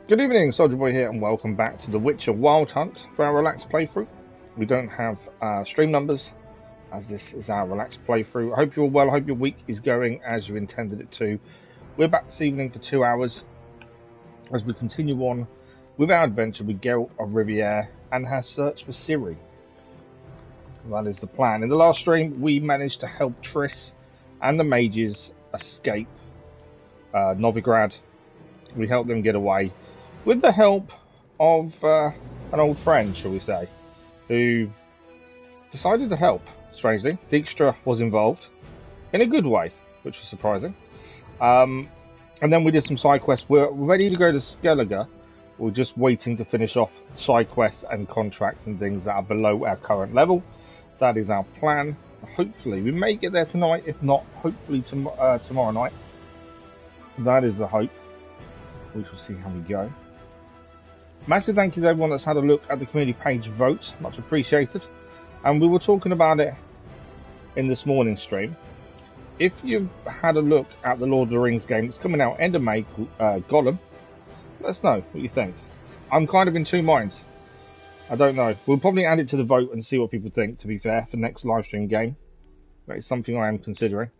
Good evening, Soldier Boy here, and welcome back to The Witcher Wild Hunt for our relaxed playthrough. We don't have stream numbers, as this is our relaxed playthrough. I hope you're well, I hope your week is going as you intended it to. We're back this evening for 2 hours as we continue on with our adventure with Geralt of Riviera and her search for Ciri. That is the plan. In the last stream, we managed to help Triss and the mages escape Novigrad. We helped them get away with the help of an old friend, shall we say, who decided to help, strangely. Dijkstra was involved, in a good way, which was surprising. And then we did some side quests. We're ready to go to Skellige. We're just waiting to finish off side quests and contracts and things that are below our current level. That is our plan. Hopefully, we may get there tonight. If not, hopefully tomorrow night. That is the hope. We shall see how we go. Massive thank you to everyone that's had a look at the community page vote. Much appreciated. And we were talking about it in this morning's stream. If you've had a look at the Lord of the Rings game that's coming out end of May, Gollum, let us know what you think. I'm kind of in two minds. I don't know. We'll probably add it to the vote and see what people think, to be fair, for next live stream game. That is something I am considering.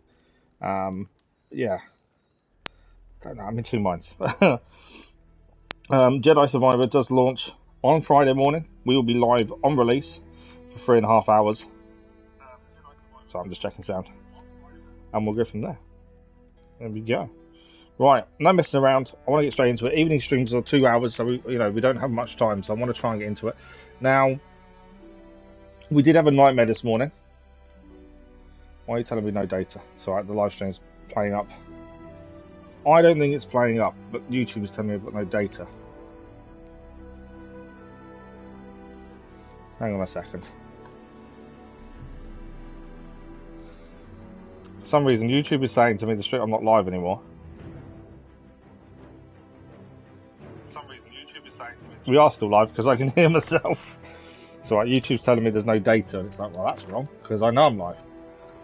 Yeah. Don't know, I'm in two minds. Jedi Survivor does launch on Friday morning. We will be live on release for 3.5 hours. So I'm just checking sound. And we'll go from there. There we go. Right, no messing around. I want to get straight into it. Evening streams are 2 hours, so we don't have much time, so I want to try and get into it. Now, we did have a nightmare this morning. Why are you telling me no data? It's alright, the live stream's playing up. I don't think it's playing up, but YouTube is telling me I've got no data. Hang on a second. For some reason, YouTube is saying to me I'm not live anymore. For some reason, YouTube is saying to me we are still live because I can hear myself. So YouTube's telling me there's no data, and it's like, well, that's wrong because I know I'm live.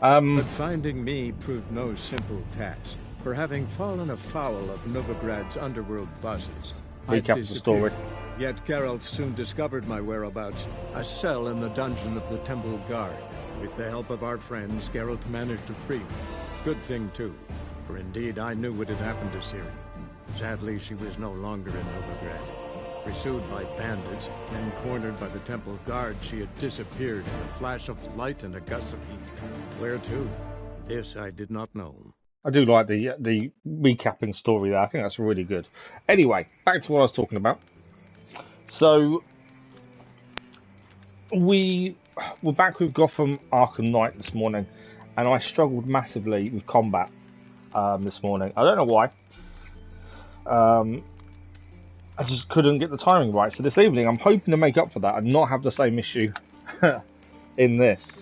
But finding me proved no simple task. For having fallen afoul of Novigrad's underworld bosses, I disappeared. Yet Geralt soon discovered my whereabouts, a cell in the dungeon of the Temple Guard. With the help of our friends, Geralt managed to free me. Good thing, too, for indeed I knew what had happened to Ciri. Sadly, she was no longer in Novigrad. Pursued by bandits, then cornered by the Temple Guard, she had disappeared in a flash of light and a gust of heat. Where to? This I did not know. I do like the recapping story there. I think that's really good. Anyway, back to what I was talking about. So, we were back with Gotham Knights this morning, and I struggled massively with combat this morning. I don't know why. I just couldn't get the timing right. So this evening, I'm hoping to make up for that and not have the same issue in this.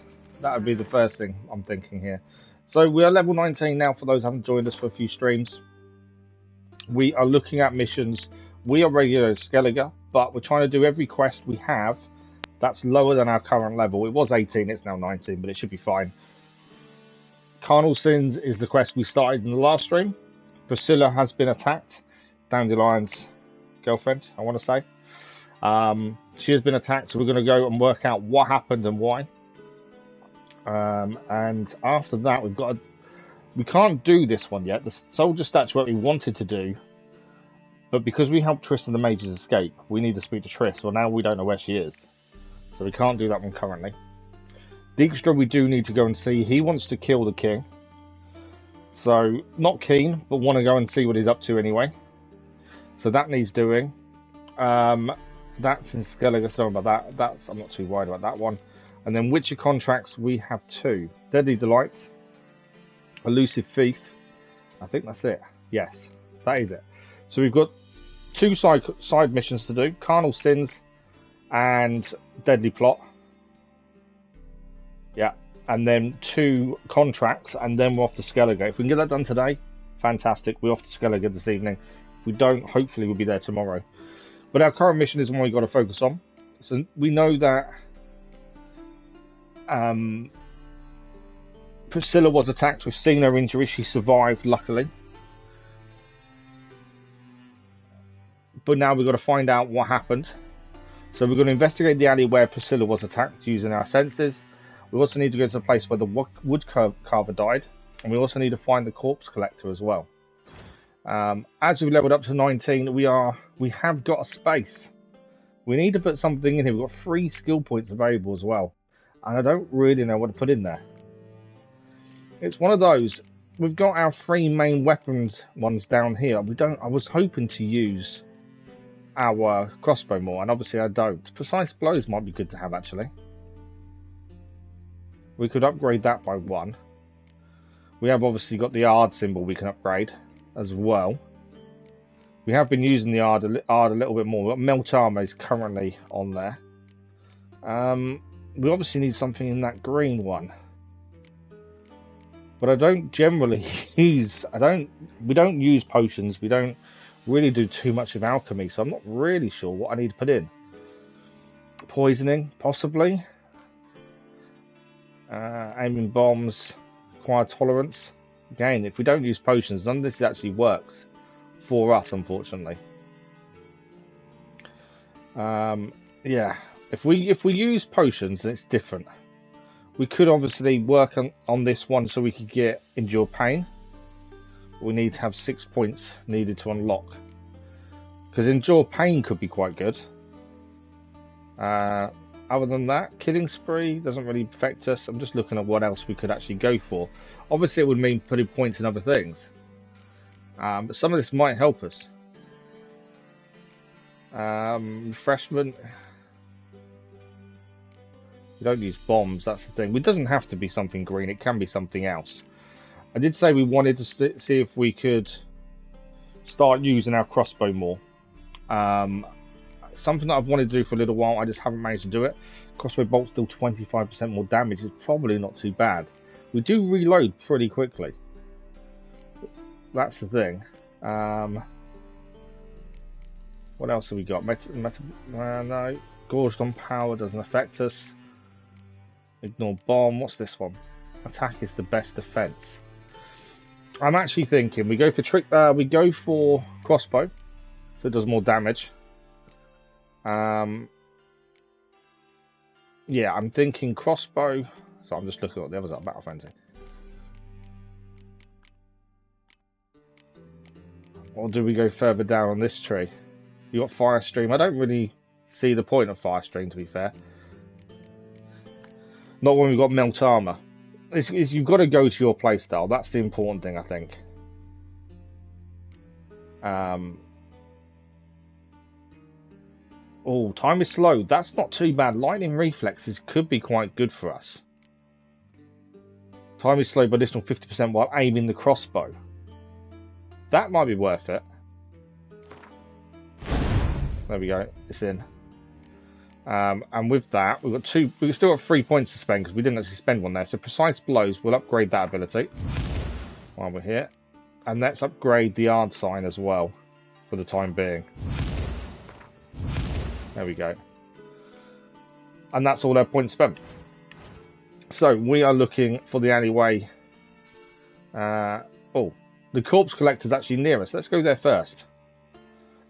That would be the first thing I'm thinking here. So we are level 19 now, for those who haven't joined us for a few streams. We are looking at missions. We are regular Skellige, but we're trying to do every quest we have that's lower than our current level. It was 18, it's now 19, but it should be fine. Carnal Sins is the quest we started in the last stream. Pricilla has been attacked. Dandelion's girlfriend, I want to say. She has been attacked, so we're going to go and work out what happened and why. And after that, we can't do this one yet. The soldier statue we wanted to do, but because we helped Triss and the mages escape, we need to speak to Triss. Well, now we don't know where she is, so we can't do that one currently. Dijkstra we do need to go and see. He wants to kill the king, so not keen, but want to go and see what he's up to anyway. So that needs doing. That's in Skellige, sorry about that. I'm not too worried about that one. And then Witcher contracts, we have 2. Deadly Delights, Elusive Thief. I think that's it. Yes, that is it. So we've got 2 side missions to do. Carnal Sins and Deadly Plot. Yeah. And then 2 contracts, and then we're off to Skellige. If we can get that done today, fantastic. We're off to Skellige this evening. If we don't, hopefully we'll be there tomorrow. But our current mission is one we've got to focus on. So we know that Pricilla was attacked. We've seen her injury. She survived, luckily. but now we've got to find out what happened. So we're going to investigate the alley where Pricilla was attacked using our senses. We also need to go to the place where the wood carver died, and we also need to find the corpse collector as well. As we've leveled up to 19, we have got a space. We need to put something in here. We've got 3 skill points available as well, and I don't really know what to put in there. It's one of those. We've got our 3 main weapons ones down here. I was hoping to use our crossbow more, and obviously I don't. Precise blows might be good to have, actually. We could upgrade that by 1. We have obviously got the Ard symbol we can upgrade as well. We have been using the Ard a little bit more. Melt armor is currently on there. We obviously need something in that green one. But I don't generally use... We don't use potions. We don't really do too much of alchemy, so I'm not really sure what I need to put in. Poisoning, possibly. Aiming bombs, acquire tolerance. Again, if we don't use potions, none of this actually works for us, unfortunately. Yeah, if we use potions, then it's different. We could obviously work on this one so we could get Endure Pain. We need to have 6 points needed to unlock. Because Endure Pain could be quite good. Other than that, Killing Spree doesn't really affect us. I'm just looking at what else we could actually go for. Obviously, it would mean putting points in other things. But some of this might help us. Refreshment. We don't use bombs, that's the thing. It doesn't have to be something green, it can be something else. I did say we wanted to see if we could start using our crossbow more. Something that I've wanted to do for a little while, I just haven't managed to do it. Crossbow bolt's still 25% more damage, it's probably not too bad. We do reload pretty quickly. That's the thing. What else have we got? No. Gorged on power doesn't affect us. Ignore bomb. What's this one? Attack is the best defense. I'm actually thinking we go for we go for crossbow, so it does more damage. Yeah, I'm thinking crossbow. So I'm just looking at what the others are. Battle frenzy. Or do we go further down on this tree? You got fire stream. I don't really see the point of fire stream, to be fair. Not when we've got melt armor. You've got to go to your playstyle. That's the important thing, I think. Oh, time is slow. That's not too bad. Lightning reflexes could be quite good for us. Time is slow by additional 50% while aiming the crossbow. That might be worth it. There we go. It's in. And with that, we've still got 3 points to spend because we didn't actually spend one there. So precise blows, we'll upgrade that ability while we're here. And let's upgrade the Ard sign as well for the time being. There we go. And that's all our points spent. So we are looking for the alleyway. Oh, the corpse collector's actually near us. Let's go there first.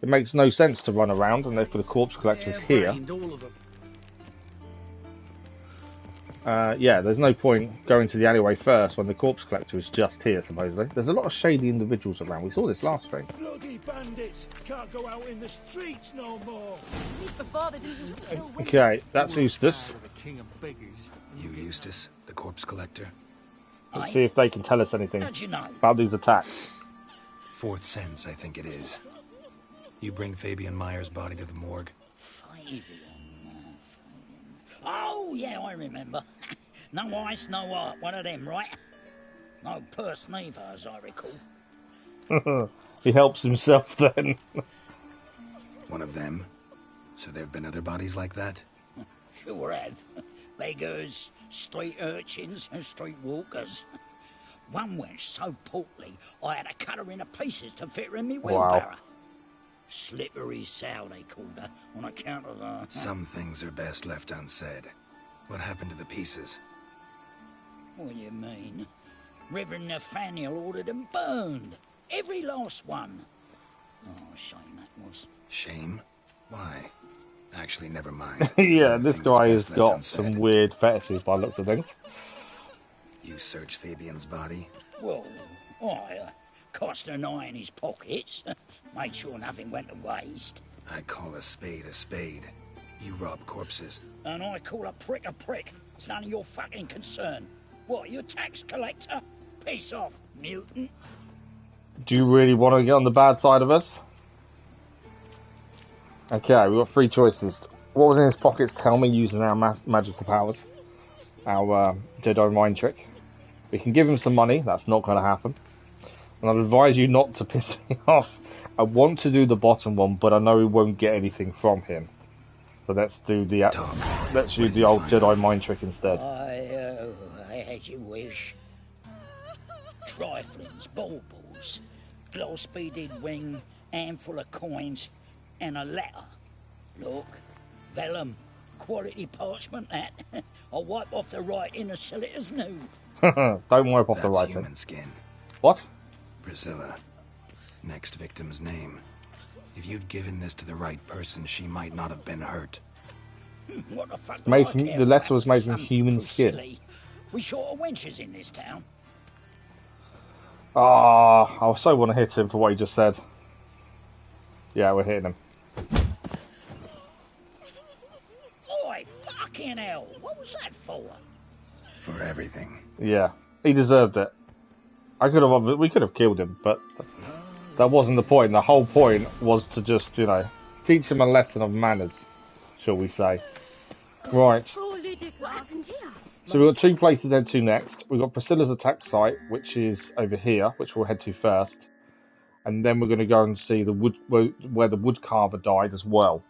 It makes no sense to run around, and therefore the corpse collector's here. Yeah, there's no point going to the alleyway first when the corpse collector is just here, supposedly. There's a lot of shady individuals around. We saw this last stream. Bloody bandits can't go out in the streets no more. At least before they didn't used to kill women. Okay, that's Eustace. You Eustace, the corpse collector? Let's see if they can tell us anything about these attacks. Fourth sense, I think it is. You bring Fabian Meyer's body to the morgue. Fabian. Oh, yeah, I remember. No ice, no art, one of them, right? No purse neither, as I recall. He helps himself then. One of them? So there have been other bodies like that? Sure have. Beggars, street urchins, and street walkers. One went so portly, I had to cut her into pieces to fit her in me wheelbarrow. Slippery sow, they called her, on account of her. Some things are best left unsaid. What happened to the pieces? What do you mean? Reverend Nathaniel ordered them burned. Every last one. Oh, shame that was. Shame? Why? Actually, never mind. Yeah, this guy has got some weird fetishes by the looks of things. You search Fabian's body? Well, I cast an eye in his pockets, made sure nothing went to waste. I call a spade a spade. You rob corpses. And I call a prick a prick. It's none of your fucking concern. What, you a tax collector? Piss off, mutant. Do you really want to get on the bad side of us? Okay, we've got three choices. What was in his pockets? Tell me using our magical powers. Our Jedi mind trick. We can give him some money. That's not going to happen. And I'd advise you not to piss me off. I want to do the bottom one, but I know we won't get anything from him. So let's do the old Jedi mind trick instead. As you wish. Triflings, baubles, gloss-beaded ring, handful of coins, and a letter. Look, vellum, quality parchment that. I'll wipe off the writing and sell it as new. Don't wipe off the writing. Human skin. What? Pricilla. Next victim's name. If you'd given this to the right person, she might not have been hurt. What the fuck? The letter was made from human skin. We short of wenches in this town. Ah, I so want to hit him for what he just said. Yeah, we're hitting him. Oi, fucking hell! What was that for? For everything. Yeah, he deserved it. We could have killed him, but that wasn't the point. The whole point was to just, teach him a lesson of manners, shall we say. Right. So we've got two places to head to next. We've got Priscilla's attack site, which is over here, which we'll head to first. And then we're going to go and see the where the woodcarver died as well.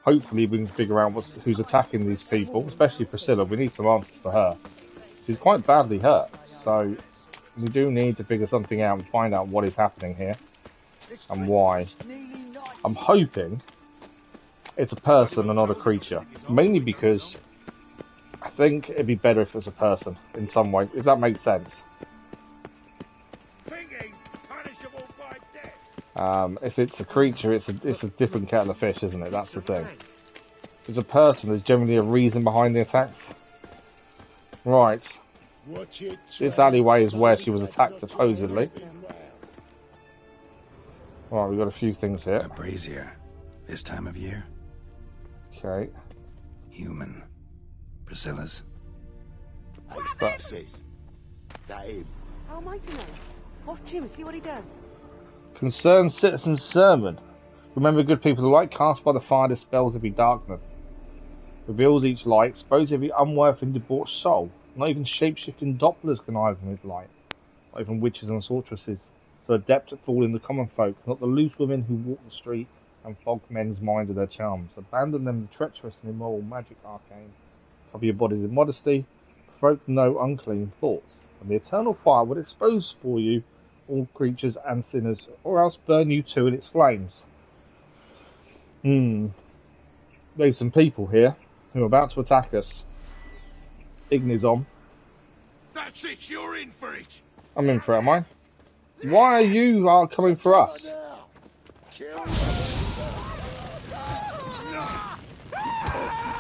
Hopefully we can figure out who's attacking these people, especially Pricilla. We need some answers for her. She's quite badly hurt, so we do need to figure something out and find out what is happening here and why. I'm hoping it's a person and not a creature, mainly because I think it'd be better if it's a person in some way, if that makes sense. If it's a creature, it's a different kettle of fish, isn't it? That's the thing. If it's a person, there's generally a reason behind the attacks. Right. This alleyway is where she was attacked, supposedly. Right, we've got a few things here. A brazier. This time of year. Okay. Human. Priscilla's. How am I to know? Watch him, see what he does. Concerned citizen's sermon. Remember, good people, the light cast by the fire dispels every darkness. Reveals each light, exposes every unworthy and debauched soul. Not even shape-shifting Dopplers can hide from his light. Not even witches and sorceresses. So adept at fooling the common folk, not the loose women who walk the street and fog men's minds with their charms. Abandon them to treacherous and immoral magic arcane. Cover your bodies in modesty. Provoke no unclean thoughts. And the eternal fire will expose for you all creatures and sinners, or else burn you too in its flames. There's some people here who are about to attack us. Igni's on. That's it, you're in for it. I'm in for it, am I? Why are you coming for us?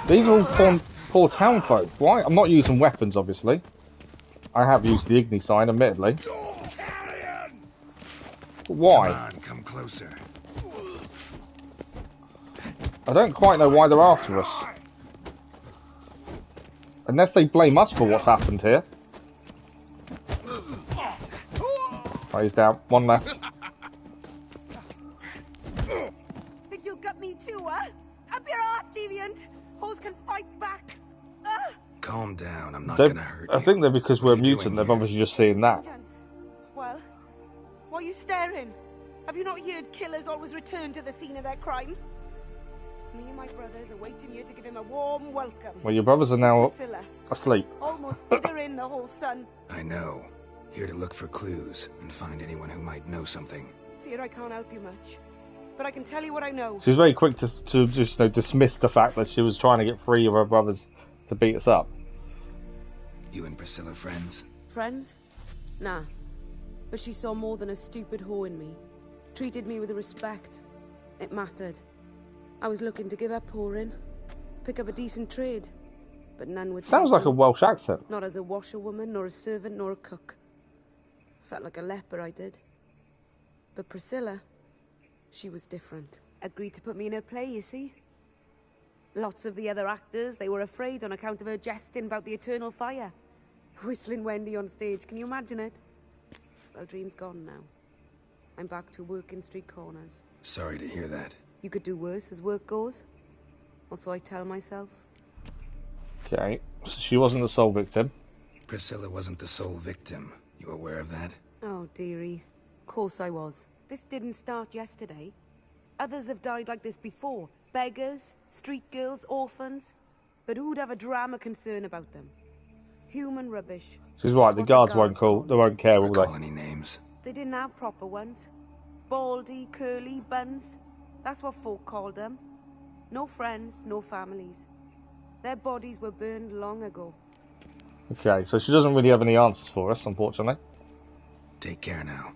These are all poor town folk. Why? I'm not using weapons, obviously. I have used the Igni sign, admittedly. But why? Come on, come closer. I don't quite know why they're after us. Unless they blame us for what's happened here. Oh, he's down. One left. Think you'll gut me too, huh? Up your ass, deviant! Hoes can fight back! Calm down, I'm not gonna hurt you. I think they're because we're mutant, they've obviously just seen that. Well, why are you staring? Have you not heard killers always return to the scene of their crime? Me and my brothers are waiting here to give him a warm welcome. Well, your brothers are now Pricilla, asleep. almost did her in, the whole sun. I know. Here to look for clues and find anyone who might know something. Fear I can't help you much, but I can tell you what I know. She was very quick to just dismiss the fact that she was trying to get 3 of her brothers to beat us up. You and Pricilla friends? Friends? Nah. But she saw more than a stupid whore in me. Treated me with respect. It mattered. I was looking to give up pouring, pick up a decent trade, but none would Sounds take like a me. Welsh accent. Not as a washerwoman, nor a servant, nor a cook. Felt like a leper, I did. But Pricilla, she was different. Agreed to put me in her play, you see. Lots of the other actors, they were afraid on account of her jesting about the eternal fire. Whistling Wendy on stage, can you imagine it? Well, dream's gone now. I'm back to working street corners. Sorry to hear that. You could do worse as work goes. Or so I tell myself. Okay, so she wasn't the sole victim. Pricilla wasn't the sole victim. You aware of that? Oh, dearie. Course I was. This didn't start yesterday. Others have died like this before. Beggars, street girls, orphans. But who'd have a drama concern about them? Human rubbish. She's right, That's the what guards won't call, they won't care, will Recall they? any names? They didn't have proper ones. Baldy, curly, buns. That's what folk called them. No friends, no families. Their bodies were burned long ago. Okay, so she doesn't really have any answers for us, unfortunately. Take care now.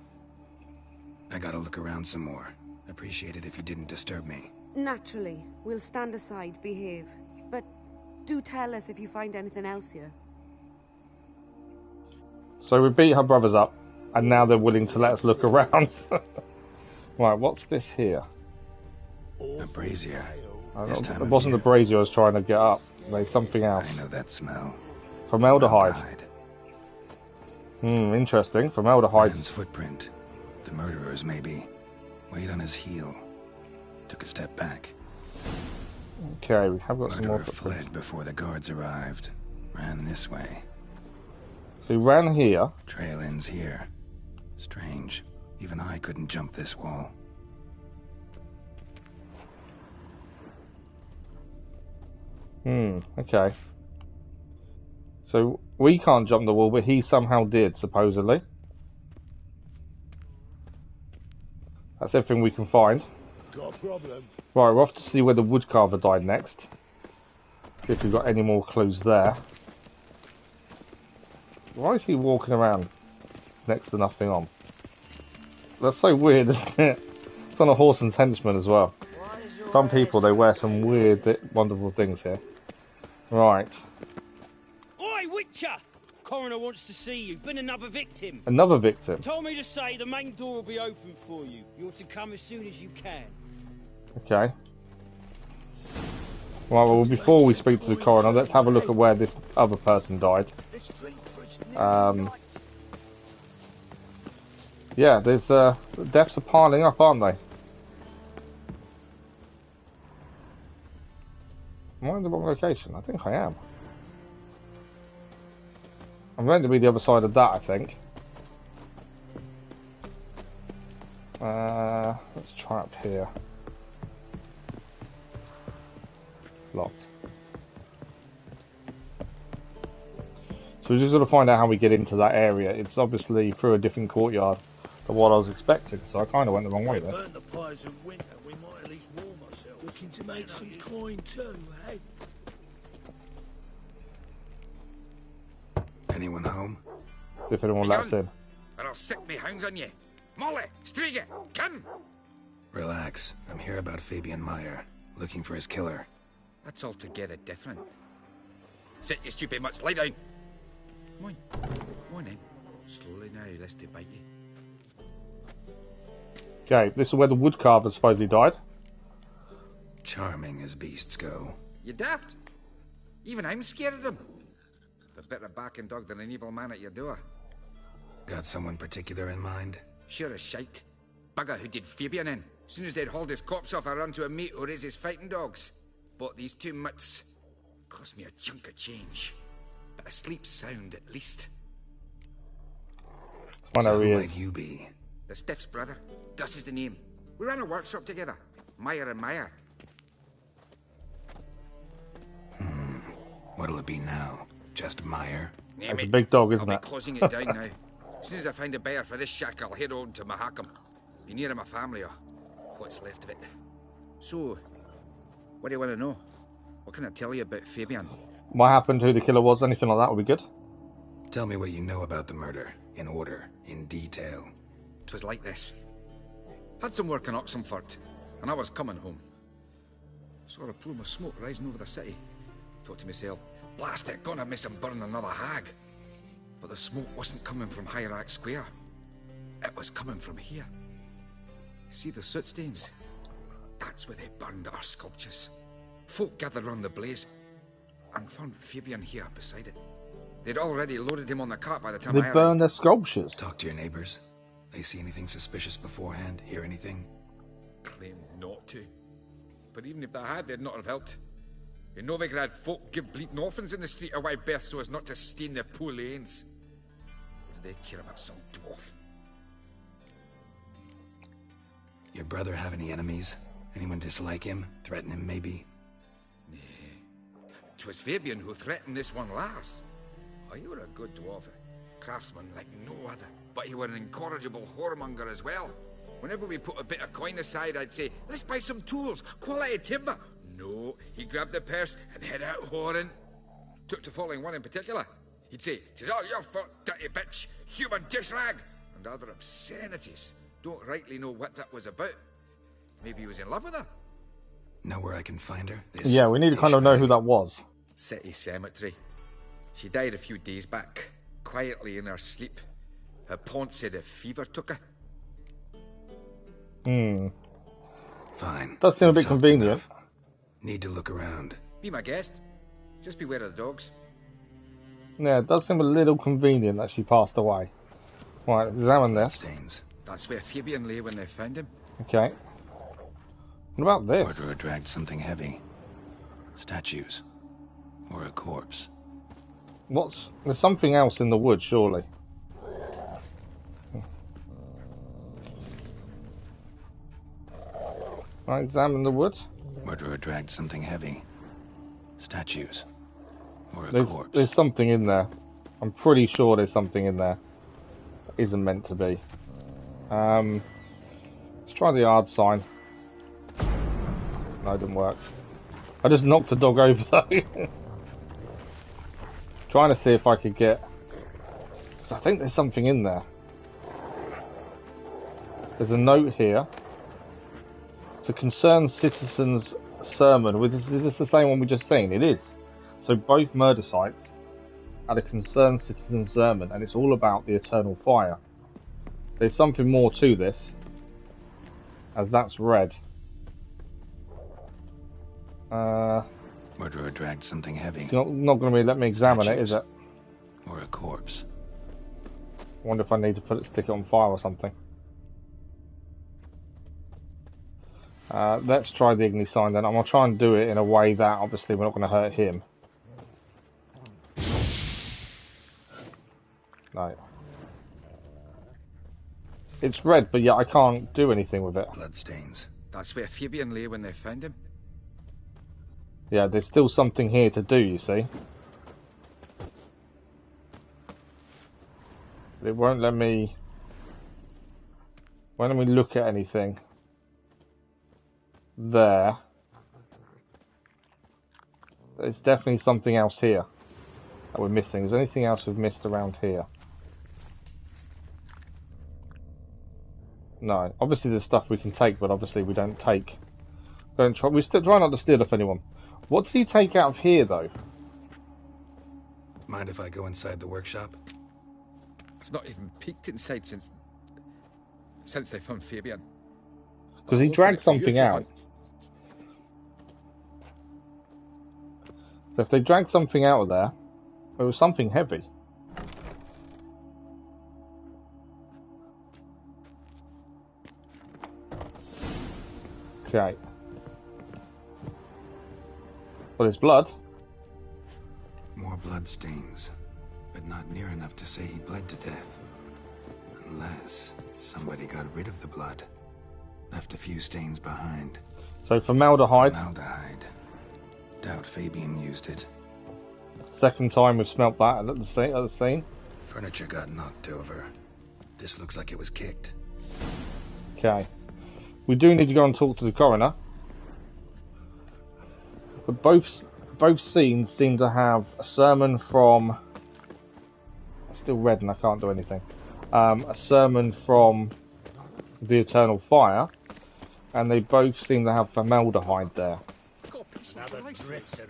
I gotta look around some more. Appreciate it if you didn't disturb me. Naturally, we'll stand aside, behave. But do tell us if you find anything else here. So we beat her brothers up, and now they're willing to let us look around. Right, what's this here? A brazier. It wasn't the brazier I was trying to get up. There's something else. I know that smell. Formaldehyde. Interesting. Formaldehyde. Man's footprint. The murderer's maybe. Weight on his heel. Took a step back. Okay, we have got some more Murderer footprints. fled before the guards arrived. Ran this way. So he ran here. Trail ends here. Strange. Even I couldn't jump this wall. Okay. So we can't jump the wall, but he somehow did, supposedly. That's everything we can find. Got a problem? Right, we're off to see where the woodcarver died next. See if we've got any more clues there. Why is he walking around next to nothing on? That's so weird, isn't it? It's on a horse and henchman as well. Some people, they wear some weird, wonderful things here. Right. Oi, Witcher! Coroner wants to see you. Been another victim. Another victim. Told me to say the main door will be open for you. You're to come as soon as you can. Okay. Right, well, before we speak to the coroner, let's have a look at where this other person died. Yeah, there's the deaths are piling up, aren't they? Am I in the wrong location? I think I am. I'm meant to be the other side of that, I think. Let's try up here. Locked. So we're just got to find out how we get into that area. It's obviously through a different courtyard than what I was expecting, so I kind of went the wrong way there. Burn the pies of winter, we might at least warm ourselves. Looking to make some coin too, eh? Anyone home? See if anyone lets in. Or I'll sick me hounds on you. Molly, Striga, come! Relax. I'm here about Fabian Meyer. Looking for his killer. That's altogether different. Sit, you stupid mutts, lie down. Come on. Come on then. Slowly now, lest they bite you. Okay, this is where the woodcarver supposedly died. Charming as beasts go. You daft? Even I'm scared of them. A better backing dog than an evil man at your door. Got someone particular in mind? Sure as shite. Bugger who did Fabian in. Soon as they'd hauled his corpse off, I ran to a mate who raised his fighting dogs. Bought these 2 mutts. Cost me a chunk of change. But I sleep sound at least. Find out So who he who is. might you be? The Stiff's brother. Gus is the name. We ran a workshop together. Meyer and Meyer. What'll it be now? Just Meyer? It's a big dog, isn't I'll it? be closing it down now. As soon as I find a buyer for this shack, I'll head on to Mahakam. Be near my family or what's left of it. So, what do you want to know? What can I tell you about Fabian? What happened, who the killer was, anything like that would be good. Tell me what you know about the murder. In order. In detail. It was like this. Had some work in Oxenford. and I was coming home. Saw a plume of smoke rising over the city. Thought to myself, blast it, gonna miss him burn another hag. But the smoke wasn't coming from Hierarch Square. It was coming from here. See the soot stains? That's where they burned our sculptures. Folk gathered round the blaze and found Fabian here beside it. They'd already loaded him on the cart by the time I arrived. They burned their sculptures. Talk to your neighbors. They see anything suspicious beforehand? Hear anything? Claim not to. But even if they had, they'd not have helped. In Novigrad, folk give bleating orphans in the street a wide berth so as not to stain their poor lanes. What do they care about some dwarf? Your brother have any enemies? Anyone dislike him? Threaten him, maybe? Nay. 'Twas Fabian who threatened this one last. Oh, you were a good dwarf, craftsman like no other. But you were an incorrigible whoremonger as well. Whenever we put a bit of coin aside, I'd say, let's buy some tools, quality timber. No, he grabbed the purse and head out whoring. Took to following one in particular. He'd say, "'Tis all your fault, dirty bitch, human dish rag," and other obscenities. Don't rightly know what that was about. Maybe he was in love with her. Know where I can find her? Yeah, we need to kind of know who that was. City cemetery. She died a few days back, quietly in her sleep. Her pawn said a fever took her. Fine. Does seem a bit convenient. Enough. Need to look around. Be my guest. Just beware of the dogs. Yeah, it does seem a little convenient that she passed away. Right, examine this. Stains. That's where Fabian lay when they found him. Okay. What about this? Murderer dragged something heavy. Statues. Or a corpse. There's something else in the wood, surely. I examine the wood. Murderer dragged something heavy. Statues. Or a corpse. There's something in there. I'm pretty sure there's something in there that isn't meant to be. Let's try the yard sign. No, it didn't work. I just knocked a dog over though. Trying to see if I could get... Because I think there's something in there. There's a note here. It's a concerned citizen's sermon. Is this the same one we just seen? It is. So both murder sites had a concerned citizen's sermon, and it's all about the eternal fire. There's something more to this, as that's red. Murderer dragged something heavy. It's not going to let me examine it, is it? Or a corpse. I wonder if I need to stick it on fire or something. Let's try the Igni sign then. I'm going to try and do it in a way that obviously we're not going to hurt him. No. It's red, but yet I can't do anything with it. Bloodstains. That's where Fabian lay when they found him. Yeah, there's still something here to do, you see. It won't let me look at anything. There. There's definitely something else here that we're missing. Is there anything else we've missed around here? No. Obviously there's stuff we can take, but obviously we don't take. We still try not to steal off anyone. What did he take out of here, though? Mind if I go inside the workshop? I've not even peeked inside since they found Fabian. Because he dragged something out. So if they dragged something out of there, it was something heavy. Okay. Well, there's blood. More blood stains, but not near enough to say he bled to death. Unless somebody got rid of the blood. Left a few stains behind. So formaldehyde. Formaldehyde. Doubt Fabian used it. Second time we've smelt that at the scene. Furniture got knocked over. This looks like it was kicked. Okay. We do need to go and talk to the coroner. But both scenes seem to have a sermon from... It's still red and I can't do anything. A sermon from the Eternal Fire. and they both seem to have formaldehyde there.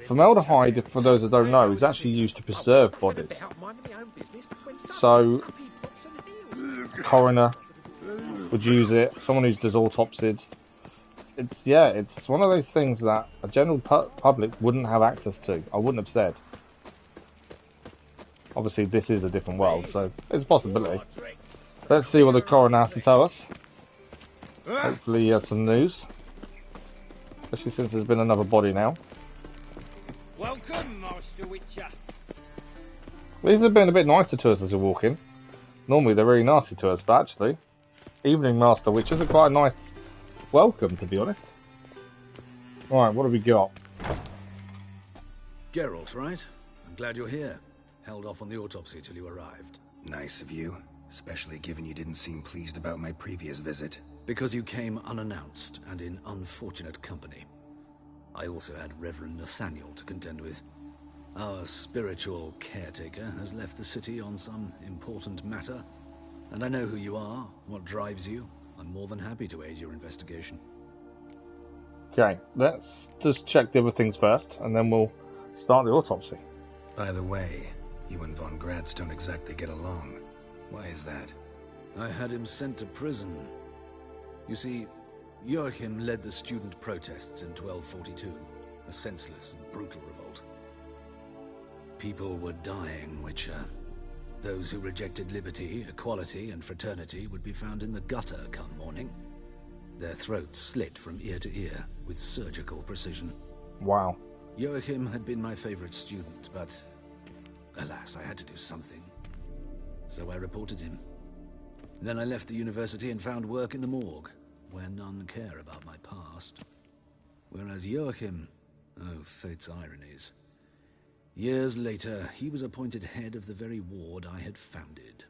Formaldehyde, for those that don't know, is actually used to preserve bodies. So, a coroner would use it, someone who does autopsies. It's one of those things that a general public wouldn't have access to. I wouldn't have said. Obviously, this is a different world, so it's a possibility. Let's see what the coroner has to tell us. Hopefully he has some news. Especially since there's been another body now. Welcome, Master Witcher. These have been a bit nicer to us as we walk in. Normally they're really nasty to us, but actually, Evening Master Witchers are quite a nice welcome, to be honest. Alright, what have we got? Geralt, right? I'm glad you're here. Held off on the autopsy till you arrived. Nice of you, especially given you didn't seem pleased about my previous visit. Because you came unannounced and in unfortunate company. I also had Reverend Nathaniel to contend with. Our spiritual caretaker has left the city on some important matter, and I know who you are, what drives you. I'm more than happy to aid your investigation. Okay, let's just check the other things first, and then we'll start the autopsy. By the way, you and Von Gratz don't exactly get along. Why is that? I had him sent to prison. You see, Joachim led the student protests in 1242, a senseless and brutal revolt. People were dying, Witcher. Those who rejected liberty, equality, and fraternity would be found in the gutter come morning. Their throats slit from ear to ear with surgical precision. Wow. Joachim had been my favorite student, but alas, I had to do something. So I reported him. Then I left the university and found work in the morgue, where none care about my past. Whereas Joachim, oh, fate's ironies. Years later, he was appointed head of the very ward I had founded.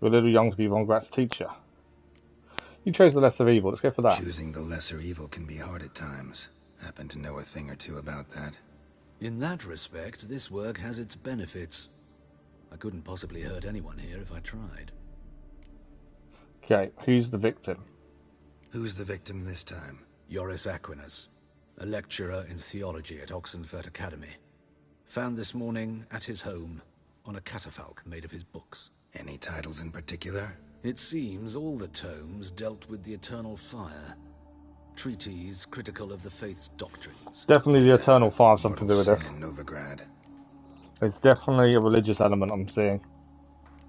You're a little young to be Von Gratz's teacher. You chose the lesser evil. Let's go for that. Choosing the lesser evil can be hard at times. Happen to know a thing or two about that. In that respect, this work has its benefits. I couldn't possibly hurt anyone here if I tried. Okay, who's the victim? Who's the victim this time? Joris Aquinas, a lecturer in theology at Oxenfurt Academy. Found this morning at his home on a catafalque made of his books. Any titles in particular? It seems all the tomes dealt with the eternal fire. Treatises critical of the faith's doctrines. Definitely the eternal fire has something to do with this. Novigrad. There's definitely a religious element I'm seeing.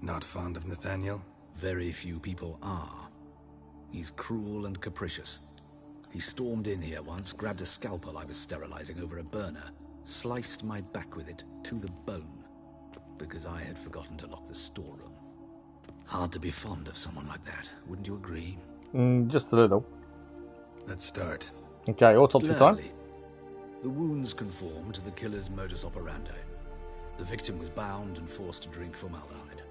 Not fond of Nathaniel? Very few people are. He's cruel and capricious. He stormed in here once, grabbed a scalpel I was sterilizing over a burner, sliced my back with it to the bone, because I had forgotten to lock the storeroom. Hard to be fond of someone like that, wouldn't you agree? Just a little. Let's start. Okay, autopsy time. The wounds conform to the killer's modus operandi. The victim was bound and forced to drink formaldehyde.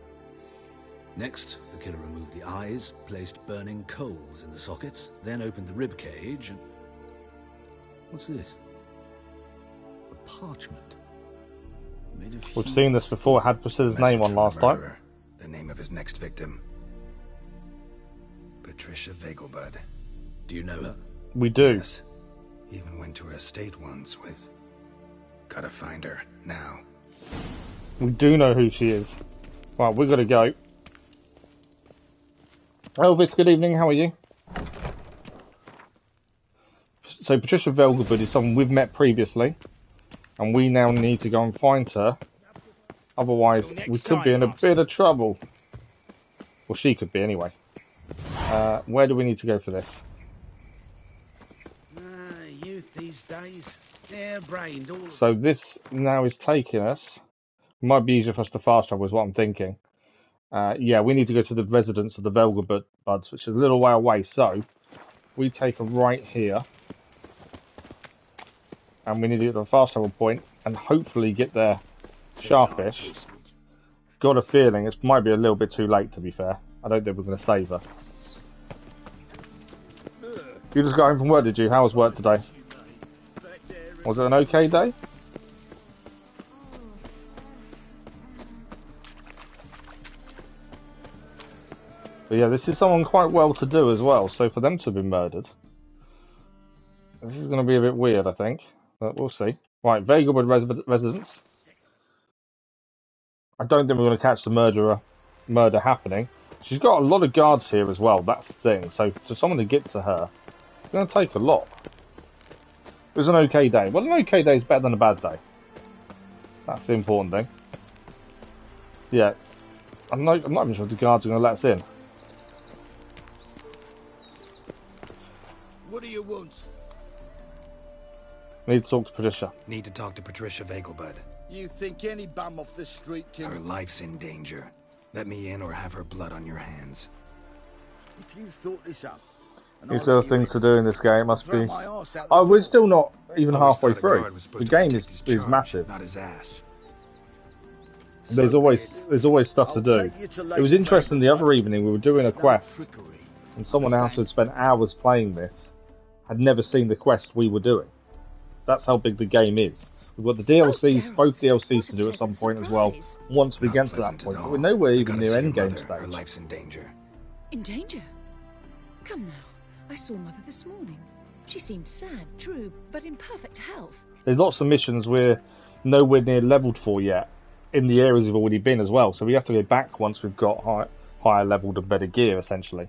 Next, the killer removed the eyes, placed burning coals in the sockets, then opened the rib cage and... What's this? A parchment. Made of We've seen this before. It had Priscilla's name on last time. The name of his next victim. Patricia Vegelbud. Do you know her? We do. Yes. Even went to her estate once with... Gotta find her, now. We do know who she is. Right, we gotta go. Elvis, good evening, how are you? So Patricia Vegelbud is someone we've met previously, and we now need to go and find her. Otherwise, we could be in a bit of trouble. Well, she could be anyway. Where do we need to go for this? Youth these days, hair-brained all... So this now is taking us... It might be easier for us to fast travel is what I'm thinking. Yeah, we need to go to the residence of the Vegelbuds, which is a little way away. So we take a right here, and we need to get to a fast travel point and hopefully get there sharpish. Got a feeling it might be a little bit too late, to be fair. I don't think we're going to save her. You just got home from work, did you? How was work today? Was it an okay day? But yeah, this is someone quite well to do as well, so for them to have been murdered, this is going to be a bit weird, I think. But we'll see. Right, Vegelwood residence. I don't think we're going to catch the murder happening. She's got a lot of guards here as well, that's the thing. So for someone to get to her, it's going to take a lot. It was an okay day. Well, an okay day is better than a bad day. That's the important thing. Yeah, I'm not even sure if the guards are going to let us in. What do you want? Need to talk to Patricia. Need to talk to Patricia Vegelbud. You think any bum off the street can... Her life's in danger. Let me in or have her blood on your hands. If you thought this up... These are things to do in this game, must be... Oh, we're still not even halfway through. The game is massive. Not his ass. There's always stuff to do. It was interesting the other evening, we were doing a quest, and someone else who had spent hours playing this had never seen the quest we were doing. That's how big the game is. We've got the DLCs, both DLCs to do at some point as well, once we get to that point. But we're nowhere even near endgame stage. Her life's in danger. In danger? Come now. I saw Mother this morning. She seemed sad, true, but in perfect health. There's lots of missions we're nowhere near leveled for yet, in the areas we've already been as well. So we have to go back once we've got higher leveled and better gear, essentially.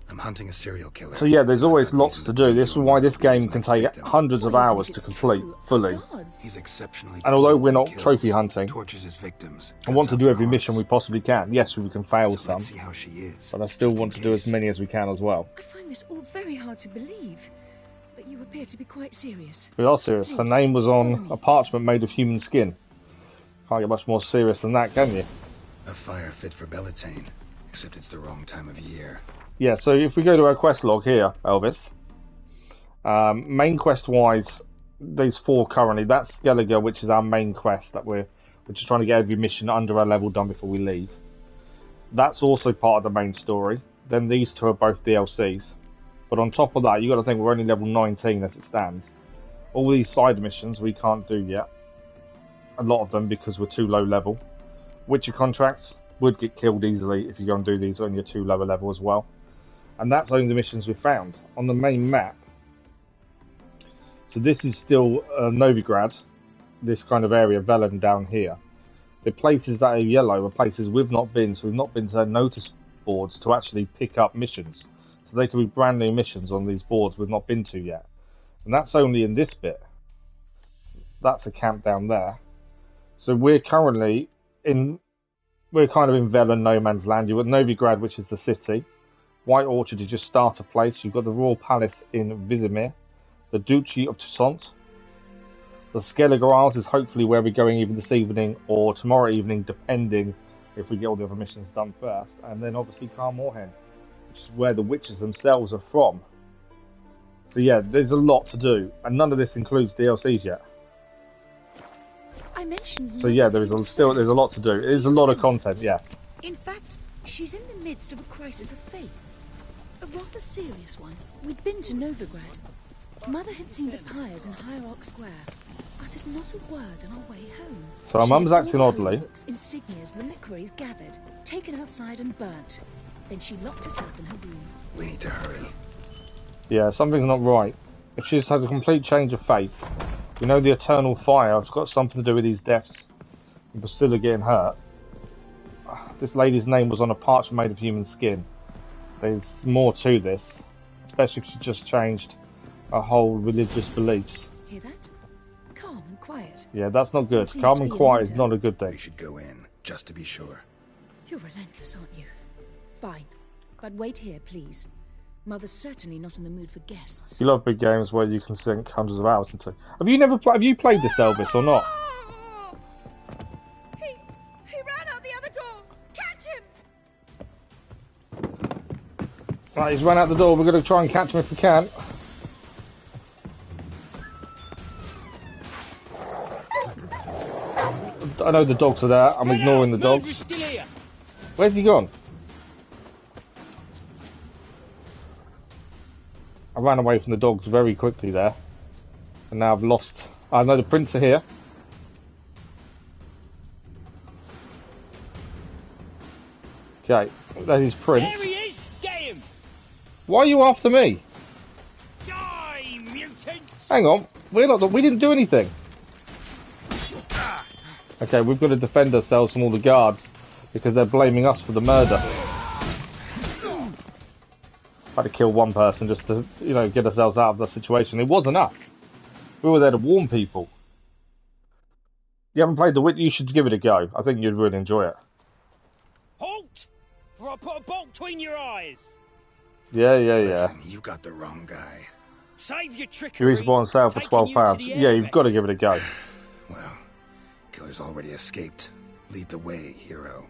I'm hunting a serial killer. So yeah, there's always lots to do. This is why this game can take hundreds of hours to complete fully. He's exceptionally and although we're not trophy hunting, tortures his victims, I want to do every mission we possibly can. Yes, we can fail some, let's see how she is, but I still want to do as many as we can as well. I find this all very hard to believe, but you appear to be quite serious. We are serious. Her name was on a parchment made of human skin. Can't get much more serious than that, can you? A fire fit for Bellatane, except it's the wrong time of year. Yeah, so if we go to our quest log here, Elvis, main quest wise, there's 4 currently. That's Skellige, which is our main quest that we're just trying to get every mission under our level done before we leave. That's also part of the main story. Then these 2 are both DLCs. But on top of that, you got to think we're only level 19 as it stands. All these side missions we can't do yet. A lot of them because we're too low level. Witcher contracts would get killed easily if you go and do these on your too lower level as well. And that's only the missions we've found on the main map. So this is still Novigrad, this kind of area, Velen down here. The places that are yellow are places we've not been, so we've not been to their notice boards to actually pick up missions. So they could be brand new missions on these boards we've not been to yet. And that's only in this bit. That's a camp down there. So we're currently in, we're kind of in Velen, no man's land. You've got Novigrad, which is the city. White Orchard is just starter place. You've got the Royal Palace in Vizimir, the Duchy of Toussaint. The Skellige Isles is hopefully where we're going either this evening or tomorrow evening, depending if we get all the other missions done first. And then obviously Kaer Morhen, which is where the witches themselves are from. So yeah, there's a lot to do, and none of this includes DLCs yet. I mentioned. So yeah, there's a lot to do. It is a lot of content, yes. In fact, she's in the midst of a crisis of faith. A rather serious one. We'd been to Novigrad. Mother had seen the pyres in Hierarch Square, uttered not a word on our way home. So our mum's acting oddly. Books, insignias, reliquaries gathered, taken outside and burnt. Then she locked herself in her room. We need to hurry. Yeah, something's not right. If she's had a complete change of faith, we know the eternal fire has got something to do with these deaths and Pricilla getting hurt. This lady's name was on a parchment made of human skin. There's more to this, especially if she just changed her whole religious beliefs. Hear that? Calm and quiet. Yeah, that's not good. Calm and quiet is not a good thing. We should go in, just to be sure. You're relentless, aren't you? Fine. But wait here, please. Mother's certainly not in the mood for guests. You love big games where you can sink hundreds of hours into. Have you played this, Elvis, or not? He ran out the other door! Catch him! Right, he's run out the door. We're going to try and catch him if we can. I know the dogs are there. I'm ignoring the dogs. Where's he gone? I ran away from the dogs very quickly there. And now I've lost... I know the prints are here. Okay, that is Prince. There he is! Get him! Why are you after me? Die, mutants! Hang on, we didn't do anything. Okay, we've got to defend ourselves from all the guards because they're blaming us for the murder. Had to kill one person just to, you know, get ourselves out of the situation. It wasn't us. We were there to warn people. You haven't played The Witch, you should give it a go. I think you'd really enjoy it. Halt! For I put a bolt between your eyes. Yeah. Listen, you got the wrong guy. Save your trickery. You respawn on sale for £12. Yeah, you've got to give it a go. Well, killer's already escaped. Lead the way, hero.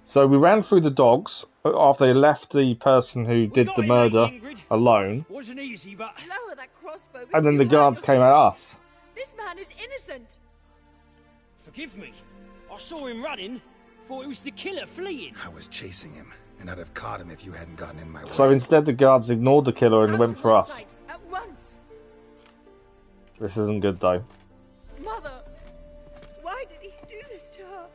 So we ran through the dogs after they left the person who did the murder alone. Wasn't easy, but Lower that crossbow. And then the guards came at us. This man is innocent. forgive me. I saw him running. Thought it was the killer fleeing. I was chasing him, and I'd have caught him if you hadn't gotten in my way. So instead the guards ignored the killer and went for us. At once. This isn't good though. Mother, why did he do this to her?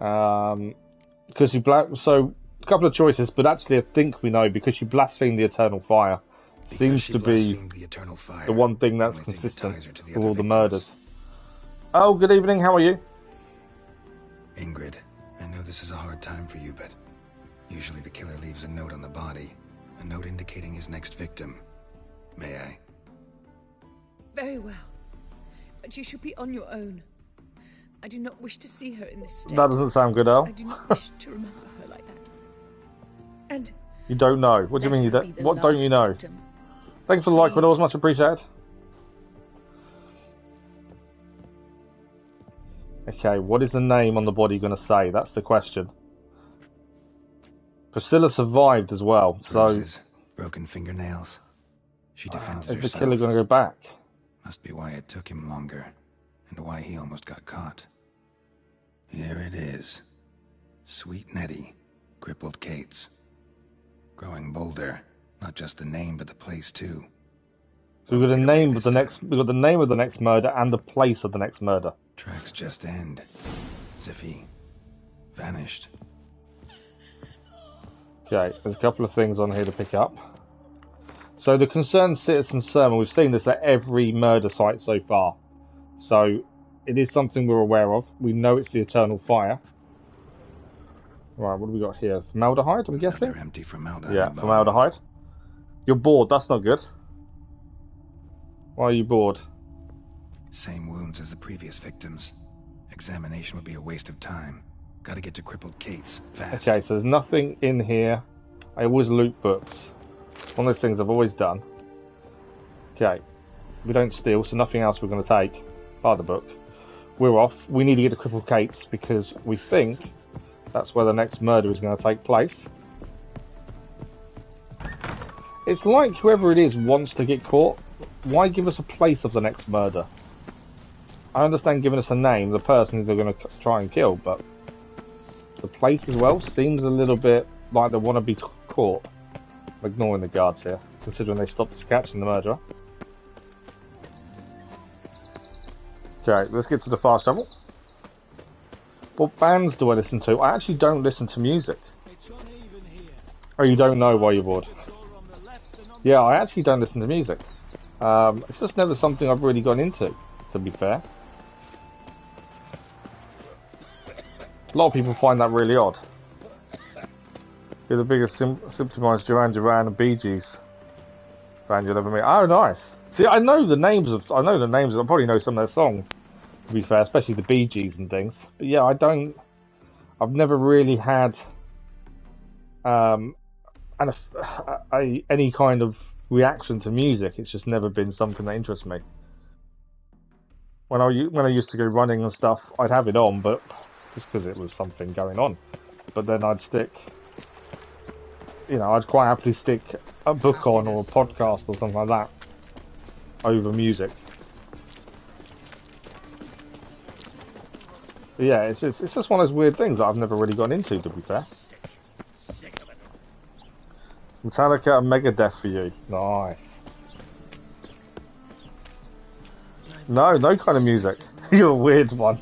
Why? Because you so a couple of choices, but actually I think we know because you blasphemed the eternal fire. Seems to be the one thing that's consistent with all the murders. Oh, good evening. How are you? Ingrid, I know this is a hard time for you, but usually the killer leaves a note on the body, a note indicating his next victim. May I? Very well, but you should be on your own. I do not wish to see her in this state. That doesn't sound good, Al. I do not wish to remember her like that. And you don't know. What do you mean you don't? What don't you know? Victim. Thanks for the like, Widows. Much appreciated. Okay, what is the name on the body going to say? That's the question. Pricilla survived as well, so bruises, broken fingernails. She defended herself. Is the killer going to go back? Must be why it took him longer, and why he almost got caught. Here it is. Sweet Nettie, crippled Kate's. Growing bolder, not just the name, but the place too. So we've got the name of the next. We've got the name of the next murder and the place of the next murder. Tracks just end. As if he vanished. Okay, there's a couple of things on here to pick up. So the concerned citizen sermon, we've seen this at every murder site so far. So it is something we're aware of. We know it's the eternal fire. Right, what do we got here? Formaldehyde, I'm guessing? Another empty formaldehyde. Yeah, formaldehyde. You're bored, that's not good. Why are you bored? Same wounds as the previous victims. Examination would be a waste of time. Gotta get to crippled Kate's fast. Okay, so there's nothing in here. I always loot books. One of those things I've always done. Okay, we don't steal, so nothing else we're going to take. Bar the book. We're off. We need to get to crippled Kate's because we think that's where the next murder is going to take place. It's like whoever it is wants to get caught. Why give us a place of the next murder? I understand giving us a name, the person they're going to try and kill, but the place as well seems a little bit like they want to be caught. I'm ignoring the guards here, considering they stopped catching the murderer. Okay, let's get to the fast travel. What bands do I listen to? I actually don't listen to music. Oh, you don't know why you're bored? Yeah, I actually don't listen to music. It's just never something I've really gone into, to be fair. A lot of people find that really odd. You're the biggest symptomised Duran Duran and Bee Gees band you'll ever meet. Oh, nice. See, I know the names of. I probably know some of their songs. To be fair, especially the Bee Gees and things. But yeah, I've never really had any kind of reaction to music. It's just never been something that interests me. When I used to go running and stuff, I'd have it on, but just because it was something going on. But then I'd quite happily stick a book on or a podcast or something like that over music. But yeah, it's just one of those weird things that I've never really gone into, to be fair. Metallica and Megadeth for you. Nice. No kind of music. You're a weird one.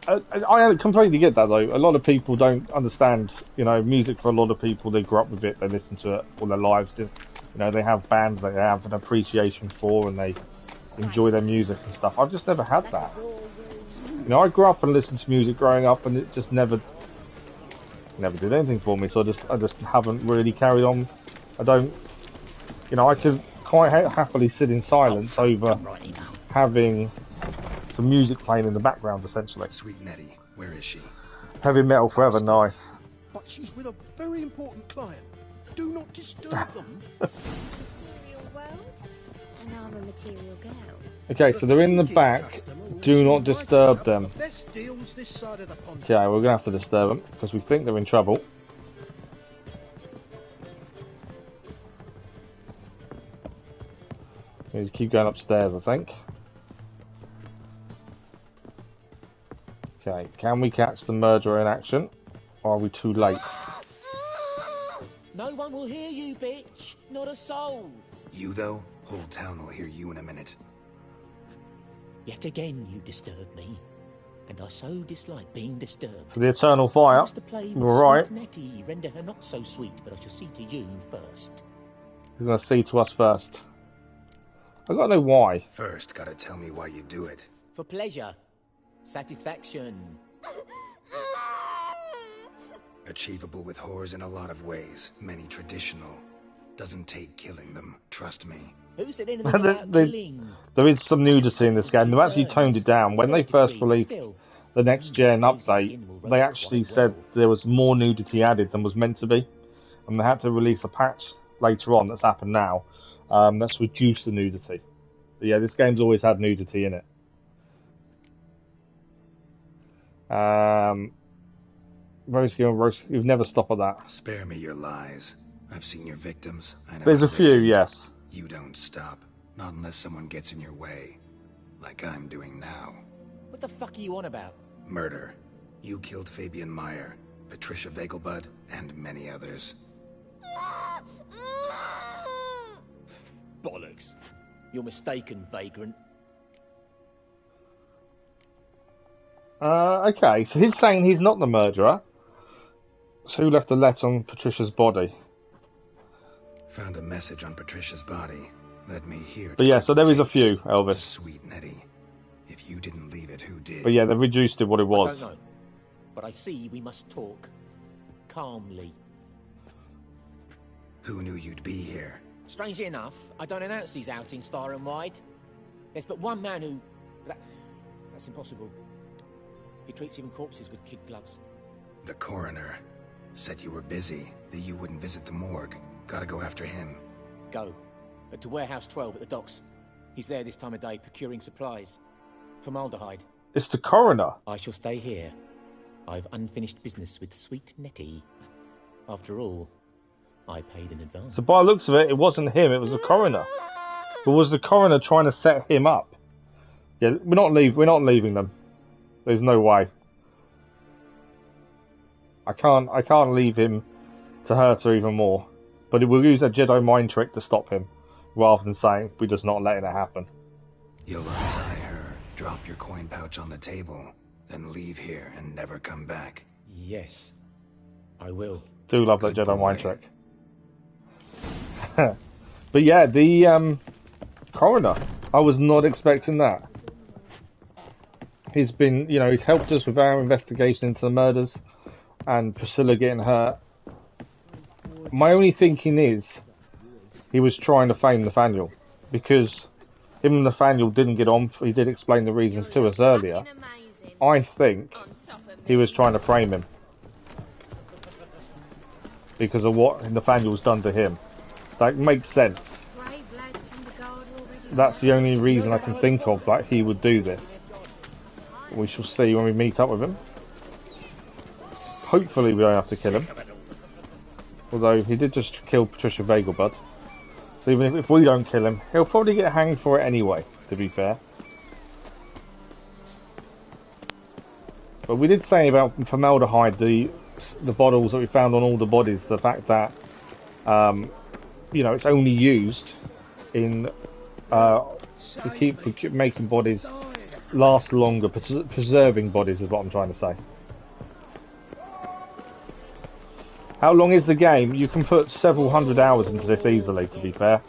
I completely get that though. A lot of people don't understand, you know, music. For a lot of people, they grew up with it, they listen to it all their lives. You know, they have bands that they have an appreciation for, and they enjoy their music and stuff. I've just never had that. You know, I grew up and listened to music growing up, and it just never did anything for me. So I just haven't really carried on. I don't, you know, I could quite happily sit in silence over having some music playing in the background, essentially. Sweet Nettie, where is she? Heavy metal forever, nice. But she's with a very important client. Do not disturb them. Material world, and I'm a material girl. Okay, so they're in the back. Do not disturb them. Best deals this side of the pond. Okay, we're gonna have to disturb them because we think they're in trouble. We need to keep going upstairs, I think. Okay, can we catch the murderer in action? Or are we too late? No one will hear you, bitch. Not a soul. You, though? Whole town will hear you in a minute. Yet again you disturb me. And I so dislike being disturbed. For the eternal fire. You're right. Nettie, render her not so sweet, but I shall see to you first. He's going to see to us first. I gotta know why. First, gotta tell me why you do it. For pleasure. Satisfaction. Achievable with whores in a lot of ways. Many traditional. Doesn't take killing them. Trust me. Who said anything about killing? There is some nudity in this game. They've actually toned it down. When they first released the next gen update, they actually said there was more nudity added than was meant to be. And they had to release a patch later on that's happened now. That's reduced the nudity. But yeah, this game's always had nudity in it. Very skilled. You've never stopped at that. Spare me your lies. I've seen your victims. I know there's a few, yes. You don't stop. Not unless someone gets in your way. Like I'm doing now. What the fuck are you on about? Murder. You killed Fabian Meyer, Patricia Vegelbud, and many others. Bollocks. You're mistaken, vagrant. Okay, so he's saying he's not the murderer. So who left the letter on Patricia's body? Found a message on Patricia's body. Led me here. But yeah, so there is a few, Elvis. Sweet Nettie. If you didn't leave it, who did? But yeah, they've reduced it what it was. I don't know. But I see we must talk. Calmly. Who knew you'd be here? Strangely enough, I don't announce these outings far and wide. There's but one man who... That's impossible. He treats even corpses with kid gloves. The coroner. Said you were busy, that you wouldn't visit the morgue. Gotta go after him. Go. To Warehouse 12 at the docks. He's there this time of day, procuring supplies. Formaldehyde. It's the coroner. I shall stay here. I've unfinished business with Sweet Nettie. After all, I paid in advance. So by the looks of it, it wasn't him, it was the coroner. But was the coroner trying to set him up? Yeah, we're not leaving them. There's no way. I can't leave him to hurt her even more. But we'll use a Jedi mind trick to stop him, rather than saying we're just not letting it happen. You'll untie her, drop your coin pouch on the table, then leave here and never come back. Yes, I will. Do love that Jedi mind trick. But yeah, the coroner. I was not expecting that. He's been, you know, he's helped us with our investigation into the murders and Pricilla getting hurt. My only thinking is he was trying to fame Nathaniel, because him and Nathaniel didn't get on. He did explain the reasons to us earlier. I think he was trying to frame him because of what Nathaniel's done to him. That makes sense. That's the only reason I can think of that he would do this. We shall see when we meet up with him. Hopefully we don't have to kill him. Although he did just kill Patricia Vegelbud. So even if we don't kill him, he'll probably get hanged for it anyway, to be fair. But we did say about formaldehyde, the bottles that we found on all the bodies, the fact that, you know, it's only used in, to keep making bodies last longer, preserving bodies is what I'm trying to say. How long is the game? You can put several hundred hours into this easily, to be fair.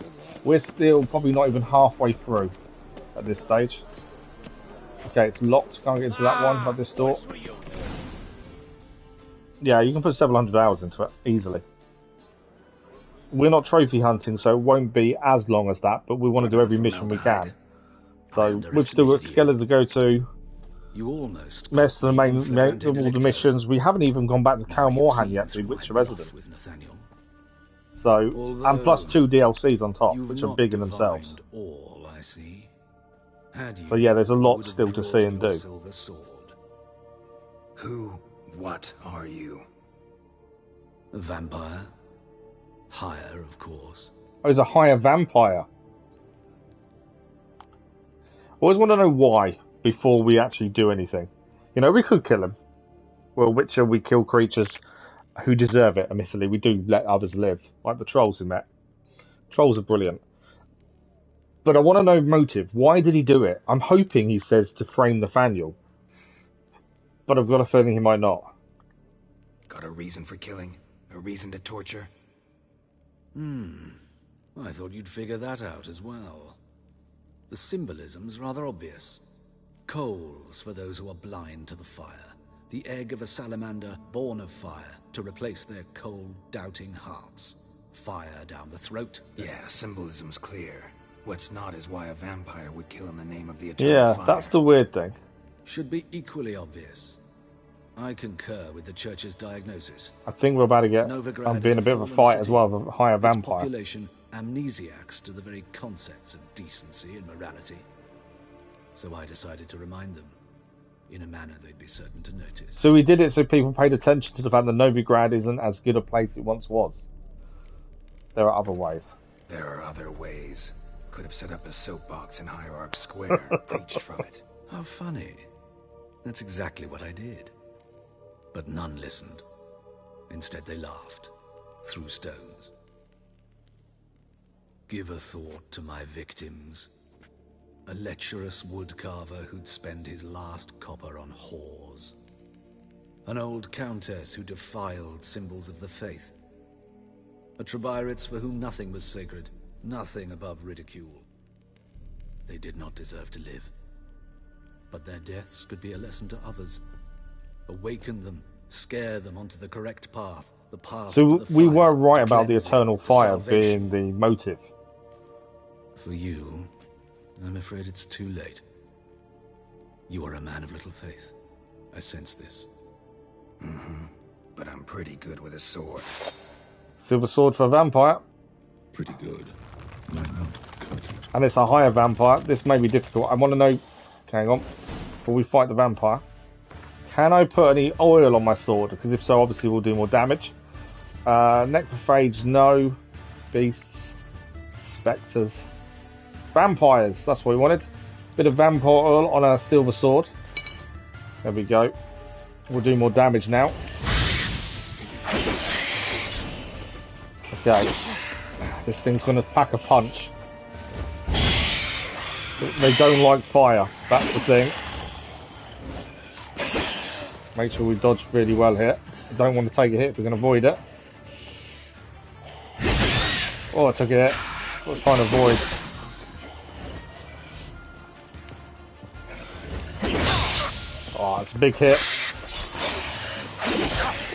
We're still probably not even halfway through at this stage. Okay, it's locked. Can't get into that one by this door. Yeah, you can put several hundred hours into it easily. We're not trophy hunting, so it won't be as long as that, but we want to do every mission we can. So we've still got Skeletons to go to. You almost Rest of the all the missions. We haven't even gone back to Kaer Morhen yet, to Witcher Resident. So, and plus 2 DLCs on top, which are big in themselves. All, I see. So yeah, there's a lot still to see and do. Who, what are you? A vampire. Higher, of course. Oh, he's a higher vampire. Always want to know why before we actually do anything. You know, we could kill him. Well, Witcher, we kill creatures who deserve it, admittedly. We do let others live, like the trolls we met. Trolls are brilliant. But I want to know motive. Why did he do it? I'm hoping he says to frame Nathaniel. But I've got a feeling he might not. Got a reason for killing? A reason to torture? I thought you'd figure that out as well. The symbolism's rather obvious. Coals for those who are blind to the fire. The egg of a salamander born of fire to replace their cold, doubting hearts. Fire down the throat. Yeah, symbolism's clear. What's not is why a vampire would kill in the name of the eternal fire. Yeah, that's the weird thing. Should be equally obvious. I concur with the church's diagnosis. I think we're about to get being a bit of a fight as well with a higher vampire. Its population amnesiacs to the very concepts of decency and morality. So I decided to remind them, in a manner they'd be certain to notice. So we did it so people paid attention to the fact that Novigrad isn't as good a place it once was. There are other ways. There are other ways. Could have set up a soapbox in Hierarch Square, preached from it. How funny. That's exactly what I did. But none listened. Instead they laughed, threw stones. Give a thought to my victims. A lecherous woodcarver who'd spend his last copper on whores. An old countess who defiled symbols of the faith. A Trebirates for whom nothing was sacred, nothing above ridicule. They did not deserve to live. But their deaths could be a lesson to others. Awaken them, scare them onto the correct path, the path so to the fire, we were right about the cleansing, eternal fire being the motive. For you, I'm afraid it's too late. You are a man of little faith. I sense this. But I'm pretty good with a sword. Silver sword for a vampire. Pretty good. And it's a higher vampire. This may be difficult. I want to know... Hang on. Before we fight the vampire. Can I put any oil on my sword? Because if so, obviously we'll do more damage. Necrophage, no. Beasts. Spectres. Vampires. That's what we wanted. Bit of vampire oil on a silver sword. There we go. We'll do more damage now. Okay. This thing's going to pack a punch. They don't like fire. That's the thing. Make sure we dodge really well here. I don't want to take a hit if we can avoid it. Oh, I took a hit. I was trying to avoid. Oh, it's a big hit.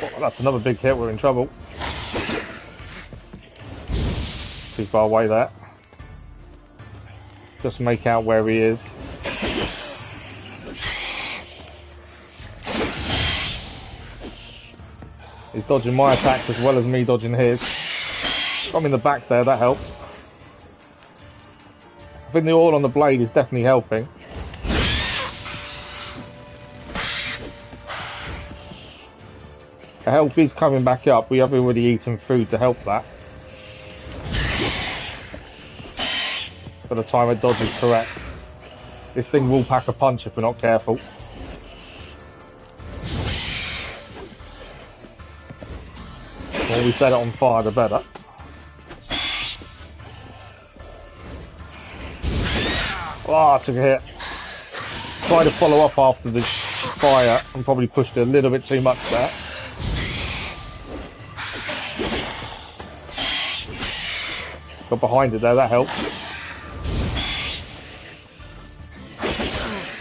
Oh, that's another big hit. We're in trouble. Too far away there. Just make out where he is. He's dodging my attacks as well as me dodging his. Got him in the back there, that helped. I think the oil on the blade is definitely helping. The health is coming back up. We have already eaten food to help that. By the time a dodge is correct. This thing will pack a punch if we're not careful. The more we set it on fire, the better. Oh, I took a hit. tried to follow up after the fire and probably pushed it a little bit too much there. Got behind it there, that helped.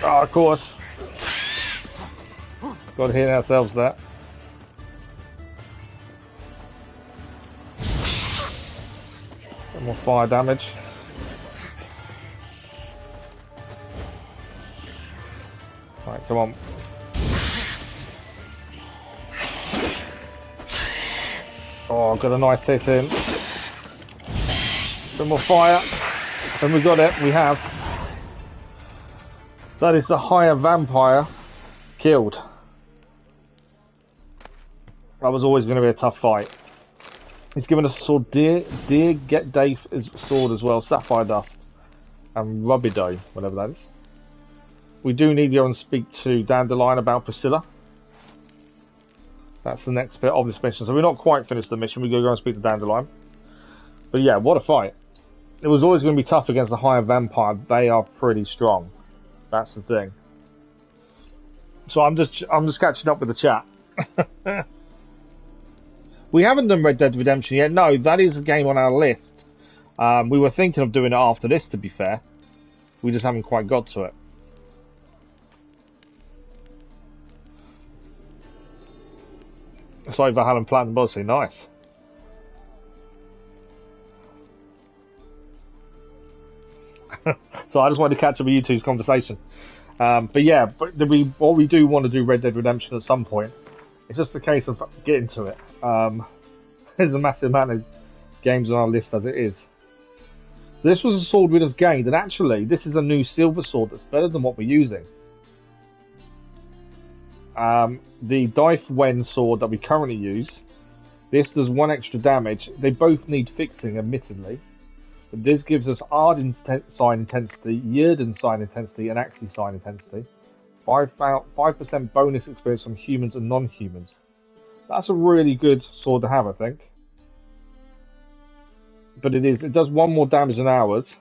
Oh, of course. Got to hit ourselves there. More fire damage. Right, come on. Oh, got a nice hit in. Some more fire. And we got it. We have. That is the higher vampire killed. That was always going to be a tough fight. He's given us a sword. Dear get Dave his sword as well. Sapphire Dust. And Rubido, whatever that is. We do need to go and speak to Dandelion about Pricilla. That's the next bit of this mission. So we're not quite finished the mission. We go and speak to Dandelion. But yeah, what a fight. It was always going to be tough against the higher vampire. They are pretty strong. That's the thing. So I'm just catching up with the chat. We haven't done Red Dead Redemption yet. No, that is a game on our list. We were thinking of doing it after this, to be fair. We just haven't quite got to it. It's like Valhalla and Platinum Odyssey. Nice. So I just wanted to catch up with you two's conversation. But yeah, what we do want to do Red Dead Redemption at some point. It's just a case of getting to it. There's a massive amount of games on our list as it is. So this was a sword we just gained, and actually this is a new silver sword that's better than what we're using. The Dife Wen sword that we currently use, this does 1 extra damage. They both need fixing, admittedly. But this gives us Arden Sign Intensity, Yrden Sign Intensity, and Axie Sign Intensity. 5% bonus experience from humans and non-humans. That's a really good sword to have, I think. But it does 1 more damage than ours.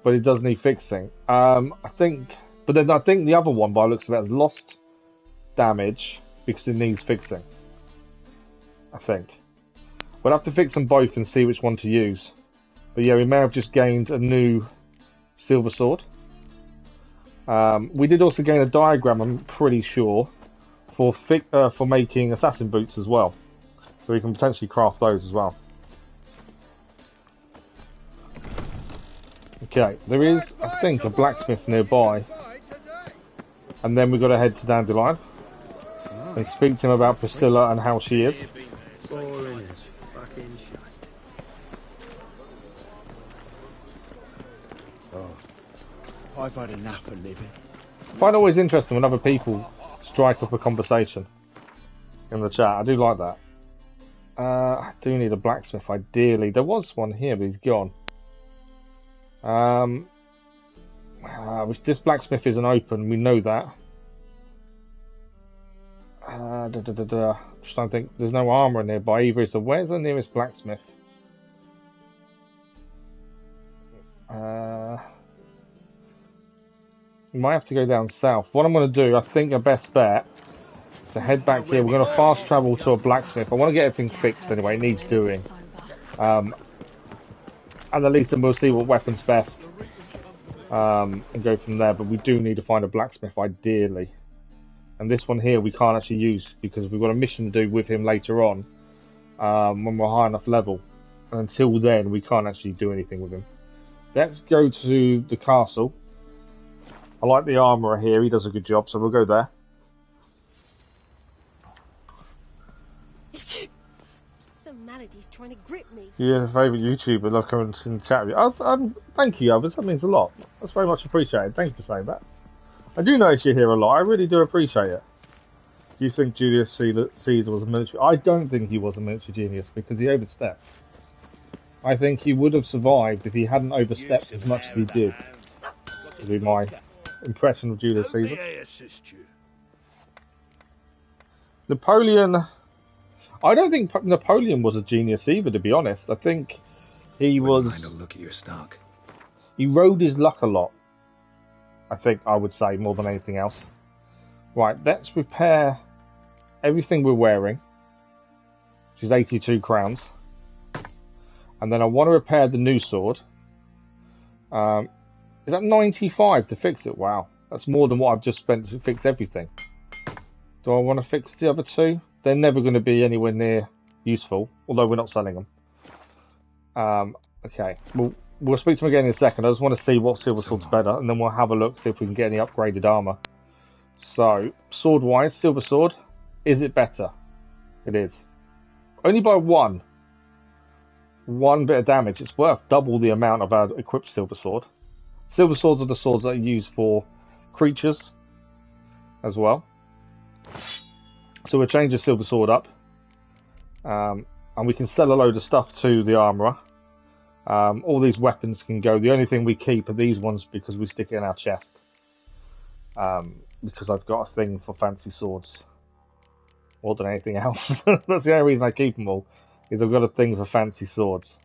But it does need fixing. I think the other one, by the looks of it, has lost damage because it needs fixing. I think. We'll have to fix them both and see which one to use. But yeah, we may have just gained a new silver sword. We did also gain a diagram, I'm pretty sure, for making assassin boots as well. So we can potentially craft those as well. Okay, there is, I think, a blacksmith nearby. And then we've got to head to Dandelion and speak to him about Pricilla and how she is. Boring as fucking shite. Oh, I've had enough of living. I find it always interesting when other people strike up a conversation in the chat. I do like that. I do need a blacksmith, ideally. There was one here, but he's gone. This blacksmith isn't open, we know that. Just don't think there's no armour nearby either, so where's the nearest blacksmith? We might have to go down south. What I'm going to do, I think the best bet is to head back here. We're going to fast travel to a blacksmith. I want to get everything fixed anyway, it needs doing. And at least then we'll see what weapon's best. And go from there, but we do need to find a blacksmith ideally. And this one here we can't actually use because we've got a mission to do with him later on when we're high enough level. And until then we can't actually do anything with him. Let's go to the castle. I like the armourer here, he does a good job, so we'll go there. Some malady's trying to grip me. Your favourite YouTuber, look, I'm in the chat with you. Thank you, others, that means a lot. That's very much appreciated. Thank you for saying that. I do notice you're here a lot. I really do appreciate it. Do you think Julius Caesar was a military? I don't think he was a military genius because he overstepped. I think he would have survived if he hadn't overstepped as much as he did. Would be my impression of Julius Caesar. Napoleon. I don't think Napoleon was a genius either, to be honest. I think he was. Mind a look at your stock. He rode his luck a lot. I think I would say, more than anything else. Right, let's repair everything we're wearing, which is 82 crowns. And then I want to repair the new sword. Is that 95 to fix it? Wow, that's more than what I've just spent to fix everything. Do I want to fix the other two? They're never going to be anywhere near useful, although we're not selling them. Okay, we'll speak to them again in a second. I just want to see what silver sword's better, and then we'll have a look, see if we can get any upgraded armor. So, sword-wise, silver sword, is it better? It is. Only by one bit of damage. It's worth double the amount of our equipped silver sword. Silver swords are the swords that are used for creatures as well. So we'll change the silver sword up. And we can sell a load of stuff to the armourer. All these weapons can go. The only thing we keep are these ones because we stick it in our chest. Because I've got a thing for fancy swords. More than anything else. That's the only reason I keep them all. Is I've got a thing for fancy swords.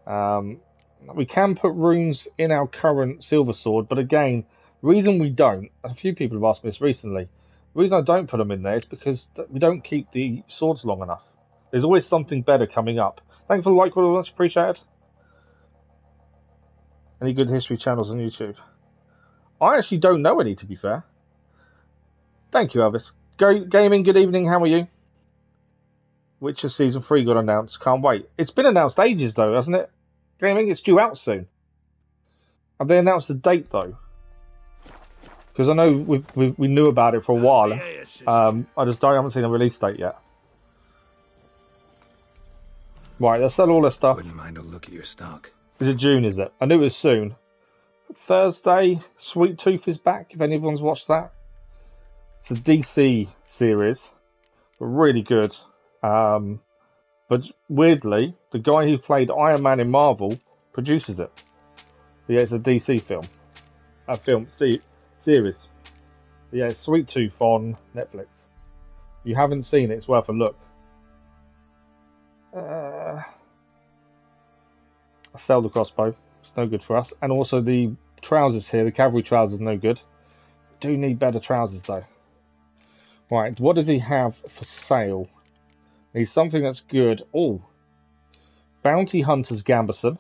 We can put runes in our current silver sword, but again, the reason we don't, a few people have asked me this recently, the reason I don't put them in there is because we don't keep the swords long enough. There's always something better coming up. Thanks for the like, much appreciated. Any good history channels on YouTube? I actually don't know any, to be fair. Thank you, Elvis. Gaming, good evening, how are you? Witcher Season 3 got announced, can't wait. It's been announced ages though, hasn't it? Gaming, it's due out soon. Have they announced the date though? Because I know we knew about it for a while. I haven't seen a release date yet. Right, let's sell all this stuff. Wouldn't mind a look at your stock. Is it June, is it? I knew it was soon. Thursday, Sweet Tooth is back, if anyone's watched that. It's a DC series, but really good. But weirdly, the guy who played Iron Man in Marvel produces it. Yeah, it's a DC film. Series. Yeah, it's Sweet Tooth on Netflix. If you haven't seen it, it's worth a look. I sell the crossbow. It's no good for us. And also the trousers here, the cavalry trousers, no good. Do need better trousers though. Right, what does he have for sale? He's something that's good. Oh, Bounty Hunter's Gambeson.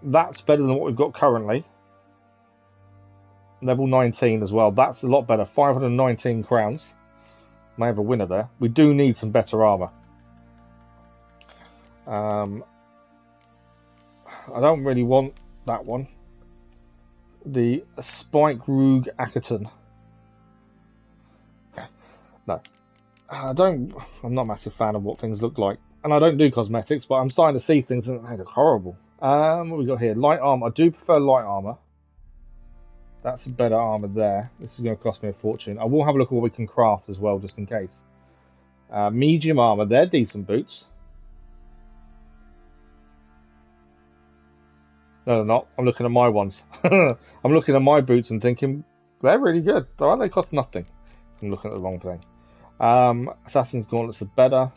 That's better than what we've got currently. Level 19 as well. That's a lot better. 519 crowns. May have a winner there. We do need some better armour. I don't really want that one. The Spike Rogue Akaton. No. I'm not a massive fan of what things look like. And I don't do cosmetics, but I'm starting to see things and they look horrible. What we got here? Light armor. I do prefer light armor. That's a better armor there. This is going to cost me a fortune. I will have a look at what we can craft as well, just in case. Medium armor. They're decent boots. No, they're not. I'm looking at my ones. I'm looking at my boots and thinking, they're really good. Though they cost nothing. I'm looking at the wrong thing. Assassin's Gauntlets are better.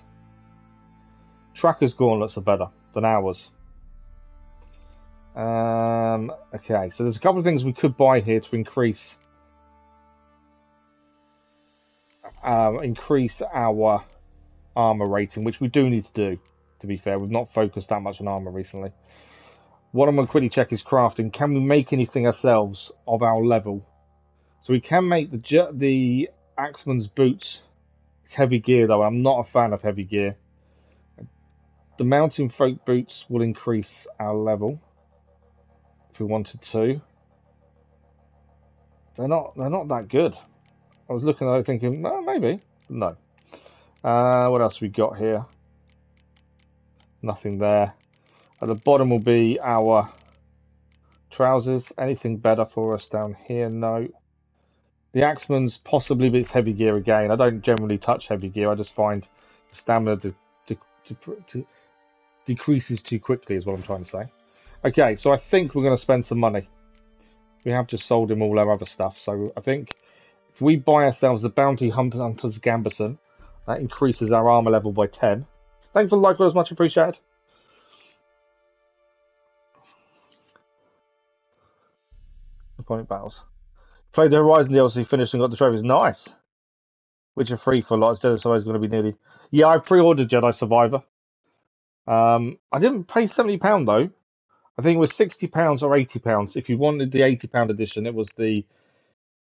Tracker's Gauntlets are better than ours. Okay, so there's a couple of things we could buy here to increase our armor rating, which we do need to do, to be fair. We've not focused that much on armor recently. What I'm going to quickly check is crafting. Can we make anything ourselves of our level? So we can make the Axeman's boots. It's heavy gear though. I'm not a fan of heavy gear. The Mountain Folk boots will increase our level if we wanted to. They're not that good. I was looking at it thinking, well, maybe. No. What else we got here? Nothing there. At the bottom will be our trousers. Anything better for us down here? No. The Axeman's possibly, but it's heavy gear again. I don't generally touch heavy gear. I just find the stamina decreases too quickly is what I'm trying to say. Okay, so I think we're going to spend some money. We have just sold him all our other stuff. So I think if we buy ourselves the Bounty Hunter's Gambeson, that increases our armor level by 10. Thanks for the like, was much appreciated. point battles. Played the Horizon DLC, finished and got the trophies. Nice. Witcher 3 for a lot. Jedi Survivor is going to be nearly... Yeah, I pre-ordered Jedi Survivor. I didn't pay £70 though. I think it was £60 or £80. If you wanted the £80 edition, it was the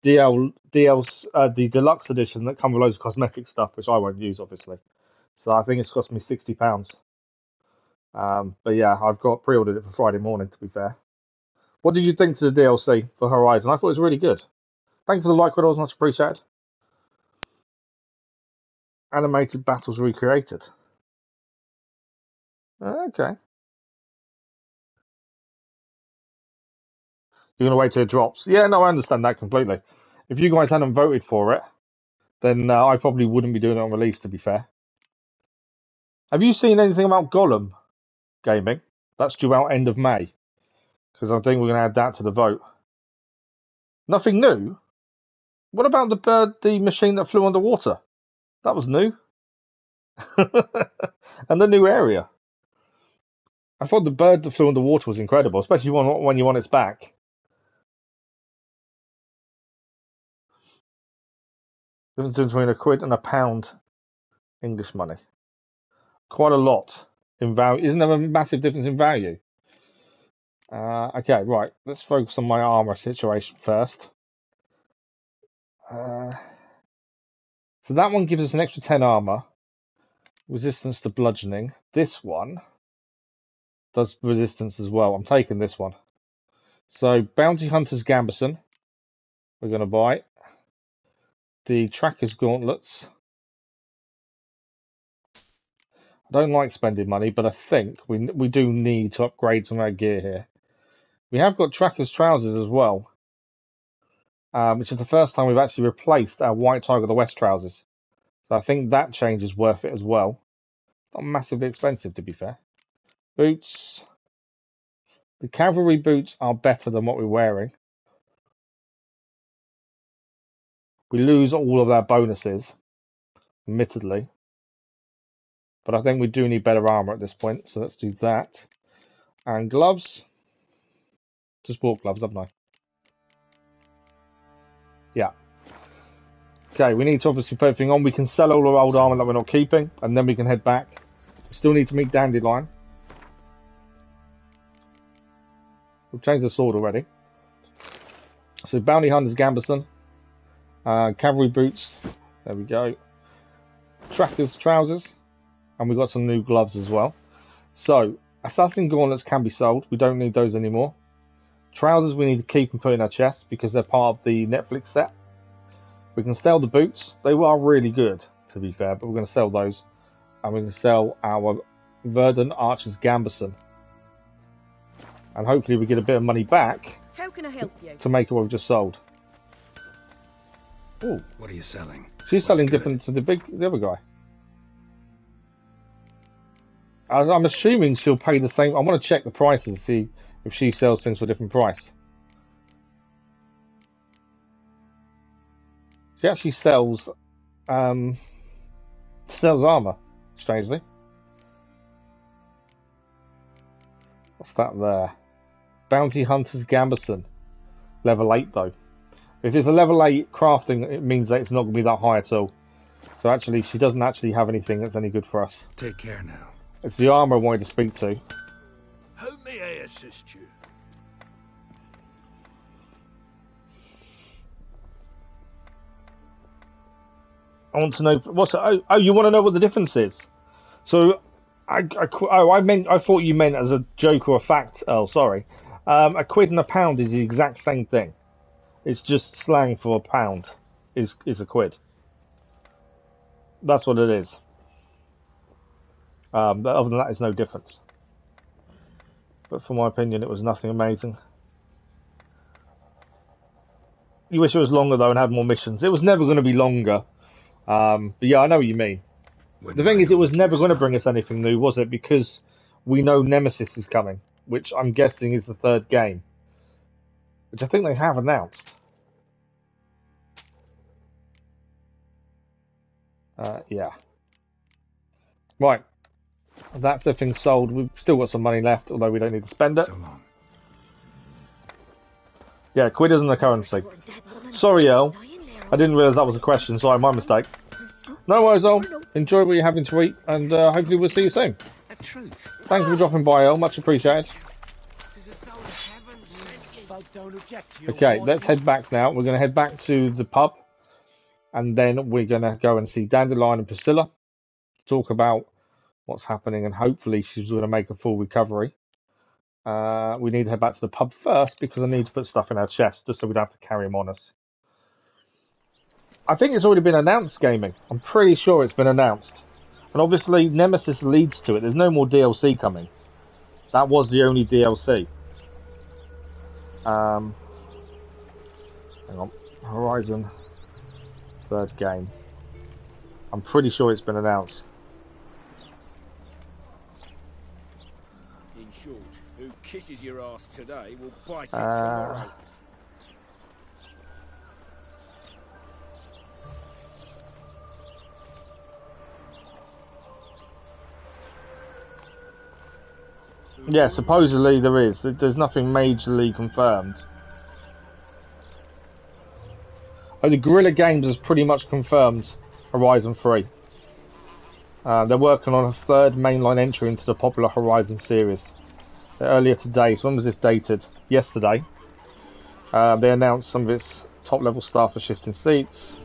the deluxe edition that comes with loads of cosmetic stuff, which I won't use, obviously. So I think it's cost me £60. But yeah, I've got pre-ordered it for Friday morning, to be fair. What did you think to the DLC for Horizon? I thought it was really good. Thanks for the like, Quiddles, much appreciated. Animated battles recreated. Okay. You're going to wait till it drops. Yeah, no, I understand that completely. If you guys hadn't voted for it, then I probably wouldn't be doing it on release, to be fair. Have you seen anything about Gollum gaming? That's due out end of May. Because I think we're going to add that to the vote. Nothing new? What about the machine that flew underwater? That was new. And the new area. I thought the bird that flew underwater was incredible, especially when you're on its back. The difference between £1 and £1 English money. Quite a lot in value. Isn't there a massive difference in value? Okay, right. Let's focus on my armor situation first. So that one gives us an extra 10 armor. Resistance to bludgeoning. This one does resistance as well. I'm taking this one. So Bounty Hunter's Gambeson. We're going to buy. The Tracker's Gauntlets. I don't like spending money, but I think we do need to upgrade some of our gear here. We have got Tracker's Trousers as well, which is the first time we've actually replaced our White Tiger of the West trousers. So I think that change is worth it as well. Not massively expensive, to be fair. Boots. The cavalry boots are better than what we're wearing. We lose all of our bonuses, admittedly. But I think we do need better armor at this point, so let's do that. And gloves. Just bought gloves, haven't I? Yeah. Okay, we need to obviously put everything on. We can sell all our old armor that we're not keeping, and then we can head back. We still need to meet Dandelion. We've changed the sword already. So Bounty Hunter's Gambeson. Cavalry boots. There we go. Tracker's trousers. And we've got some new gloves as well. So, Assassin Gauntlets can be sold. We don't need those anymore. Trousers we need to keep and put in our chest because they're part of the Netflix set. We can sell the boots. They are really good, to be fair, but we're going to sell those. And we can sell our Verdant Archer's Gambeson. And hopefully we get a bit of money back. How can I help you? To make what we've just sold. Ooh. What are you selling? She's selling different to the other guy. I'm assuming she'll pay the same. I want to check the prices to see if she sells things for a different price. She actually sells armor, strangely. What's that there? Bounty Hunter's Gambeson. Level 8 though. If it's a level 8 crafting, it means that it's not going to be that high at all. So actually, she doesn't actually have anything that's any good for us. Take care now. It's the armor I wanted to speak to. How may I assist you? I want to know what's. Oh, you want to know what the difference is? So, I thought you meant as a joke or a fact. Oh, sorry. £1 and £1 is the exact same thing. It's just slang for £1 is £1. That's what it is. But other than that, it's no difference. But for my opinion, it was nothing amazing. You wish it was longer though and had more missions. It was never going to be longer. But yeah, I know what you mean. The thing is, it was never going to bring us anything new, was it? Because we know Nemesis is coming, which I'm guessing is the third game. Which I think they have announced. Yeah. Right. That's everything sold. We've still got some money left, although we don't need to spend it. So long. Yeah, quid isn't a currency. Sorry, Earl. I didn't realise that was a question. Sorry, my mistake. No worries, Earl. Enjoy what you're having to eat, and hopefully we'll see you soon. Thank you for dropping by, Earl. Much appreciated. Okay, let's head back now. We're going to head back to the pub, and then we're going to go and see Dandelion and Pricilla, talk about what's happening, and hopefully she's going to make a full recovery. We need to head back to the pub first because I need to put stuff in our chest just so we don't have to carry them on us. I think it's already been announced, gaming. I'm pretty sure it's been announced. And obviously Nemesis leads to it. There's no more DLC coming. That was the only DLC. Hang on. Horizon. Third game. I'm pretty sure it's been announced. In short, who kisses your ass today will bite it tomorrow. Yeah, supposedly there is. There's nothing majorly confirmed. Oh, the Guerrilla Games has pretty much confirmed Horizon 3. They're working on a third mainline entry into the popular Horizon series. Earlier today, so when was this dated? Yesterday. They announced some of its top level stuff for shifting seats.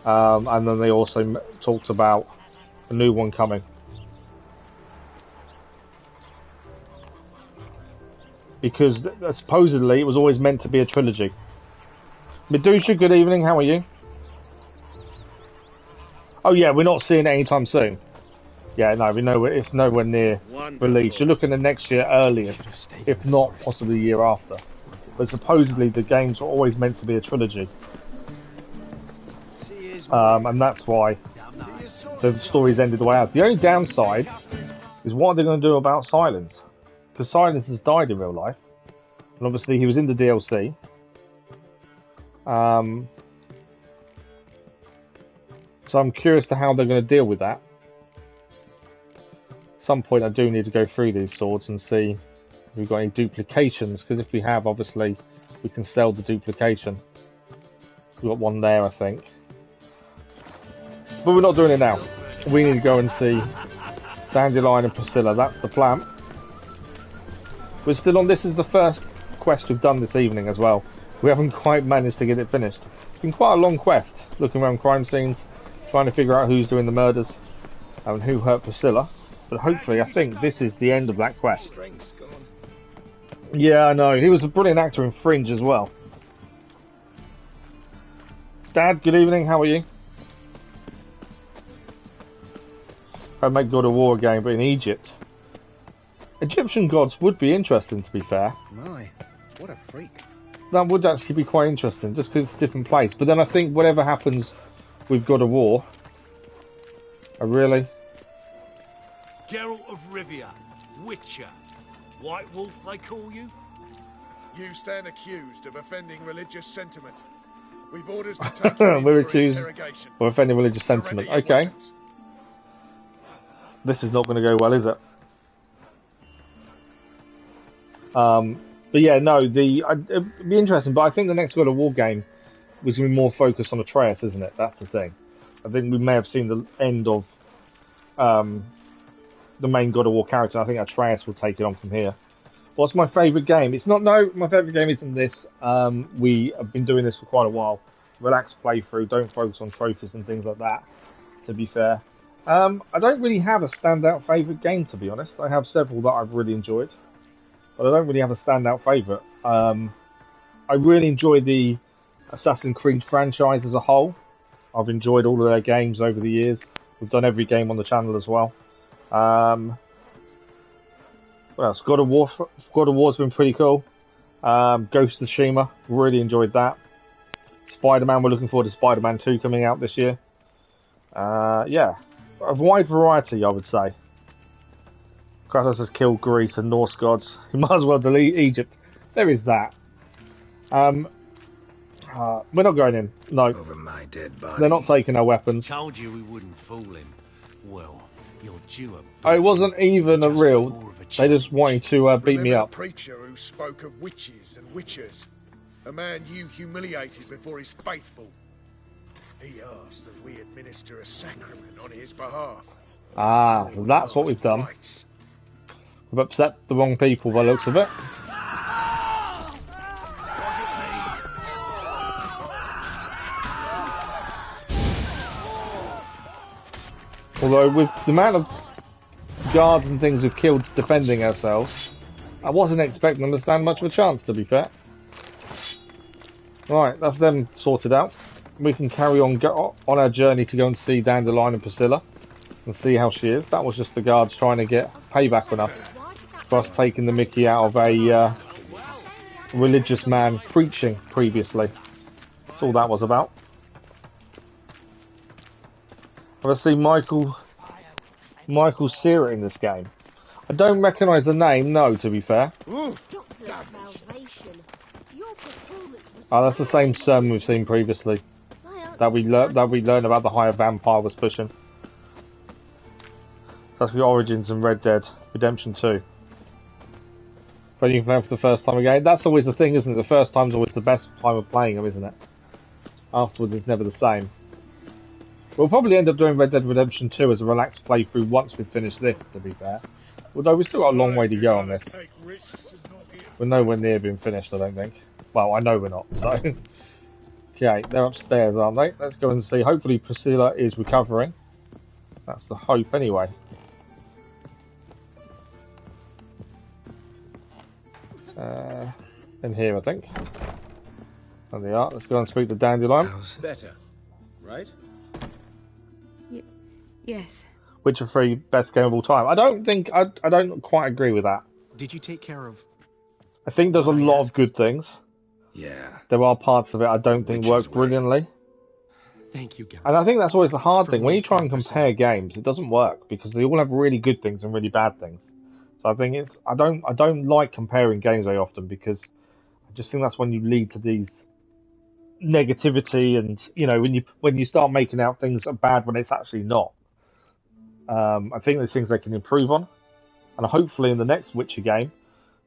And then they also talked about a new one coming. Because supposedly it was always meant to be a trilogy. Medusha, good evening, how are you? Oh yeah, we're not seeing it anytime soon. Yeah, no, we know it's nowhere near release. You're looking at next year earliest, if not possibly the year after. But supposedly the games were always meant to be a trilogy. And that's why the story's ended the way it has. The only downside is what they're going to do about Silence. Because Silence has died in real life. And obviously he was in the DLC. So I'm curious to how they're going to deal with that. At some point I do need to go through these swords and see if we've got any duplications. Because if we have, obviously, we can sell the duplication. We've got one there, I think. But we're not doing it now. We need to go and see Dandelion and Pricilla. That's the plan. We're still on. This is the first quest we've done this evening as well. We haven't quite managed to get it finished. It's been quite a long quest, looking around crime scenes, trying to figure out who's doing the murders and who hurt Pricilla. But hopefully, I think this is the end of that quest. Yeah, I know. He was a brilliant actor in Fringe as well. Dad, good evening. How are you? I'd make God of War game, but in Egypt. Egyptian gods would be interesting, to be fair. My, what a freak. That would actually be quite interesting, just because it's a different place. But then I think whatever happens with God of War... Oh, really? Geralt of Rivia, Witcher. White Wolf, they call you? You stand accused of offending religious sentiment. We've orders to take you in We're for accused interrogation. of offending religious sentiment. Okay. This is not going to go well, is it? But yeah, no, it'd be interesting, but I think the next God of War game was going to be more focused on Atreus, isn't it? That's the thing. I think we may have seen the end of the main God of War character. I think Atreus will take it on from here. What's my favourite game? It's not, no, my favourite game isn't this. We have been doing this for quite a while. Relaxed playthrough, don't focus on trophies and things like that, to be fair. I don't really have a standout favourite game, to be honest. I have several that I've really enjoyed. But I don't really have a standout favourite. I really enjoy the Assassin's Creed franchise as a whole. I've enjoyed all of their games over the years. We've done every game on the channel as well. What else? God of War's been pretty cool. Ghost of Tsushima, really enjoyed that. Spider-Man, we're looking forward to Spider-Man 2 coming out this year. Yeah, a wide variety, I would say. Kratos has killed Greece and Norse gods. He might as well delete Egypt. There is that. We're not going in. No. Over my dead body. They're not taking our weapons. Told you we wouldn't fool him. Well, you're due it wasn't even a real. They just wanted to beat me up. The preacher who spoke of witches and witchers. A man you humiliated before his faithful. He asked that we administer a sacrament on his behalf. Ah, so that's what we've done. We've upset the wrong people by the looks of it. Although with the amount of guards and things we've killed defending ourselves, I wasn't expecting them to stand much of a chance, to be fair. Right, that's them sorted out. We can carry on on our journey to go and see Dandelion and Pricilla and see how she is. That was just the guards trying to get payback on us for us taking the mickey out of a religious man preaching previously. That's all that was about. I've seen Michael Cera in this game. I don't recognise the name, no, to be fair. Oh, that's the same sermon we've seen previously. That we learned about the higher vampire was pushing. That's the Origins and Red Dead Redemption 2. When you play for the first time again, that's always the thing, isn't it? The first time's always the best time of playing them, isn't it? Afterwards, it's never the same. We'll probably end up doing Red Dead Redemption 2 as a relaxed playthrough once we've finished this, to be fair. Although we've still got a long way to go on this. We're nowhere near being finished, I don't think. Well, I know we're not, so... Okay, they're upstairs, aren't they? Let's go and see. Hopefully Pricilla is recovering. That's the hope, anyway. In here, I think. There they are. Let's go and speak to Dandelion. Better, right? Yes. Witcher 3 best game of all time. I don't quite agree with that. Did you take care of... I think there's a lot of good things. Yeah. There are parts of it I don't think work brilliantly. Thank you, Geralt. And I think that's always the hard thing. When you try and compare games, it doesn't work because they all have really good things and really bad things. So I think I don't like comparing games very often because I just think that's when you lead to these negativity and, you know, when you start making out things are bad when it's actually not. I think there's things they can improve on, and hopefully in the next Witcher game,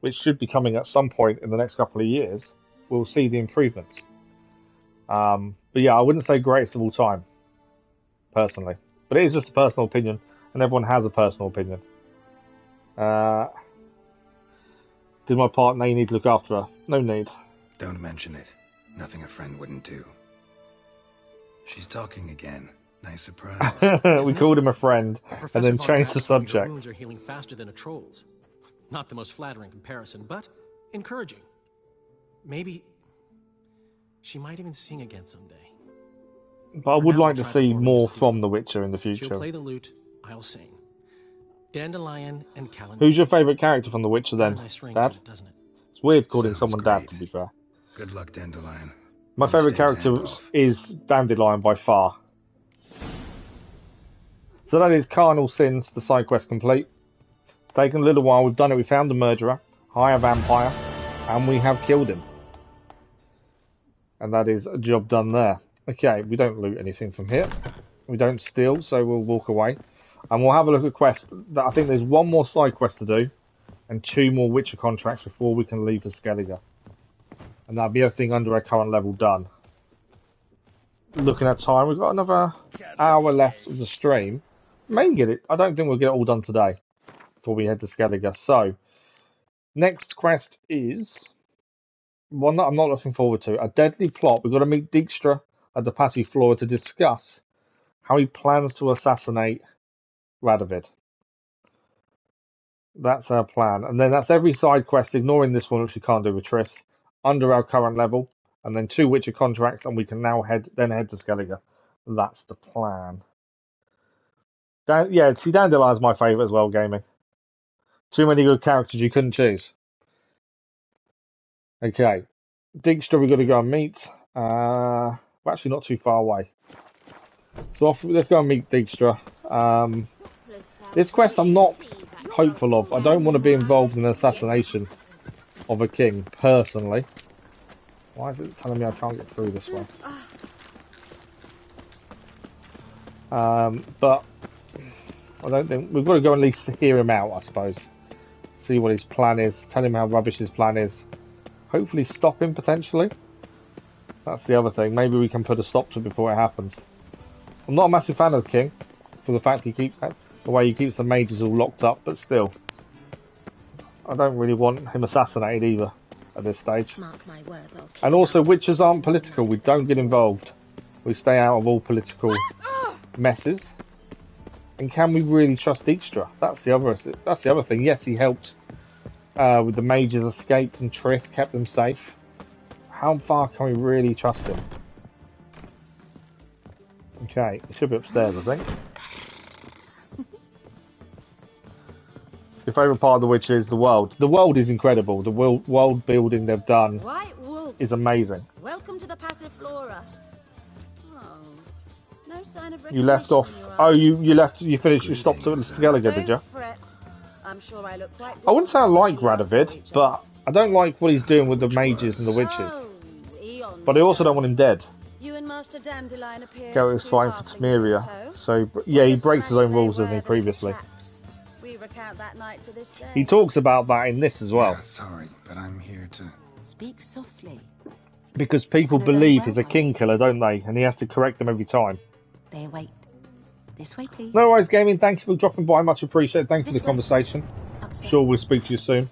which should be coming at some point in the next couple of years, we'll see the improvements. But yeah, I wouldn't say greatest of all time, personally. But it is just a personal opinion, and everyone has a personal opinion. Did my partner need to look after her? No need. Don't mention it. Nothing a friend wouldn't do. She's talking again. Nice surprise. We called him a friend, and then changed the subject. Your wounds are healing faster than a troll's. Not the most flattering comparison, but encouraging. Maybe she might even sing again someday. But I would like to see more from The Witcher in the future. She'll play the lute, I'll sing. Dandelion and Callan. Who's your favourite character from The Witcher then, nice ring Dad? to it, doesn't it? It's weird calling someone Dad, to be fair. Good luck, Dandelion. My favourite character is Dandelion by far. So that is Carnal Sins, the side quest complete. Taken a little while, we've done it, we found the murderer, higher vampire, and we have killed him. And that is a job done there. Okay, we don't loot anything from here. We don't steal, so we'll walk away. And we'll have a look at quests. I think there's one more side quest to do, and 2 more Witcher contracts before we can leave the Skellige. And that'll be everything under our current level done. Looking at time, we've got another hour left of the stream. May get it. I don't think we'll get it all done today before we head to Skellige. So, next quest is one that I'm not looking forward to. A deadly plot. We've got to meet Dijkstra at the Passiflora to discuss how he plans to assassinate Radovid. That's our plan. And then that's every side quest, ignoring this one, which we can't do with Triss, under our current level. And then 2 Witcher contracts, and we can now head to Skellige. That's the plan. Yeah, see, Dandelion's my favourite as well, gaming. Too many good characters you couldn't choose. Okay. Dijkstra we've got to go and meet. We're actually not too far away. So let's go and meet Dijkstra. This quest I'm not hopeful of. I don't want to be involved in an assassination of a king, personally. Why is it telling me I can't get through this one? But I don't think we've got to go at least to hear him out, I suppose. See what his plan is. Tell him how rubbish his plan is. Hopefully stop him potentially. That's the other thing. Maybe we can put a stop to it before it happens. I'm not a massive fan of the king, for the fact he keeps the way he keeps the mages all locked up, but still. I don't really want him assassinated either at this stage. Mark my words, I'll And also, witches aren't political. We don't get involved. We stay out of all political messes. And can we really trust Dijkstra? That's the other thing. Yes, he helped with the mages, escaped, and Triss kept them safe. How far can we really trust him? Okay, it should be upstairs, I think. Your favourite part of The Witcher is the world. The world is incredible. The world building they've done is amazing. Welcome to the Passiflora. Oh, no sign of you left off. Oh, you left. You finished. You stopped at Skellige, did you? I'm sure I look quite I wouldn't say I like Radovid, but I don't like what he's doing with the mages and the witches. But I also don't want him dead. You and Master Dandelion appeared Geralt's flying for Temeria. So yeah, he breaks his own rules, doesn't he? Previously. We recount that night to this day. He talks about that in this as well. Yeah, sorry, but I'm here to speak softly. Because people believe he's a king killer, don't they? And he has to correct them every time. They await. This way, please. No worries, Gaming. Thank you for dropping by. Much appreciated. Thank you for the conversation. Upstairs. Sure, we'll speak to you soon.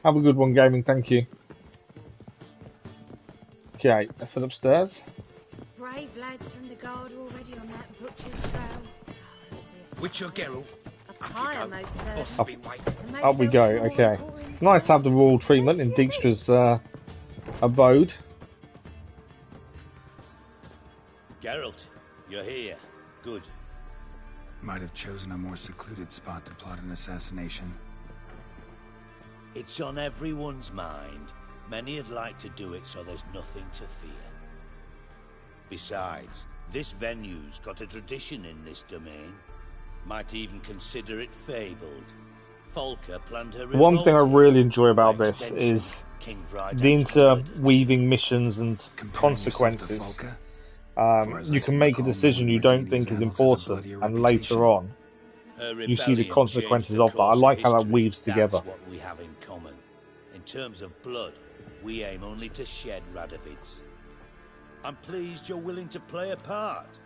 Have a good one, Gaming. Thank you. Okay, let's head upstairs. Brave lads from the guard already on that butcher's trail. Witcher Geralt. Up we go, okay. It's nice to have the royal treatment in Dijkstra's abode. Geralt, you're here. Good. Might have chosen a more secluded spot to plot an assassination. It's on everyone's mind. Many would like to do it so there's nothing to fear. Besides, this venue's got a tradition in this domain. Might even consider it fabled. Folka planned her one thing I really enjoy about this is the interweaving missions and consequences. You can make a decision you don't think is important, and later on, you see the consequences of that. I like how that weaves together. That's what we have in common. In terms of blood, we aim only to shed Radovids. I'm pleased you're willing to play a part.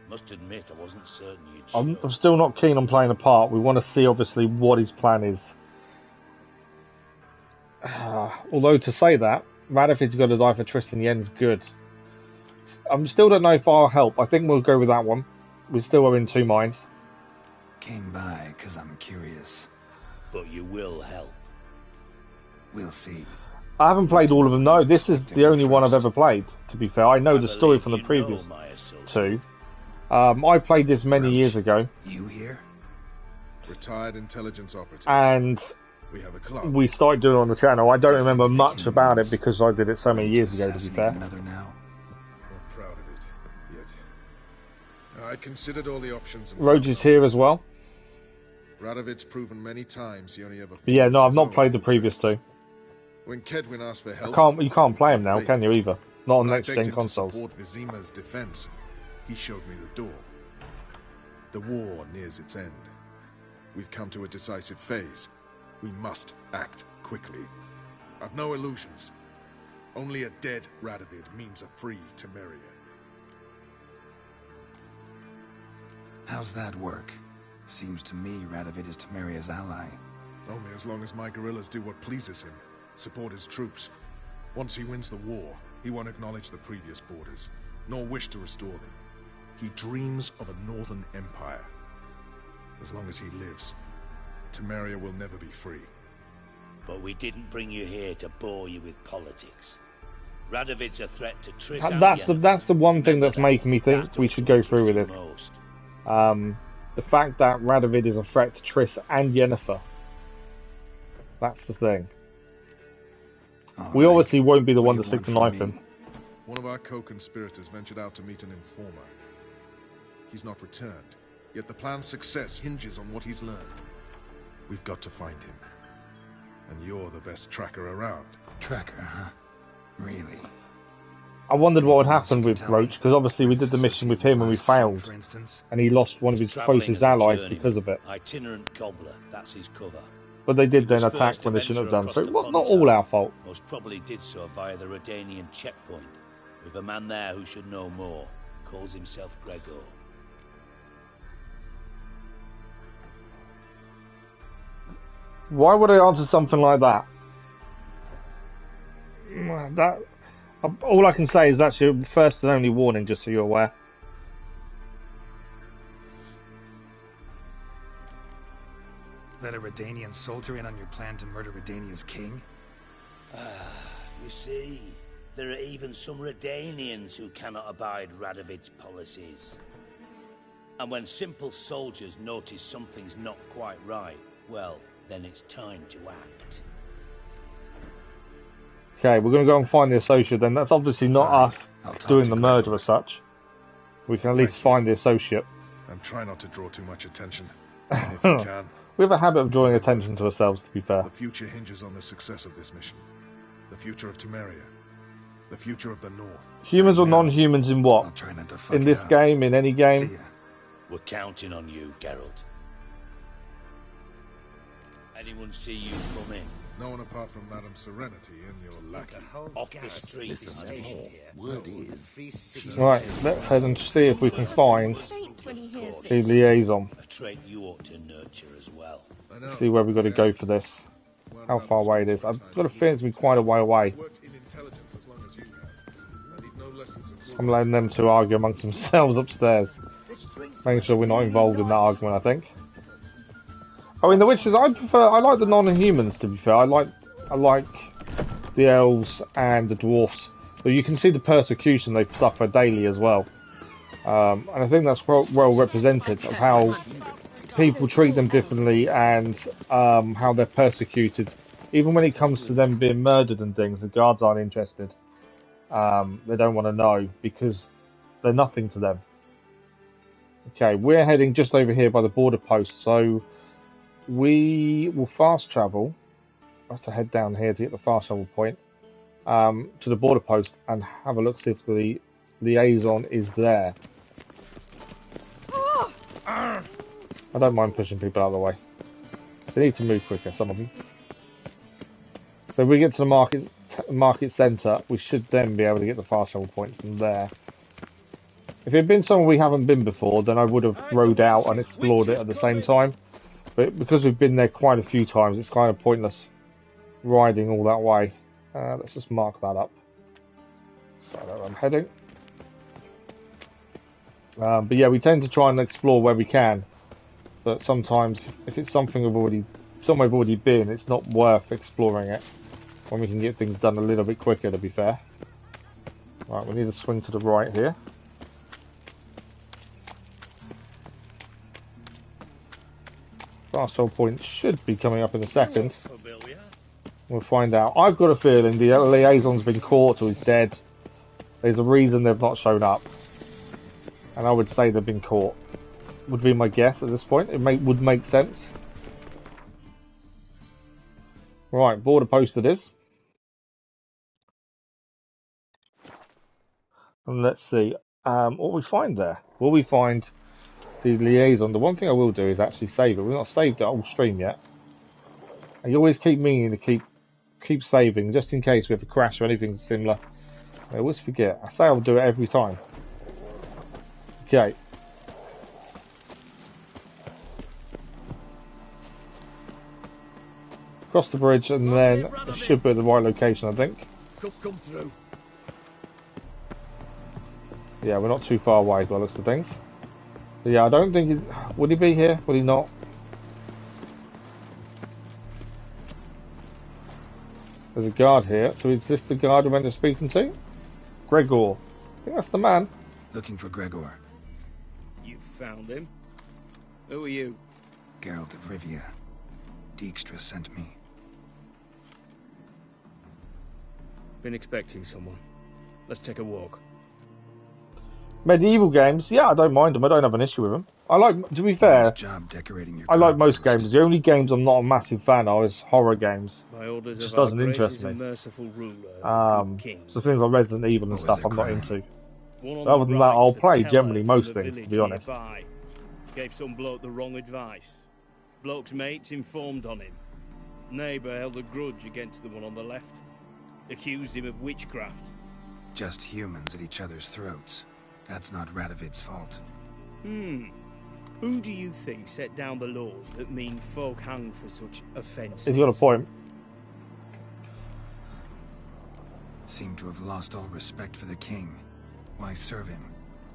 Must admit, I wasn't certain you'd show. I'm still not keen on playing a part. We want to see, obviously, what his plan is. Although, to say that, Radovid's got to die for Triss in the end is good. I still don't know if I'll help. I think we'll go with that one. We still are in two minds. Came by because I'm curious. But you will help. We'll see. I haven't played all of them, no. This is the only one I've ever played, to be fair. I know the story from the previous two. I played this many years ago. You here? Retired intelligence operatives. And we have a club. We started doing it on the channel. I don't remember much about it because I did it so many years ago, to be fair. Not proud of it yet. I considered all the options. Roger's here as well. Radovid's proven many times he only ever. Yeah, no, I've not played the previous two. When Kedwin asked for help, you can't play him now, can you? Either not on next-gen consoles. To support Vizima's defense. He showed me the door. The war nears its end. We've come to a decisive phase. We must act quickly. I've no illusions. Only a dead Radovid means a free Temeria. How's that work? Seems to me Radovid is Temeria's ally. Only as long as my guerrillas do what pleases him. Support his troops. Once he wins the war, he won't acknowledge the previous borders, nor wish to restore them. He dreams of a northern empire. As long as he lives, Temeria will never be free. But we didn't bring you here to bore you with politics. Radovid's a threat to Triss. That's the one thing that's making me think we should go through with it. The fact that Radovid is a threat to Triss and Yennefer. That's the thing. We obviously won't be the one to stick the knife in. One of our co-conspirators ventured out to meet an informer. He's not returned, yet the plan's success hinges on what he's learned. We've got to find him. And you're the best tracker around. Tracker, huh? Really? I wondered what would happen with Roach, because obviously we did the mission with him and we failed. And he lost one of his closest allies because of it. Itinerant cobbler, that's his cover. But they did then attack when they shouldn't have done, so not all our fault. Most probably did so via the Redanian checkpoint. With a man there who should know more. Calls himself Gregor. Why would I answer something like that? All I can say is that's your first and only warning, just so you're aware. Let a Redanian soldier in on your plan to murder Redania's king? You see, there are even some Redanians who cannot abide Radovid's policies. And when simple soldiers notice something's not quite right, well, then it's time to act. Okay, we're going to go and find the associate then. That's obviously not us doing the murder as such. We can at least find the associate. And try not to draw too much attention, if you can. We have a habit of drawing attention to ourselves, to be fair. The future hinges on the success of this mission. The future of Temeria. The future of the North. Humans or non-humans in what? In this game, in any game? We're counting on you, Geralt. Anyone see you come in? No one apart from Madame Serenity and your lackey. Off the street. Listen, there's more. Word is... Right, let's head and see if we can find the liaison. A trait you ought to nurture as well. See where we've got to go for this. How far away it is. I've got a feeling it's been quite a way away. I'm letting them two argue amongst themselves upstairs. Making sure we're not involved in that argument, I think. Oh, in the Witches, I like the non-humans, to be fair. I like the elves and the dwarfs. But you can see the persecution they suffer daily as well. And I think that's well represented of how people treat them differently and how they're persecuted. Even when it comes to them being murdered and things, the guards aren't interested. They don't want to know because they're nothing to them. Okay, we're heading just over here by the border post, so we will fast travel. I have to head down here to get the fast travel point to the border post and have a look, see if the liaison is there. I don't mind pushing people out of the way. They need to move quicker, some of them. So if we get to the market centre, we should then be able to get the fast travel point from there. If it had been somewhere we haven't been before, then I would have rode out and explored it at the same time. But because we've been there quite a few times, it's kind of pointless riding all that way. Let's just mark that up. So that's where I'm heading. But yeah, we tend to try and explore where we can. But sometimes, if it's something somewhere we've already been, it's not worth exploring it when we can get things done a little bit quicker, to be fair. Right, we need to swing to the right here. Fast travel point should be coming up in a second. We'll find out. I've got a feeling the liaison's been caught or is dead. There's a reason they've not shown up. And I would say they've been caught. Would be my guess at this point. It would make sense. Right, border post it is. And let's see what we find there. Will we find the liaison? The one thing I will do is actually save it. We've not saved it on stream yet. And you always keep meaning to keep saving just in case we have a crash or anything similar. I always forget. I say I'll do it every time. Okay. Cross the bridge and then it should be at the right location, I think. Come through. Yeah, we're not too far away by the looks of things. But yeah, I don't think he's... Would he be here? Would he not? There's a guard here. So is this the guard we went to speaking to? Gregor. I think that's the man. Looking for Gregor. You found him? Who are you? Geralt of Rivia. Dijkstra sent me. Been expecting someone. Let's take a walk. Medieval games, yeah, I don't mind them. I don't have an issue with them. I like, to be fair, nice job decorating your I like most games. The only games I'm not a massive fan of is horror games. My orders it just of doesn't interest me. So things like Resident Evil and stuff I'm not into. But other than that, I'll play generally most things, to be honest. Gave some bloke the wrong advice. Bloke's mates informed on him. Neighbour held a grudge against the one on the left. Accused him of witchcraft. just humans at each other's throats. That's not Radovid's fault. Who do you think set down the laws that mean folk hung for such offences? He's got a point. Seem to have lost all respect for the king. Why serve him?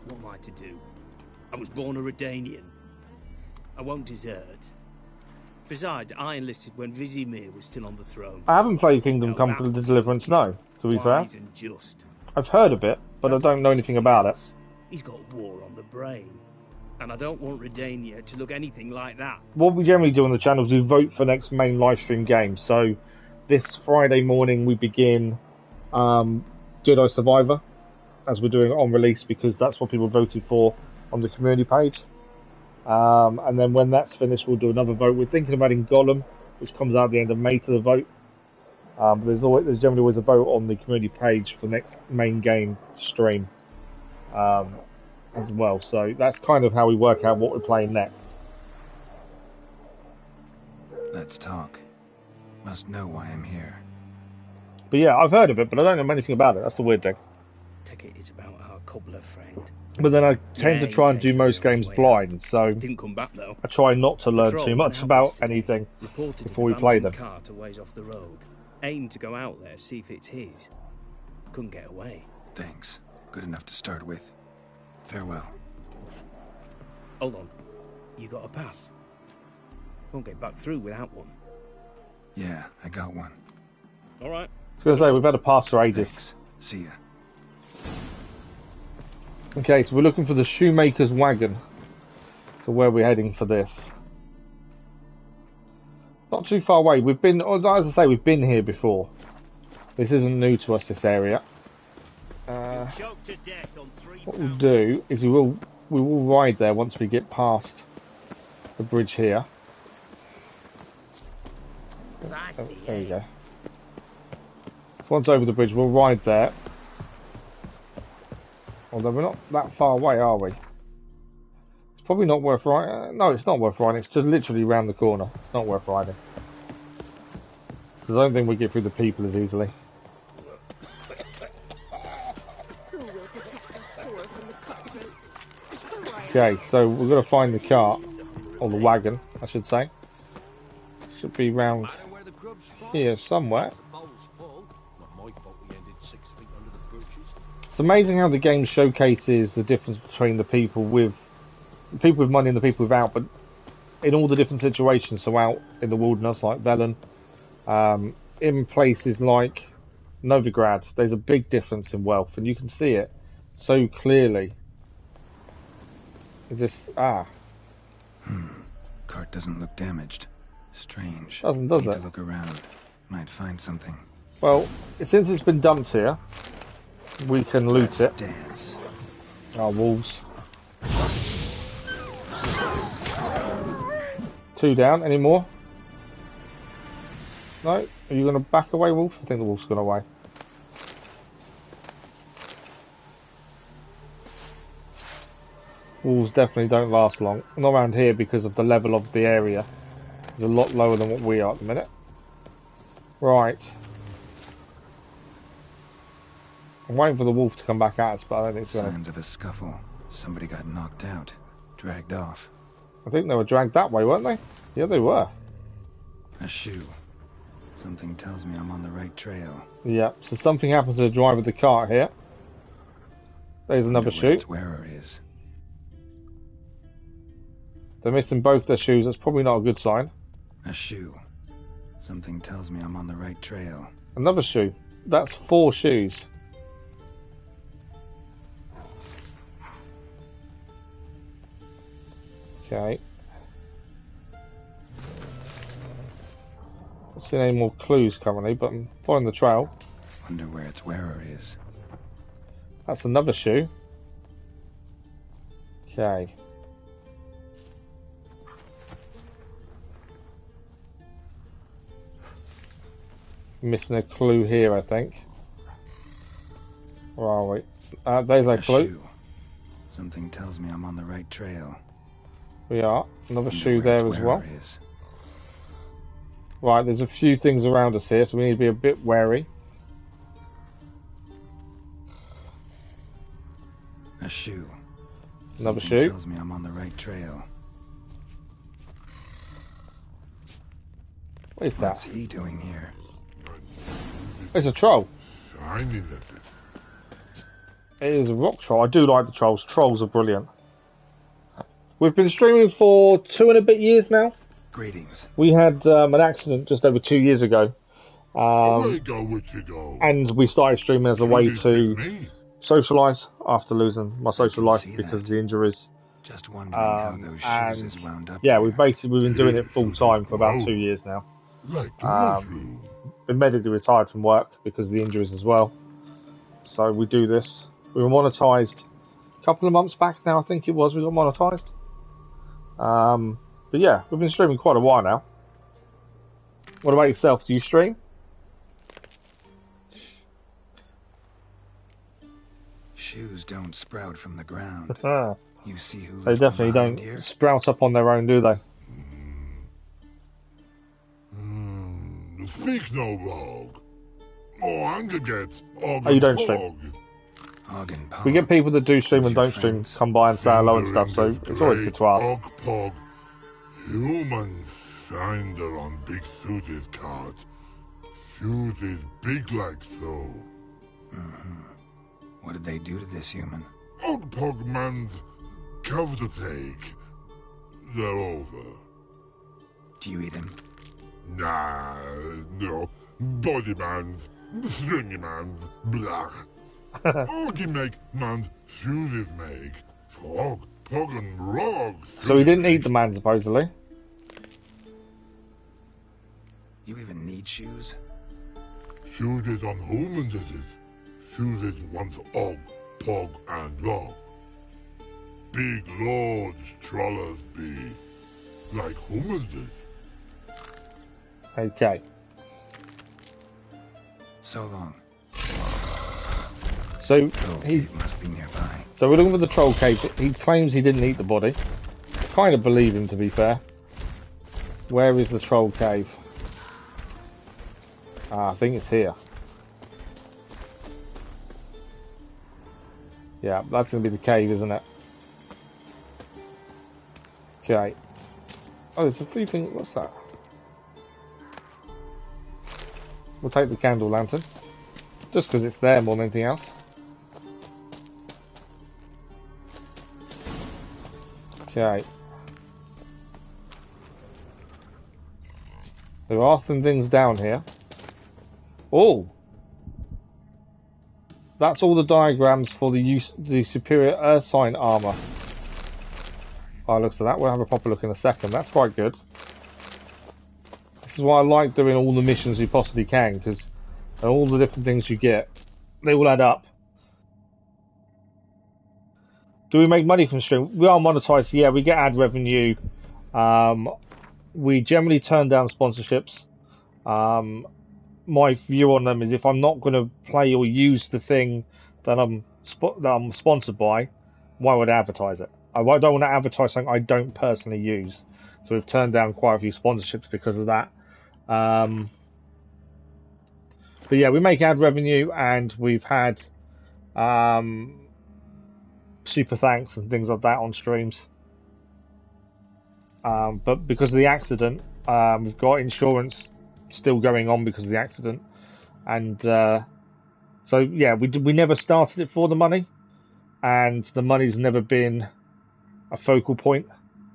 What am I to do? I was born a Redanian. I won't desert. Besides, I enlisted when Vizimir was still on the throne. I haven't played Kingdom Come to the Deliverance, no, to be fair. Just. I've heard of it, but I don't know anything about it. He's got war on the brain. And I don't want Redania to look anything like that. What we generally do on the channel is we vote for next main livestream game. So this Friday morning we begin Jedi Survivor, as we're doing it on release because that's what people voted for on the community page. And then when that's finished, we'll do another vote. We're thinking about in Gollum, which comes out at the end of May to the vote. But there's generally always a vote on the community page for next main game stream. As well, so that's kind of how we work out what we're playing next. Let's talk. Must know why I'm here. But yeah, I've heard of it, but I don't know anything about it. That's the weird thing. Take it it's about our cobbler friend. But then I tend to try and do most games blind, so didn't come back though. I try not to learn too much about anything before we play them. Cart a ways off the road. Aimed to go out there, see if it's his. Couldn't get away. Thanks. Good enough to start with. Farewell. Hold on. You got a pass? Won't get back through without one. Yeah, I got one. Alright. I was going to say, we've had a pass for ages. Thanks. See ya. Okay, so we're looking for the shoemaker's wagon. So where are we heading for this? Not too far away. We've been, as I say, we've been here before. This isn't new to us, this area. What we'll do is we will ride there once we get past the bridge here. Oh, there you go. So once over the bridge, we'll ride there. Although we're not that far away, are we? It's probably not worth riding. No, it's not worth riding. It's just literally round the corner. It's not worth riding. Because I don't think we get through the people as easily. Okay, so we're going to find the cart, or the wagon, I should say. Should be round here somewhere. It's amazing how the game showcases the difference between the people with money and the people without, but in all the different situations. So out in the wilderness, like Velen, in places like Novigrad, there's a big difference in wealth, and you can see it so clearly. Is this Cart doesn't look damaged. Strange. Does Need it? to look around. Might find something. Well, since it's been dumped here, we can loot it. Dance. Our wolves. 2 down. Any more? No? Are you going to back away, wolf? I think the wolf's gone away. Wolves definitely don't last long. Not around here because of the level of the area. It's a lot lower than what we are at the minute. Right. I'm waiting for the wolf to come back at us, but I don't think it's going to... Signs of a scuffle. Somebody got knocked out. Dragged off. I think they were dragged that way, weren't they? Yeah, they were. A shoe. Something tells me I'm on the right trail. Yeah, so something happened to the driver of the car here. There's another shoe. Its wearer is. They're missing both their shoes. That's probably not a good sign. A shoe. Something tells me I'm on the right trail. Another shoe. That's 4 shoes. Okay. Not seeing any more clues currently, but I'm following the trail. Wonder where its wearer is. That's another shoe. Okay. Missing a clue here, I think. Where are we? There's a clue. Shoe. Something tells me I'm on the right trail. We are. Another Wonder shoe where its there as well. wearer is. Right, there's a few things around us here, so we need to be a bit wary. A shoe. Another Something shoe. tells me I'm on the right trail. What is that? What's he doing here? It's a troll. It is a rock troll. I do like the trolls. Trolls are brilliant. We've been streaming for 2 and a bit years now. Greetings. We had an accident just over 2 years ago. And we started streaming as a way to socialise after losing my social life because of the injuries. Just wondering how those shoes is wound up. Yeah, we've been doing it full time for about 2 years now. Been medically retired from work because of the injuries as well. So we do this. We were monetised a couple of months back now, I think it was. We got monetised. But yeah, we've been streaming quite a while now. What about yourself? Do you stream? Shoes don't sprout from the ground. You see who They definitely don't sprout up on their own, do they? Speak no log. Oh, anger get Oh, you don't stream. We get people that do stream and don't stream come by and say hello and stuff, so it's always good to ask. Pog. Human finder on big suited cart. Suited big like so. What did they do to this human? Pog man's cover to take. They're over. Do you eat him? Nah, no. Body man's, stringy man's, blach. Oggy make man's shoes make. Frog, pog and rog. So he didn't eat the man, supposedly. You even need shoes? Shoes is on humans, is it? Shoes is once og, pog and log. Big lords trollers be. Like humans is. Okay. So long. So he must be nearby. So we're looking for the troll cave. He claims he didn't eat the body. I kind of believe him, to be fair. Where is the troll cave? I think it's here. Yeah, that's going to be the cave, isn't it? Okay. Oh, there's a few things. What's that? We'll take the candle lantern. Just because it's there more than anything else. Okay. There are some things down here. Oh! That's all the diagrams for the superior earth sign armor. Oh, looks like that. We'll have a proper look in a second. That's quite good. This is why I like doing all the missions you possibly can, because all the different things you get, they all add up. Do we make money from stream? We are monetized, yeah, we get ad revenue. We generally turn down sponsorships. My view on them is if I'm not going to play or use the thing that I'm sponsored by, why would I advertise it? I don't want to advertise something I don't personally use. So we've turned down quite a few sponsorships because of that. But yeah, we make ad revenue, and we've had super thanks and things like that on streams. But because of the accident, we've got insurance still going on because of the accident, and so yeah, we never started it for the money, and the money's never been a focal point.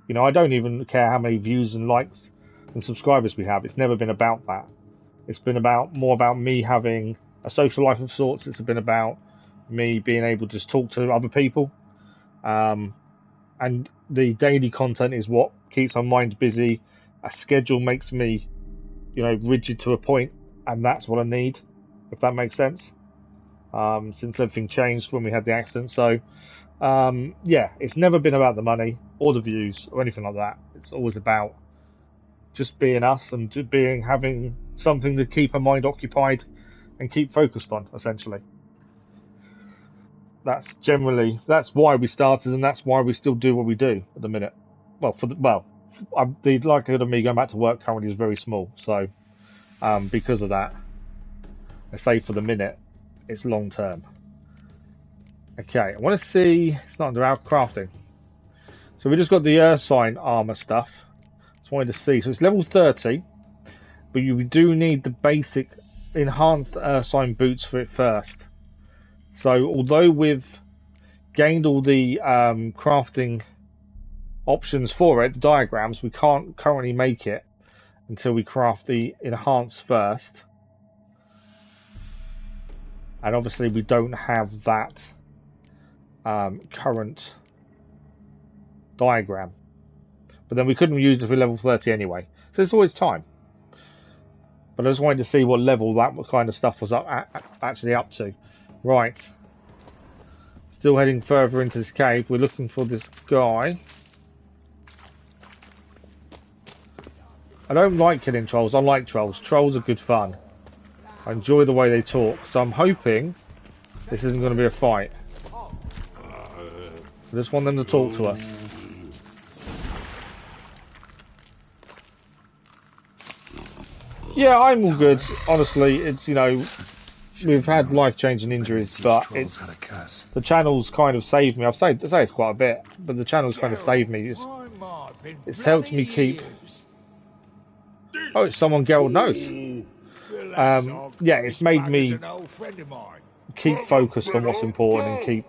You know, I don't even care how many views and likes and subscribers we have. It's never been about that. It's been more about me having a social life of sorts. It's been about me being able to just talk to other people, and the daily content is what keeps my mind busy. A schedule makes me, you know, rigid to a point, and that's what I need, if that makes sense. Since everything changed when we had the accident, so yeah, it's never been about the money or the views or anything like that. It's always about just being us and having something to keep our mind occupied and keep focused on, essentially. That's why we started, and that's why we still do what we do at the minute. Well, the likelihood of me going back to work currently is very small, so because of that, I say for the minute, it's long term. Okay, I want to see. It's not under our crafting. So we just got the Ursine armor stuff. Just wanted to see. So it's level 30, but you do need the basic enhanced Ursine boots for it first. So although we've gained all the crafting options for it, the diagrams, we can't currently make it until we craft the enhanced first. And obviously we don't have that current diagram. But then we couldn't use it for level 30 anyway. So there's always time. But I just wanted to see what level that kind of stuff was actually up to. Right. Still heading further into this cave. We're looking for this guy. I don't like killing trolls. I like trolls. Trolls are good fun. I enjoy the way they talk. So I'm hoping this isn't going to be a fight. I just want them to talk to us. Yeah, I'm all good. Honestly, it's, you know, we've had life-changing injuries, but it's, the channel's kind of saved me. I've said it's quite a bit, but the channel's kind of saved me. It's helped me keep... Oh, it's someone Geralt knows. Yeah, it's made me keep focused on what's important and keep,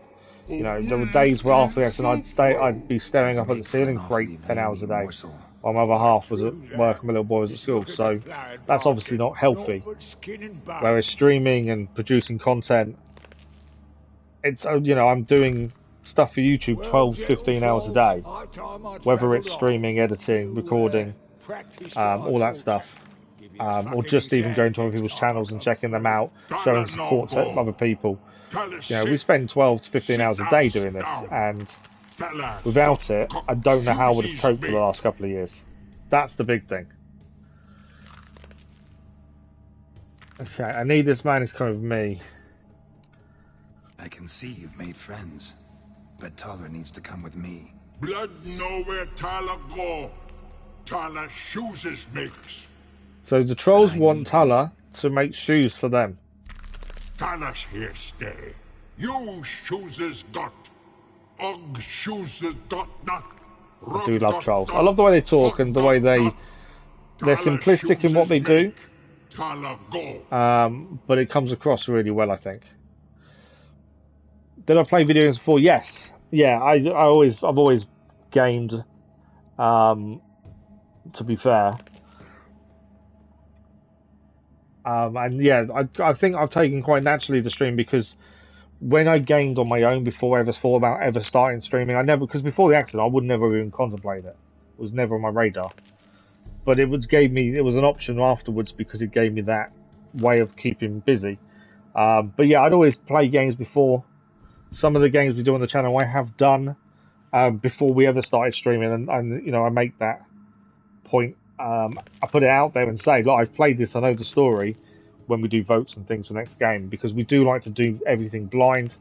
you know, there were days where after this and I'd be staring up at the ceiling for 8-10 hours a day while my other half was at work and my little boy was at school. So that's obviously not healthy. Whereas streaming and producing content, it's, you know, I'm doing stuff for YouTube 12-15 hours a day, whether it's streaming, editing, recording, all that stuff. Or just even going to other people's channels and checking them out, showing support to other people. You know, we spend 12-15 hours a day doing this, and without it, I don't know how I would have coped for the last couple of years. That's the big thing. Okay, I need this man is coming with me. I can see you've made friends, but Taller needs to come with me. Blood know where Taller go. Taller shoes makes. So the trolls want Taller to make shoes for them. Taller's here stay. You shoes got. Shoes got not. I do love trolls. I love the way they talk and the way they're simplistic in what they do. But it comes across really well, I think. Did I play video games before? Yes. Yeah, I've always gamed. To be fair. And yeah, I think I've taken quite naturally to stream because when I gamed on my own before I ever thought about ever starting streaming, because before the accident I would never even contemplate it. It was never on my radar. But it was an option afterwards because it gave me that way of keeping busy. But yeah, I'd always play games before. Some of the games we do on the channel I have done before we ever started streaming, and you know, I make that point. I put it out there and say, look, I've played this, I know the story, when we do votes and things for next game, because we do like to do everything blind.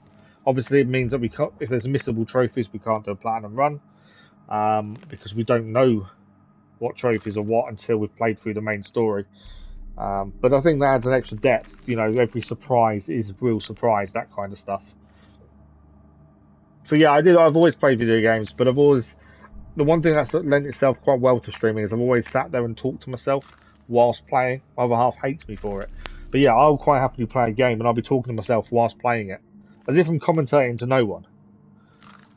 Obviously, it means that we can't, if there's missable trophies, we can't do a platinum run, because we don't know what trophies are what until we've played through the main story. But I think that adds an extra depth. You know, every surprise is a real surprise, that kind of stuff. So yeah, I've always played video games, but the one thing that's lent itself quite well to streaming is I've always sat there and talked to myself whilst playing. My other half hates me for it. But yeah, I'll quite happily play a game and I'll be talking to myself whilst playing it, as if I'm commentating to no one.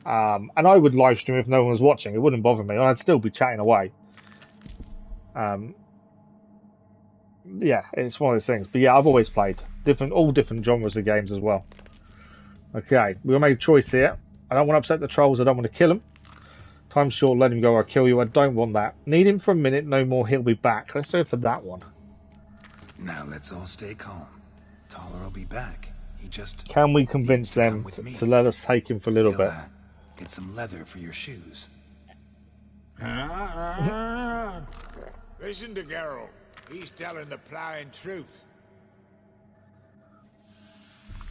And I would live stream if no one was watching. It wouldn't bother me. I'd still be chatting away. Yeah, it's one of those things. But yeah, I've always played all different genres of games as well. Okay, we'll make a choice here. I don't want to upset the trolls. I don't want to kill them. Time's short, let him go or I'll kill you. I don't want that. Need him for a minute, no more, he'll be back. Let's go for that one. Now let's all stay calm. Taller will be back. He just... Can we convince them to let us take him for a little bit? Get some leather for your shoes. Listen to Geralt. He's telling the plain truth.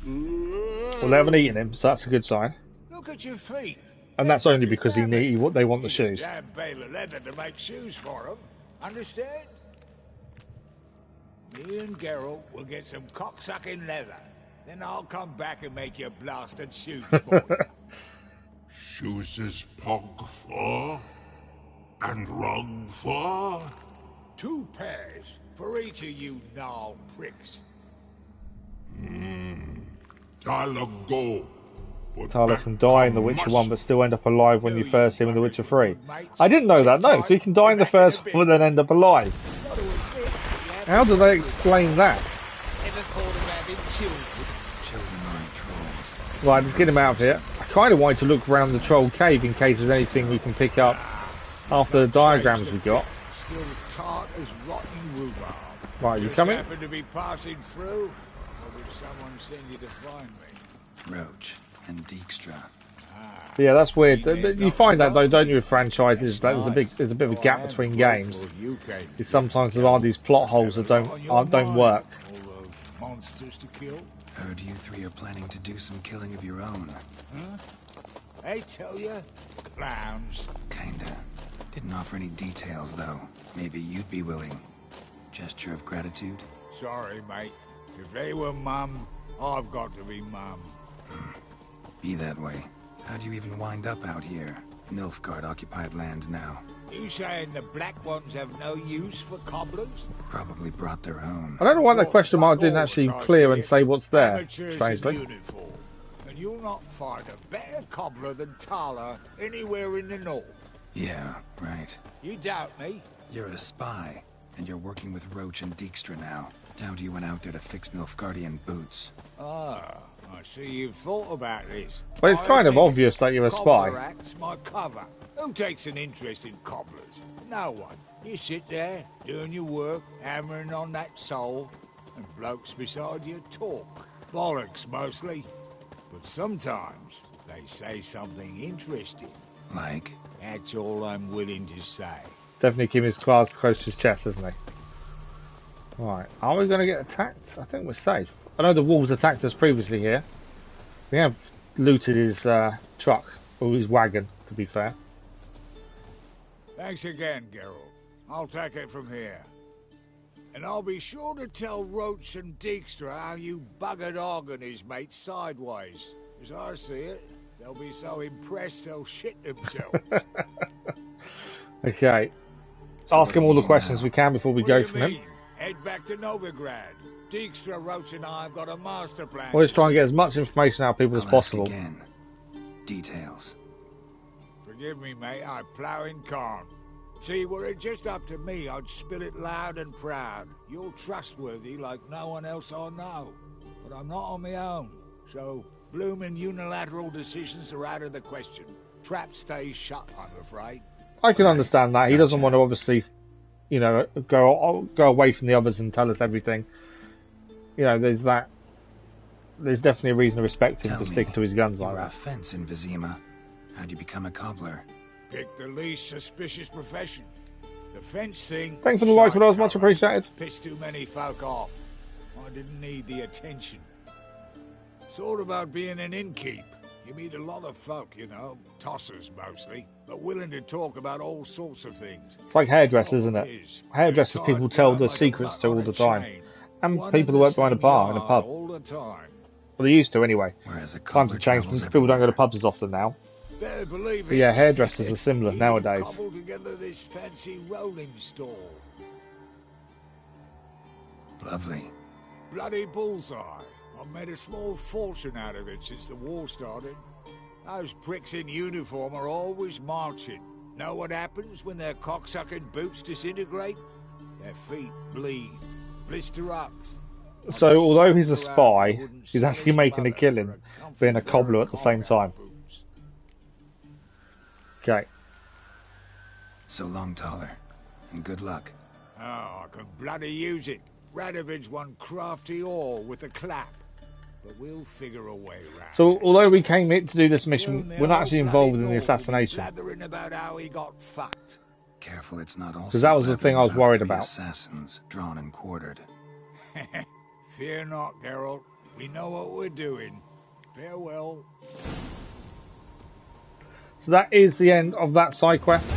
Well, they haven't eaten him, so that's a good sign. Look at your feet. And that's only because they want the shoes. Damn bale of leather to make shoes for him. Understand? Me and Geralt will get some cocksucking leather. Then I'll come back and make your blasted shoes for you. Shoes is pog for? And rug for? 2 pairs for each of you gnarled pricks. I'll go. Tyler can die in The Witcher 1 but still end up alive when you first see him in The Witcher 3. I didn't know that, no. So you can die in the first one and then end up alive. How do they explain that? Right, let's get him out of here. I kind of wanted to look around the troll cave in case there's anything we can pick up after the diagrams we got. Still tart as rotten rhubarb. Right, you coming? Happen to be passing through, or did someone send you to find me? Roach and Dijkstra. Yeah, that's weird. You find that though, don't you, with franchises? That there's a bit of a gap between games. Because sometimes there are these plot holes that don't work. Monsters to kill? Heard you 3 are planning to do some killing of your own. Huh? I tell you, clowns. Kinda. Didn't offer any details though. Maybe you'd be willing. Gesture of gratitude? Sorry, mate. If they were mum, I've got to be mum. Be that way. How'd you even wind up out here? Nilfgaard occupied land now. You saying the black ones have no use for cobblers? Probably brought their own. I don't know why that question mark didn't actually clear and say what's there, strangely. Uniform, and you'll not find a better cobbler than Tala anywhere in the north. Yeah, right. You doubt me? You're a spy, and you're working with Roach and Dijkstra now. Doubt you went out there to fix Nilfgaardian boots. Ah, I see you've thought about this. But it's kind of obvious that you're a spy. Cobbler act's my cover. Who takes an interest in cobblers? No one. You sit there, doing your work, hammering on that sole, and blokes beside you talk. Bollocks, mostly. But sometimes they say something interesting. Like? That's all I'm willing to say. Definitely keeping his cards close to his chest, isn't he? Right, are we going to get attacked? I think we're safe. I know the wolves attacked us previously here. We have looted his truck, or his wagon, to be fair. Thanks again, Geralt. I'll take it from here. And I'll be sure to tell Roach and Dijkstra how you buggered Organi's mate sideways. As I see it, they'll be so impressed they'll shit themselves. Okay. Ask him all the questions we can before we go from him. Head back to Novigrad. Dijkstra, Roach and I have got a master plan. We'll just try and get as much information out of people as possible. Again. Details. Forgive me, mate, I plough in corn. See, were it just up to me, I'd spill it loud and proud. You're trustworthy like no one else I know. But I'm not on my own, so bloomin' unilateral decisions are out of the question. Trap stays shut, I'm afraid. I can understand that. He doesn't want to obviously, you know, go away from the others and tell us everything. You know, there's that. There's definitely a reason to respect him for sticking to his guns like that. You were a fence in Vizima. How'd you become a cobbler? Pick the least suspicious profession. The fence thing... Thanks for the like, but I was much appreciated. Pissed too many folk off. I didn't need the attention. It's all about being an innkeep. You meet a lot of folk, you know, tossers mostly, but willing to talk about all sorts of things. It's like hairdressers, isn't it? Hairdressers people tell the secrets to all the time. And people who work behind a bar in a pub. All the time. Well, they used to anyway. Whereas a times have changed. People don't go to pubs as often now. But yeah, hairdressers are similar nowadays. Cobbled together this fancy rolling stall. Lovely. Bloody bullseye. I've made a small fortune out of it since the war started. Those pricks in uniform are always marching. Know what happens when their cocksucking boots disintegrate? Their feet bleed, blister up. So, although he's a spy, he's actually making a killing, being a cobbler at the same time. Okay. So long, Taller, and good luck. Oh, I could bloody use it. Radovid's one crafty ore with a clap. But we'll figure a way round. So, although we came here to do this mission, we're not actually involved in the assassination. Blathering about how he got fucked. Careful, it's not all. Because that was the thing I was worried about. Assassins drawn and quartered. Fear not, Geralt. We know what we're doing. Farewell. So that is the end of that side quest.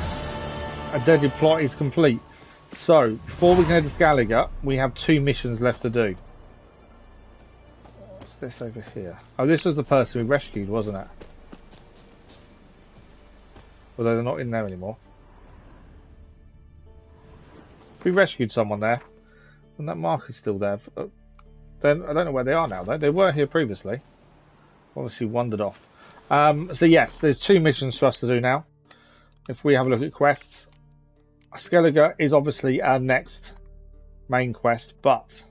A deadly plot is complete. So, before we can head to Skellige, we have 2 missions left to do. What's this over here? Oh, this was the person we rescued, wasn't it? Although they're not in there anymore. We rescued someone there, and that marker's still there. Then I don't know where they are now, though. They were here previously. Obviously wandered off. So yes, there's 2 missions for us to do now. If we have a look at quests, Skellige is obviously our next main quest, but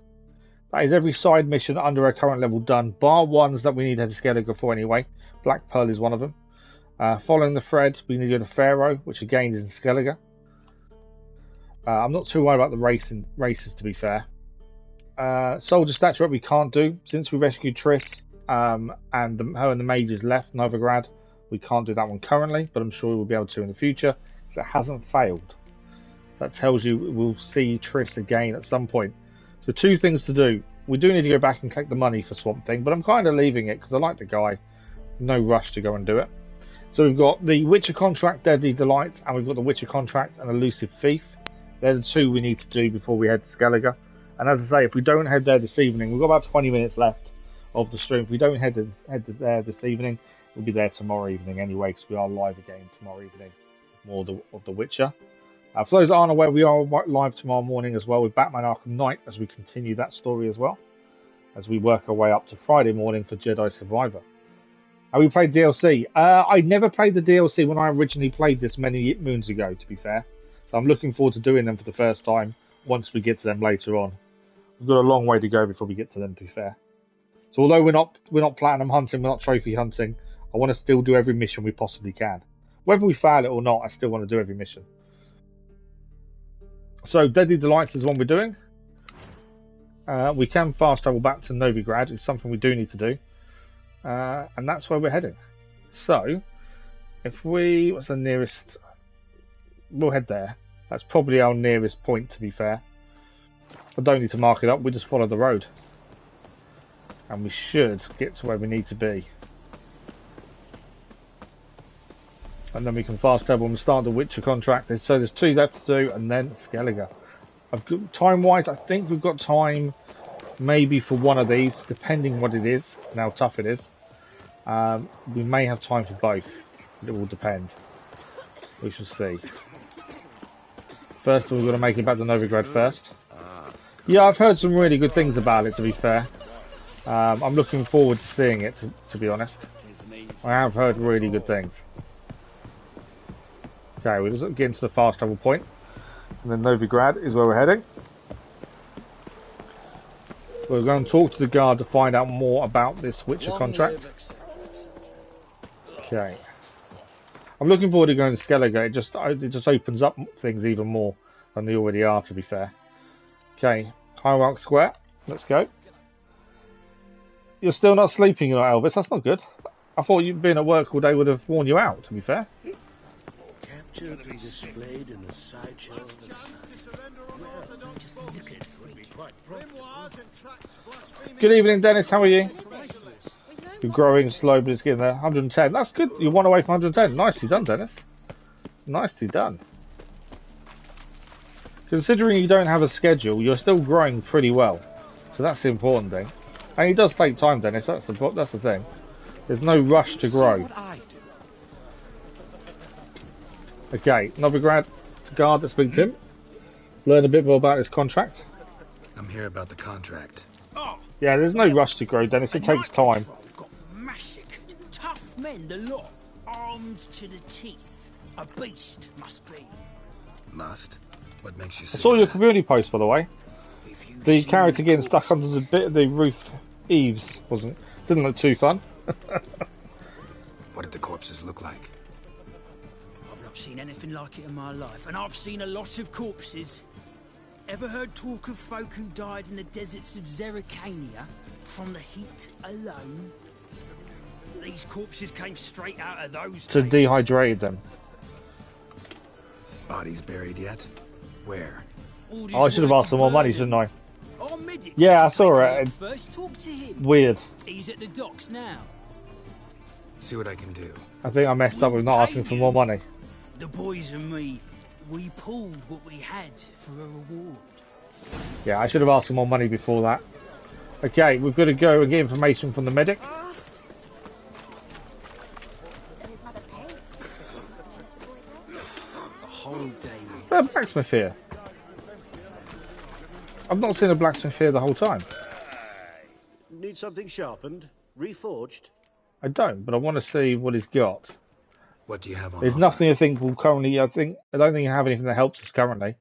that is every side mission under our current level done, bar ones that we need to head to Skellige for anyway. Black Pearl is one of them. Following the thread, we need to go to Pharaoh, which again is in Skellige. I'm not too worried about the races, to be fair. Soldier statuette we can't do since we rescued Triss and her and the mages left Novigrad. We can't do that one currently, but I'm sure we'll be able to in the future because it hasn't failed. That tells you we'll see Triss again at some point. So 2 things to do. We do need to go back and collect the money for Swamp Thing, but I'm kind of leaving it because I like the guy. No rush to go and do it. So we've got the Witcher contract, Deadly Delights, and we've got the Witcher contract and Elusive Thief. They're the 2 we need to do before we head to Skellige. And as I say, if we don't head there this evening, we've got about 20 minutes left of the stream. If we don't head there this evening, we'll be there tomorrow evening anyway, because we are live again tomorrow evening. More of the Witcher. For those that aren't aware, we are live tomorrow morning as well with Batman Arkham Knight as we continue that story as well, as we work our way up to Friday morning for Jedi Survivor. Have we played DLC? I never played the DLC when I originally played this many moons ago, to be fair. So I'm looking forward to doing them for the first time once we get to them later on. We've got a long way to go before we get to them, to be fair. So although we're not platinum hunting, we're not trophy hunting, I want to still do every mission we possibly can. Whether we fail it or not, I still want to do every mission. So Deadly Delights is the one we're doing. We can fast travel back to Novigrad. It's something we do need to do. And that's where we're heading. So, what's the nearest? We'll head there. That's probably our nearest point, to be fair. I don't need to mark it up, we just follow the road. And we should get to where we need to be. And then we can fast travel and start the Witcher contract. So there's 2 left to do, and then Skellige. Time-wise, I think we've got time maybe for one of these, depending what it is and how tough it is. We may have time for both. It will depend. We shall see. First, we've got to make it back to Novigrad first. Yeah, I've heard some really good things about it, to be fair. I'm looking forward to seeing it, to be honest. I have heard really good things. Okay, we're just getting to the fast travel point. And then Novigrad is where we're heading. We're going to talk to the guard to find out more about this Witcher contract. Okay. I'm looking forward to going to Skellige. It just opens up things even more than they already are, to be fair. Okay, Hierarch Square. Let's go. You're still not sleeping, you know, Elvis. That's not good. I thought you'd been at work all day would have worn you out, to be fair. Captured and displayed in the sideshow of the sun. Just look at Good evening, Dennis. How are you? You're growing slow, but it's getting there. 110. That's good. You're 1 away from 110. Nicely done, Dennis. Nicely done. Considering you don't have a schedule, you're still growing pretty well. So that's the important thing. And it does take time, Dennis. That's the thing. There's no rush to grow. Okay, Novigrad to guard that speak to him. Learn a bit more about his contract. I'm here about the contract. Yeah, there's no rush to grow, Dennis. It takes time. Got massacred. Tough men, the lot. Armed to the teeth. A beast, must be. Must? What makes you say I saw your that? community post, by the way. The character getting stuck under the bit of the roof eaves didn't look too fun. What did the corpses look like? I've not seen anything like it in my life, and I've seen a lot of corpses. Ever heard talk of folk who died in the deserts of Zerrikania from the heat alone? These corpses came straight out of those To days. dehydrate them. Bodies buried yet? Where? Oh, I should have asked for more money, shouldn't I? Our medic Yeah, I was to saw take it. her first. Talk to him. Weird. He's at the docks now. See what I can do. I think I messed up with not asking for more money. The boys and me, we pulled what we had for a reward. Yeah, I should have asked for more money before that. Okay, we've got to go and get information from the medic. The whole day. Is there a blacksmith here? I've not seen a blacksmith here the whole time. Need something sharpened? Reforged? I don't, but I want to see what he's got. What do you have on There's offer? nothing I think will currently. I don't think I have anything that helps us currently.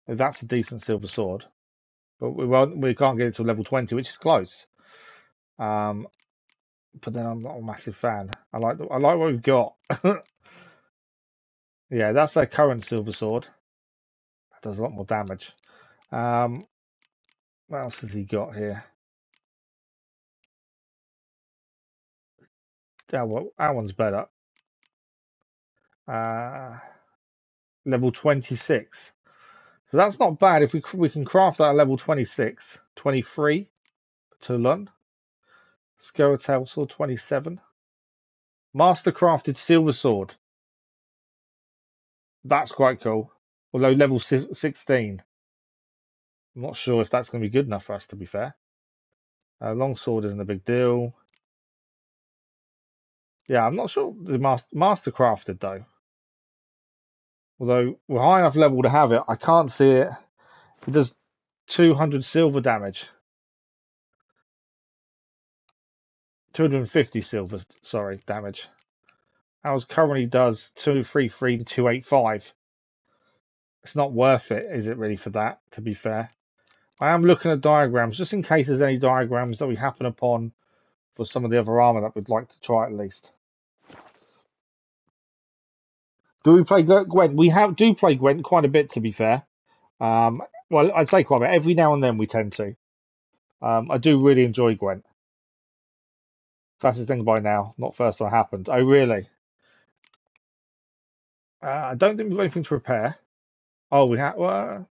That's a decent silver sword, but we can't get it to level 20, which is close. But then I'm not a massive fan. I like what we've got. Yeah, that's our current silver sword. That does a lot more damage. What else has he got here? Yeah, well, our one's better. Level 26. So that's not bad. If we can craft that at level 26, 23 to learn. Skeletal sword 27. Master crafted silver sword. That's quite cool. Although level 16. I'm not sure if that's going to be good enough for us, to be fair. Long sword isn't a big deal. Yeah, I'm not sure the master crafted though. Although we're high enough level to have it, I can't see it. It does 200 silver damage. 250 silver, sorry, damage. Ours currently does 233 to 285. It's not worth it, is it really, for that, to be fair? I am looking at diagrams, just in case there's any diagrams that we happen upon for some of the other armor that we'd like to try at least. Do we play Gwent? We do play Gwent quite a bit, to be fair. Well, I'd say quite a bit. Every now and then we tend to. I do really enjoy Gwent. That's the thing by now, not first time it happened. Oh, really? I don't think we've got anything to repair. Oh, we have. Well,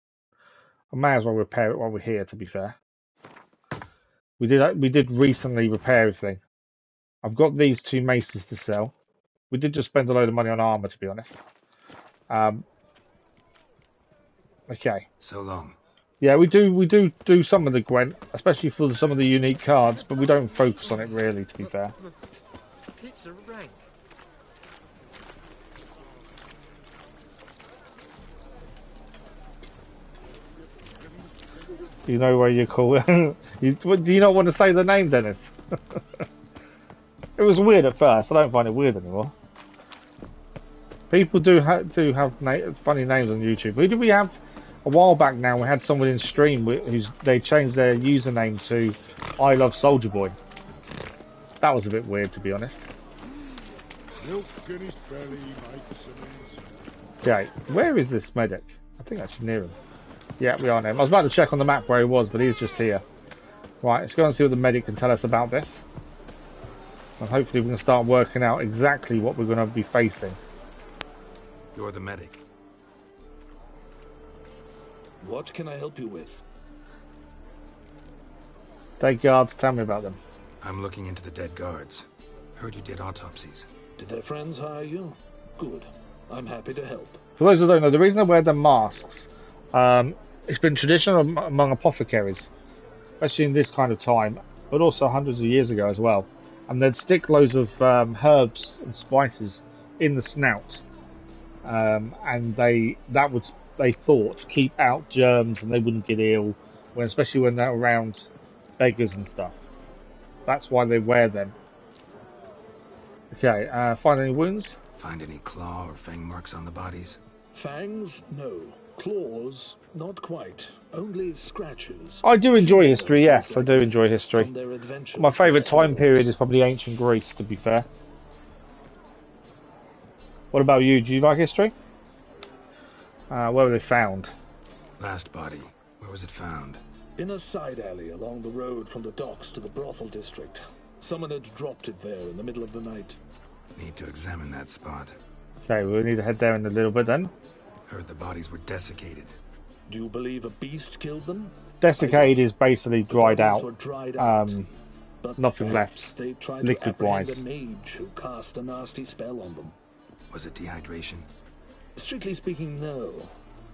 I may as well repair it while we're here, to be fair. We did recently repair everything. I've got these 2 maces to sell. We did just spend a load of money on armor, to be honest. Okay. So long. Yeah, we do some of the Gwent, especially for some of the unique cards, but we don't focus on it really, to be fair. It's a rank. You know where you're called. Do you not want to say the name, Dennis? It was weird at first. I don't find it weird anymore. People do have funny names on YouTube. Who did we have a while back now? We had someone in stream they changed their username to I Love Soldier Boy. That was a bit weird, to be honest. Okay, where is this medic? I think that's near him. Yeah, we are near him. I was about to check on the map where he was, but he's just here. Right, let's go and see what the medic can tell us about this. And hopefully we can start working out exactly what we're going to be facing. You're the medic. What can I help you with? Dead guards, tell me about them. I'm looking into the dead guards. Heard you did autopsies. Did their friends hire you? Good. I'm happy to help. For those who don't know, the reason I wear the masks, it's been traditional among apothecaries, especially in this kind of time, but also hundreds of years ago as well. And they'd stick loads of herbs and spices in the snout, and they thought keep out germs and they wouldn't get ill, especially when they're around beggars and stuff. That's why they wear them. Okay, find any wounds? Find any claw or fang marks on the bodies? Fangs? No. Claws? Not quite. Only scratches. I do enjoy history, yes, I do enjoy history. My favourite time period is probably ancient Greece, to be fair. What about you? Do you like history? Where were they found? Last body. Where was it found? In a side alley along the road from the docks to the brothel district. Someone had dropped it there in the middle of the night. Need to examine that spot. Okay, we'll need to head there in a little bit then. Heard the bodies were desiccated. Do you believe a beast killed them? Desiccated is basically dried out. But nothing left, they tried liquid-wise. to apprehend a mage who cast a nasty spell on them. Was it dehydration? Strictly speaking, no.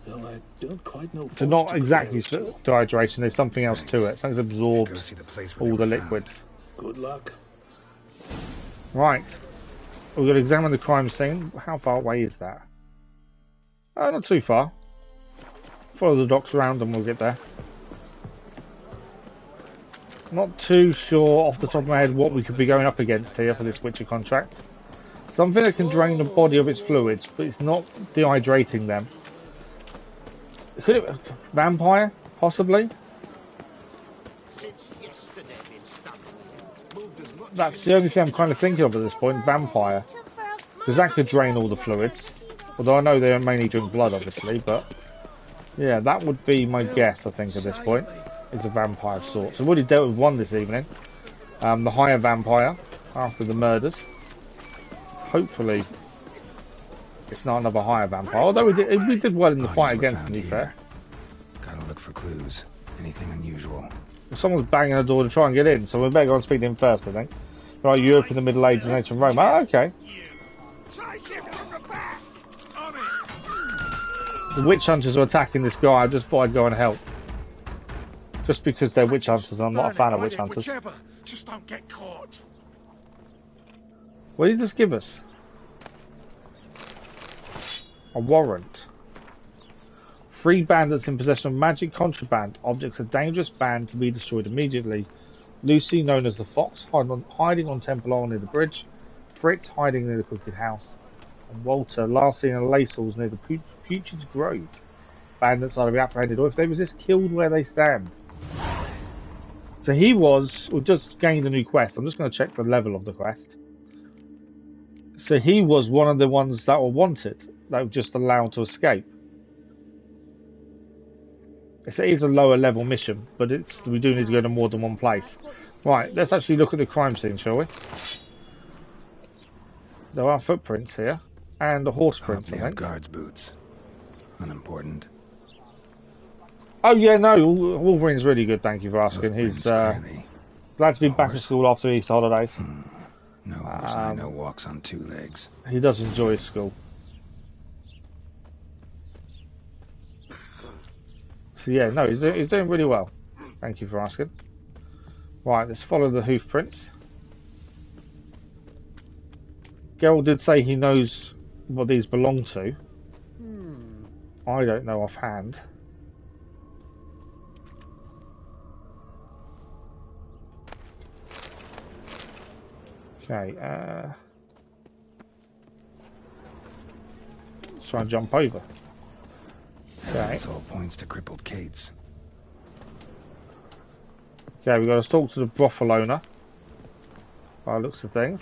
though I don't quite know. So not exactly dehydration. There's something else to it. Something's absorbed all the liquids. Good luck. Right. We're going to examine the crime scene. How far away is that? Not too far. Follow the docks around and we'll get there. Not too sure off the top of my head what we could be going up against here for this Witcher contract. Something that can drain the body of its fluids, but it's not dehydrating them. Could it... vampire? Possibly? That's the only thing I'm kind of thinking of at this point, vampire. Because that could drain all the fluids. Although I know they mainly drink blood, obviously, but... yeah, that would be my guess, I think, at this point. Is a vampire of sorts. I've already dealt with one this evening. The higher vampire, after the murders. Hopefully, it's not another higher vampire. Although we did well in the fight against him, to be fair. Gotta look for clues. Anything unusual. Someone's banging the door to try and get in, so we better go and speak to him first, I think. Right, Europe in the Middle Ages and ancient Rome. Oh, okay. The witch hunters are attacking this guy. I just thought I'd go and help. Just because they're witch hunters, I'm not a fan of witch hunters. Just don't get caught. What did he just give us? A warrant. 3 bandits in possession of magic contraband. Objects a dangerous band to be destroyed immediately. Lucy, known as the Fox, hiding on Temple Isle near the bridge. Fritz, hiding near the Crooked House. And Walter, last seen in Lace Halls near the Putrid's Grove. Bandits are to be apprehended, or if they resist, killed where they stand. So he was... we just gained a new quest. I'm just going to check the level of the quest. So he was one of the ones that were wanted, that were just allowed to escape. It is a lower level mission, but we do need to go to more than one place. Right, let's actually look at the crime scene, shall we? There are footprints here, and the horse prints, I think. Guards' boots. Unimportant. Oh yeah, no, Wolverine's really good, thank you for asking. He's glad to be back at school after Easter holidays. No horse I know walks on 2 legs. He does enjoy school. So yeah, no, he's doing really well. Thank you for asking. Right, let's follow the hoof prints. Geralt did say he knows what these belong to. I don't know offhand. Okay, let's try and jump over. Okay. This all points to crippled Kate's. Okay, we've got to talk to the brothel owner. By the looks of things.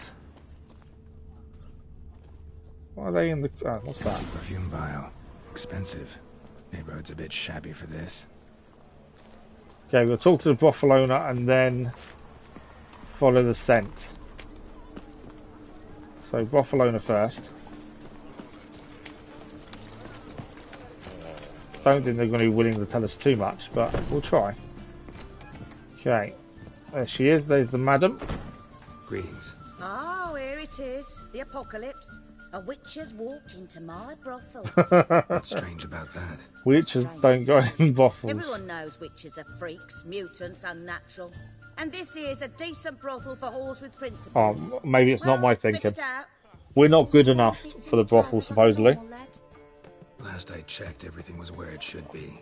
What are they in the... oh, what's that? Perfume vial. Expensive. Neighborhood's a bit shabby for this. Okay, we'll talk to the brothel owner and then follow the scent. So brothel owner first. Don't think they're going to be willing to tell us too much, but we'll try. Okay, there she is. There's the madam. Greetings. Oh, here it is. The apocalypse. A witch has walked into my brothel. What's strange about that? Witches don't go in brothels. Everyone knows witches are freaks, mutants, unnatural. And this here's a decent brothel for whores with principles. Oh, maybe it's not my thinking. We're not good enough for the brothel, supposedly. Last I checked, everything was where it should be.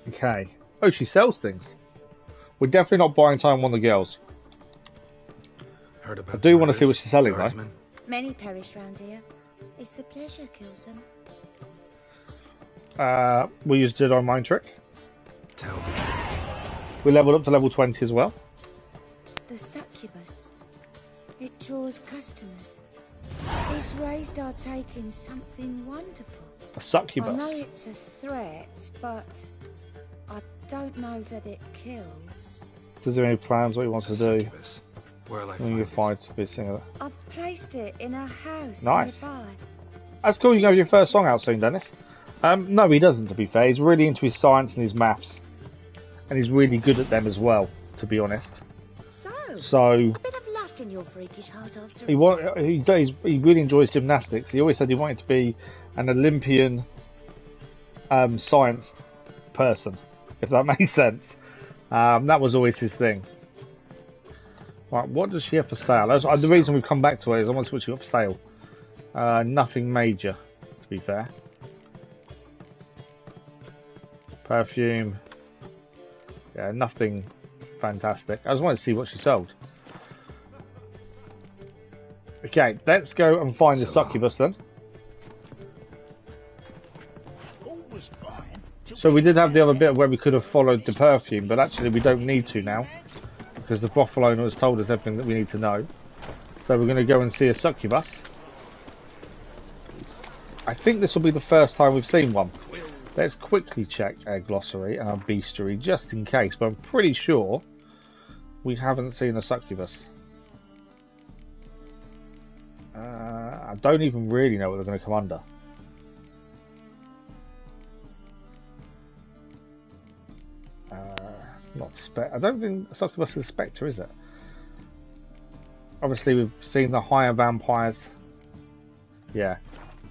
Okay. Oh, she sells things. We're definitely not buying time on the girls. Heard about I do want to see what she's selling, though. Many perish round here. It's the pleasure kills them. We used Jedi mind trick. Tell the truth. We leveled up to level 20 as well. The succubus. It draws customers. These raised are taking something wonderful. A succubus. I know it's a threat, but I don't know that it kills. Does he have any plans what he wants to do? Where'll I find it? I've placed it in a house nice. nearby. That's cool. You can have your first song out soon, Dennis. No, he doesn't, to be fair. He's really into his science and his maths. And he's really good at them as well, to be honest. So a bit of lust in your freakish heart after all. He really enjoys gymnastics. He always said he wanted to be an Olympian science person, if that makes sense. That was always his thing. Right, what does she have for sale? The reason we've come back to her is I want to see what she got for sale. Nothing major, to be fair. Perfume. Yeah, nothing fantastic. I just wanted to see what she sold. Okay, let's go and find the succubus then. So we did have the other bit where we could have followed the perfume, but actually we don't need to now, because the brothel owner has told us everything that we need to know. So we're going to go and see a succubus. I think this will be the first time we've seen one. Let's quickly check our glossary and our bestiary just in case, but I'm pretty sure we haven't seen a succubus. I don't even really know what they're going to come under. I don't think succubus is a spectre, is it? Obviously we've seen the higher vampires. Yeah,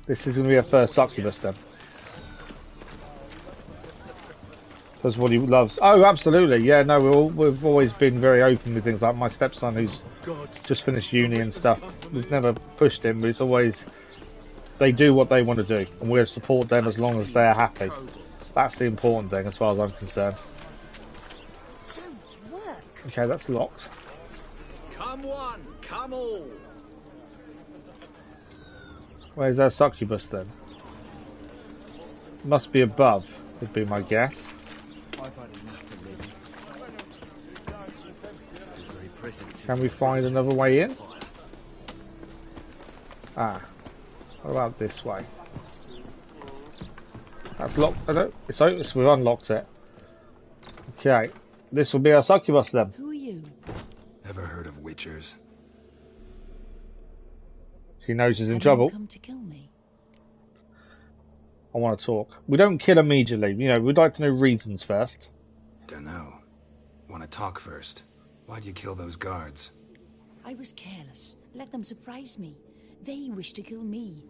this is going to be our first succubus then. That's what he loves. Oh, absolutely. Yeah, no, we've always been very open with things. Like my stepson, who's just finished uni and stuff. We've never pushed him, but it's always they do what they want to do, and we'll support them as long as they're happy. That's the important thing, as far as I'm concerned. So much work. Okay, that's locked. Come one, come all. Where's our succubus then? Must be above, would be my guess. Can we find another way in? Ah, what about this way? That's locked. I don't. It's open, so we've unlocked it. Okay, this will be our succubus then. Who are you? Ever heard of witchers? She knows she's in trouble. Come to kill me. I want to talk. We don't kill immediately. You know, we'd like to know reasons first. Dunno. Want to talk first? Why'd you kill those guards? I was careless. Let them surprise me. They wished to kill me.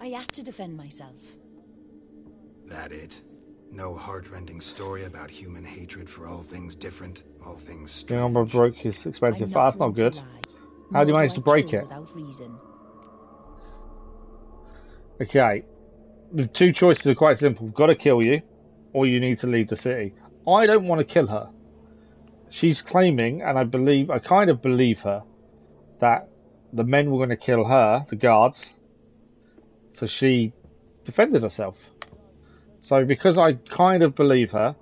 I had to defend myself. That it? No heart-rending story about human hatred for all things different, all things strange? The armor broke his expensive. That's not good. How do you manage to break it? Without reason. Okay. The two choices are quite simple. We've got to kill you, or you need to leave the city. I don't want to kill her. She's claiming, and I kind of believe her, that the men were going to kill her, the guards, so she defended herself. So because I kind of believe her,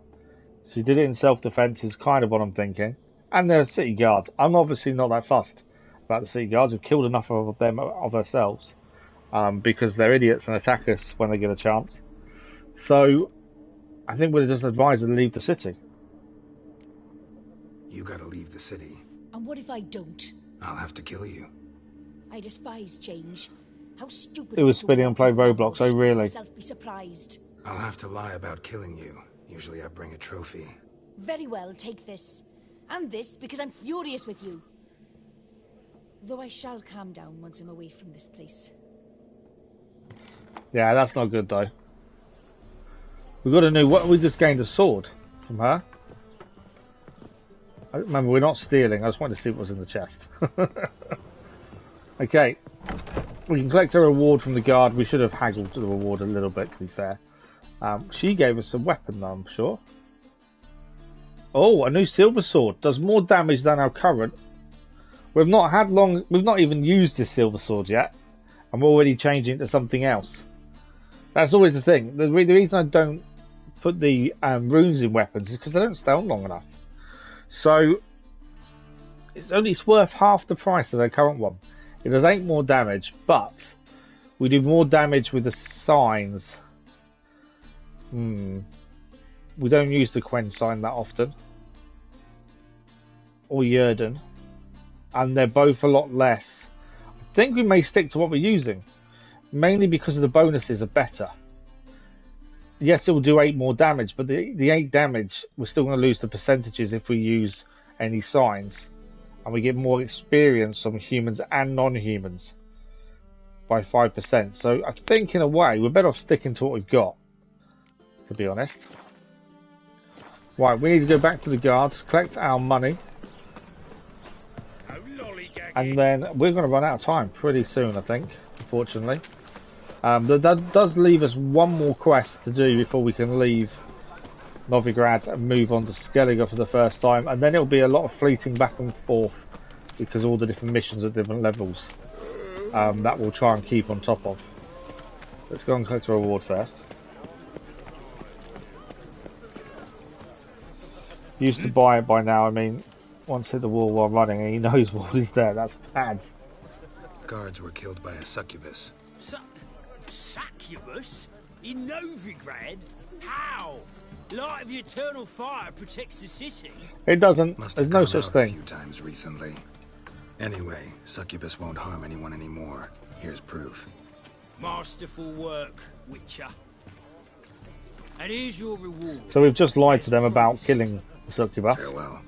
she did it in self-defense is kind of what I'm thinking. And they're city guards. I'm obviously not that fussed about the city guards. We've killed enough of them of ourselves, because they're idiots and attack us when they get a chance. So I think we'll just advise her to leave the city. You gotta leave the city. And what if I don't? I'll have to kill you. I despise change. How stupid. It was spinning and play Roblox. Oh, really? Myself be surprised. I'll have to lie about killing you. Usually I bring a trophy. Very well, take this. And this, because I'm furious with you. Though I shall calm down once I'm away from this place. Yeah, that's not good though. We've got to know what we just gained a sword from her. Remember, we're not stealing. I just wanted to see what was in the chest. Okay. We can collect a reward from the guard. We should have haggled the reward a little bit, to be fair. She gave us a weapon, though, I'm sure. Oh, a new silver sword. Does more damage than our current. We've not even used this silver sword yet. And we're already changing it to something else. That's always the thing. The reason I don't put the runes in weapons is because they don't stay on long enough. So it's worth half the price of their current one. It does 8 more damage, but we do more damage with the signs. We don't use the Quen sign that often, or Yerden, and they're both a lot less. I think we may stick to what we're using, mainly because of the bonuses are better. Yes, it will do 8 more damage, but the 8 damage, we're still going to lose the percentages if we use any signs. And we get more experience from humans and non-humans by 5%. So I think in a way, we're better off sticking to what we've got. to be honest. Right, we need to go back to the guards, collect our money. And then we're going to run out of time pretty soon, I think, unfortunately. That does leave us one more quest to do before we can leave Novigrad and move on to Skellige for the first time. And then it'll be a lot of fleeting back and forth because all the different missions at different levels that we'll try and keep on top of. Let's go and collect a reward first. Used to buy it by now, I mean, once hit the wall while running and he knows what is there, that's bad. Guards were killed by a succubus. Succubus? In Novigrad? How? Light of the eternal fire protects the city? It doesn't. Must There's have no come such out thing. A few times recently. Anyway, succubus won't harm anyone anymore. Here's proof. Masterful work, Witcher. And here's your reward. So we've just lied to them about killing the succubus. Farewell.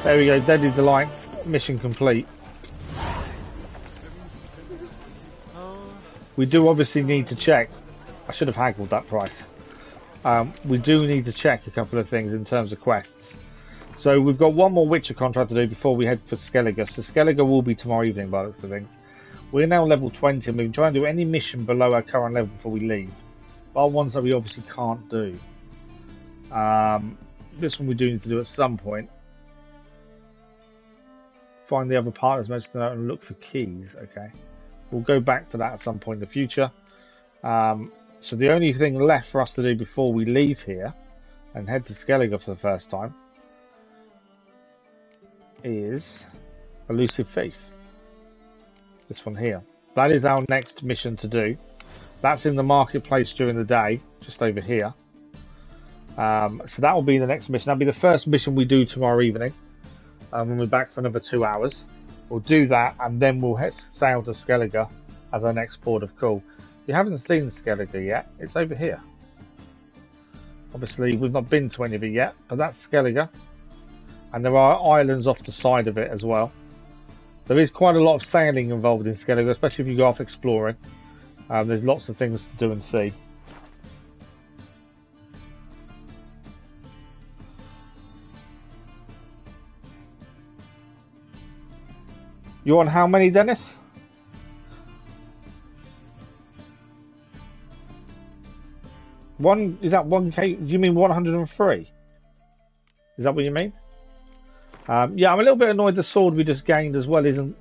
There we go, Deadly Delights, mission complete. We do obviously need to check. I should have haggled that price. We do need to check a couple of things in terms of quests. So we've got one more Witcher contract to do before we head for Skellige. So Skellige will be tomorrow evening by the looks of things. We're now level 20 and we can try and do any mission below our current level before we leave. But ones that we obviously can't do. This one we do need to do at some point. Find the other partners mentioned and look for keys. Okay. We'll go back to that at some point in the future. So the only thing left for us to do before we leave here and head to Skellige for the first time is Elusive Thief. This one here. That is our next mission to do. That's in the marketplace during the day, just over here. So that will be the next mission. That'll be the first mission we do tomorrow evening. When we're back for another 2 hours. We'll do that and then we'll sail to Skellige as our next port of call. If you haven't seen Skellige yet, it's over here. Obviously we've not been to any of it yet, but that's Skellige. And there are islands off the side of it as well. There is quite a lot of sailing involved in Skellige, especially if you go off exploring. There's lots of things to do and see. You want how many, Dennis? One, is that 1k? Do you mean 103? Is that what you mean? Yeah, I'm a little bit annoyed the sword we just gained as well isn't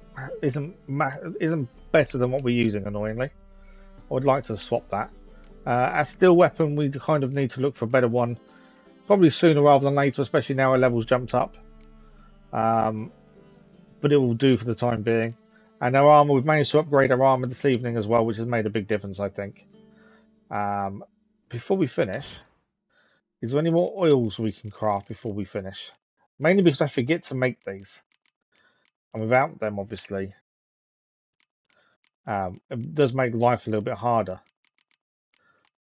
better than what we're using, annoyingly. I would like to swap that. As steel weapon, we kind of need to look for a better one. Probably sooner rather than later, especially now our level's jumped up. But it will do for the time being. And our armour, we've managed to upgrade our armour this evening as well, which has made a big difference, I think. Before we finish, is there any more oils we can craft before we finish? Mainly because I forget to make these. And without them, obviously, it does make life a little bit harder.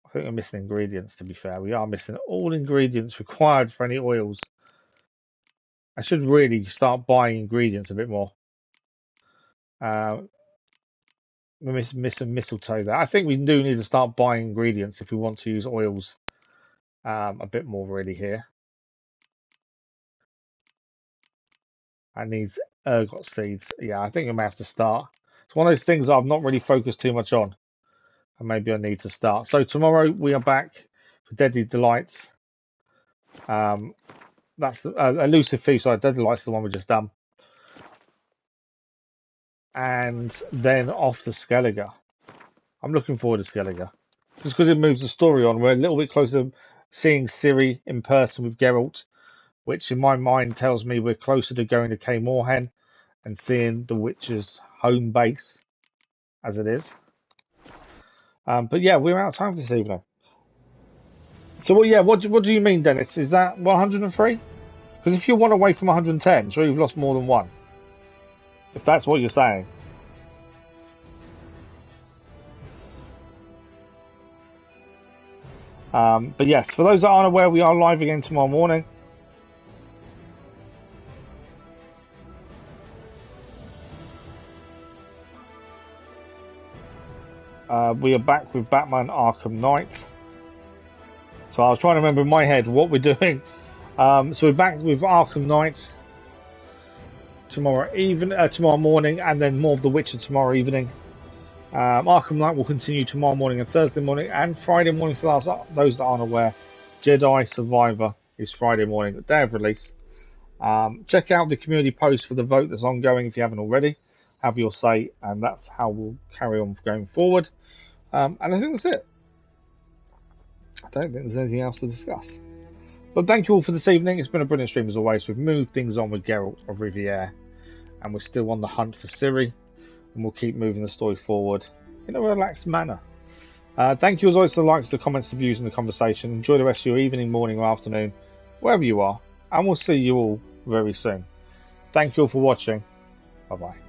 I think we're missing ingredients, to be fair. We are missing all ingredients required for any oils. I should really start buying ingredients a bit more. We're missing mistletoe there. I think we do need to start buying ingredients if we want to use oils a bit more really here. And these ergot seeds. Yeah, I think I may have to start. It's one of those things that I've not really focused too much on. And maybe I need to start. So tomorrow we are back for Deadly Delights. That's the Elusive Thief, sorry, Deadly Delights is the one we just done. And then off to Skellige. I'm looking forward to Skellige. Just because it moves the story on. We're a little bit closer to seeing Ciri in person with Geralt, which in my mind tells me we're closer to going to Kaer Morhen and seeing the Witcher's home base as it is. But yeah, we're out of time for this evening. So well, yeah, what do you mean, Dennis? Is that 103? Because if you're one away from 110, sure you've lost more than one. If that's what you're saying. But yes, for those that aren't aware, we are live again tomorrow morning. we are back with Batman Arkham Knights. So I was trying to remember in my head what we're doing. So we're back with Arkham Knights tomorrow morning, and then more of The Witcher tomorrow evening. Arkham Knight will continue tomorrow morning and Thursday morning and Friday morning for those that aren't aware. Jedi Survivor is Friday morning, the day of release. Check out the community post for the vote that's ongoing if you haven't already. Have your say, and that's how we'll carry on going forward. And I think that's it. I don't think there's anything else to discuss. But thank you all for this evening. It's been a brilliant stream as always. We've moved things on with Geralt of Riviera, and we're still on the hunt for Ciri, and we'll keep moving the story forward in a relaxed manner. Thank you as always for the likes, the comments, the views, and the conversation. Enjoy the rest of your evening, morning, or afternoon, wherever you are, and we'll see you all very soon. Thank you all for watching. Bye bye.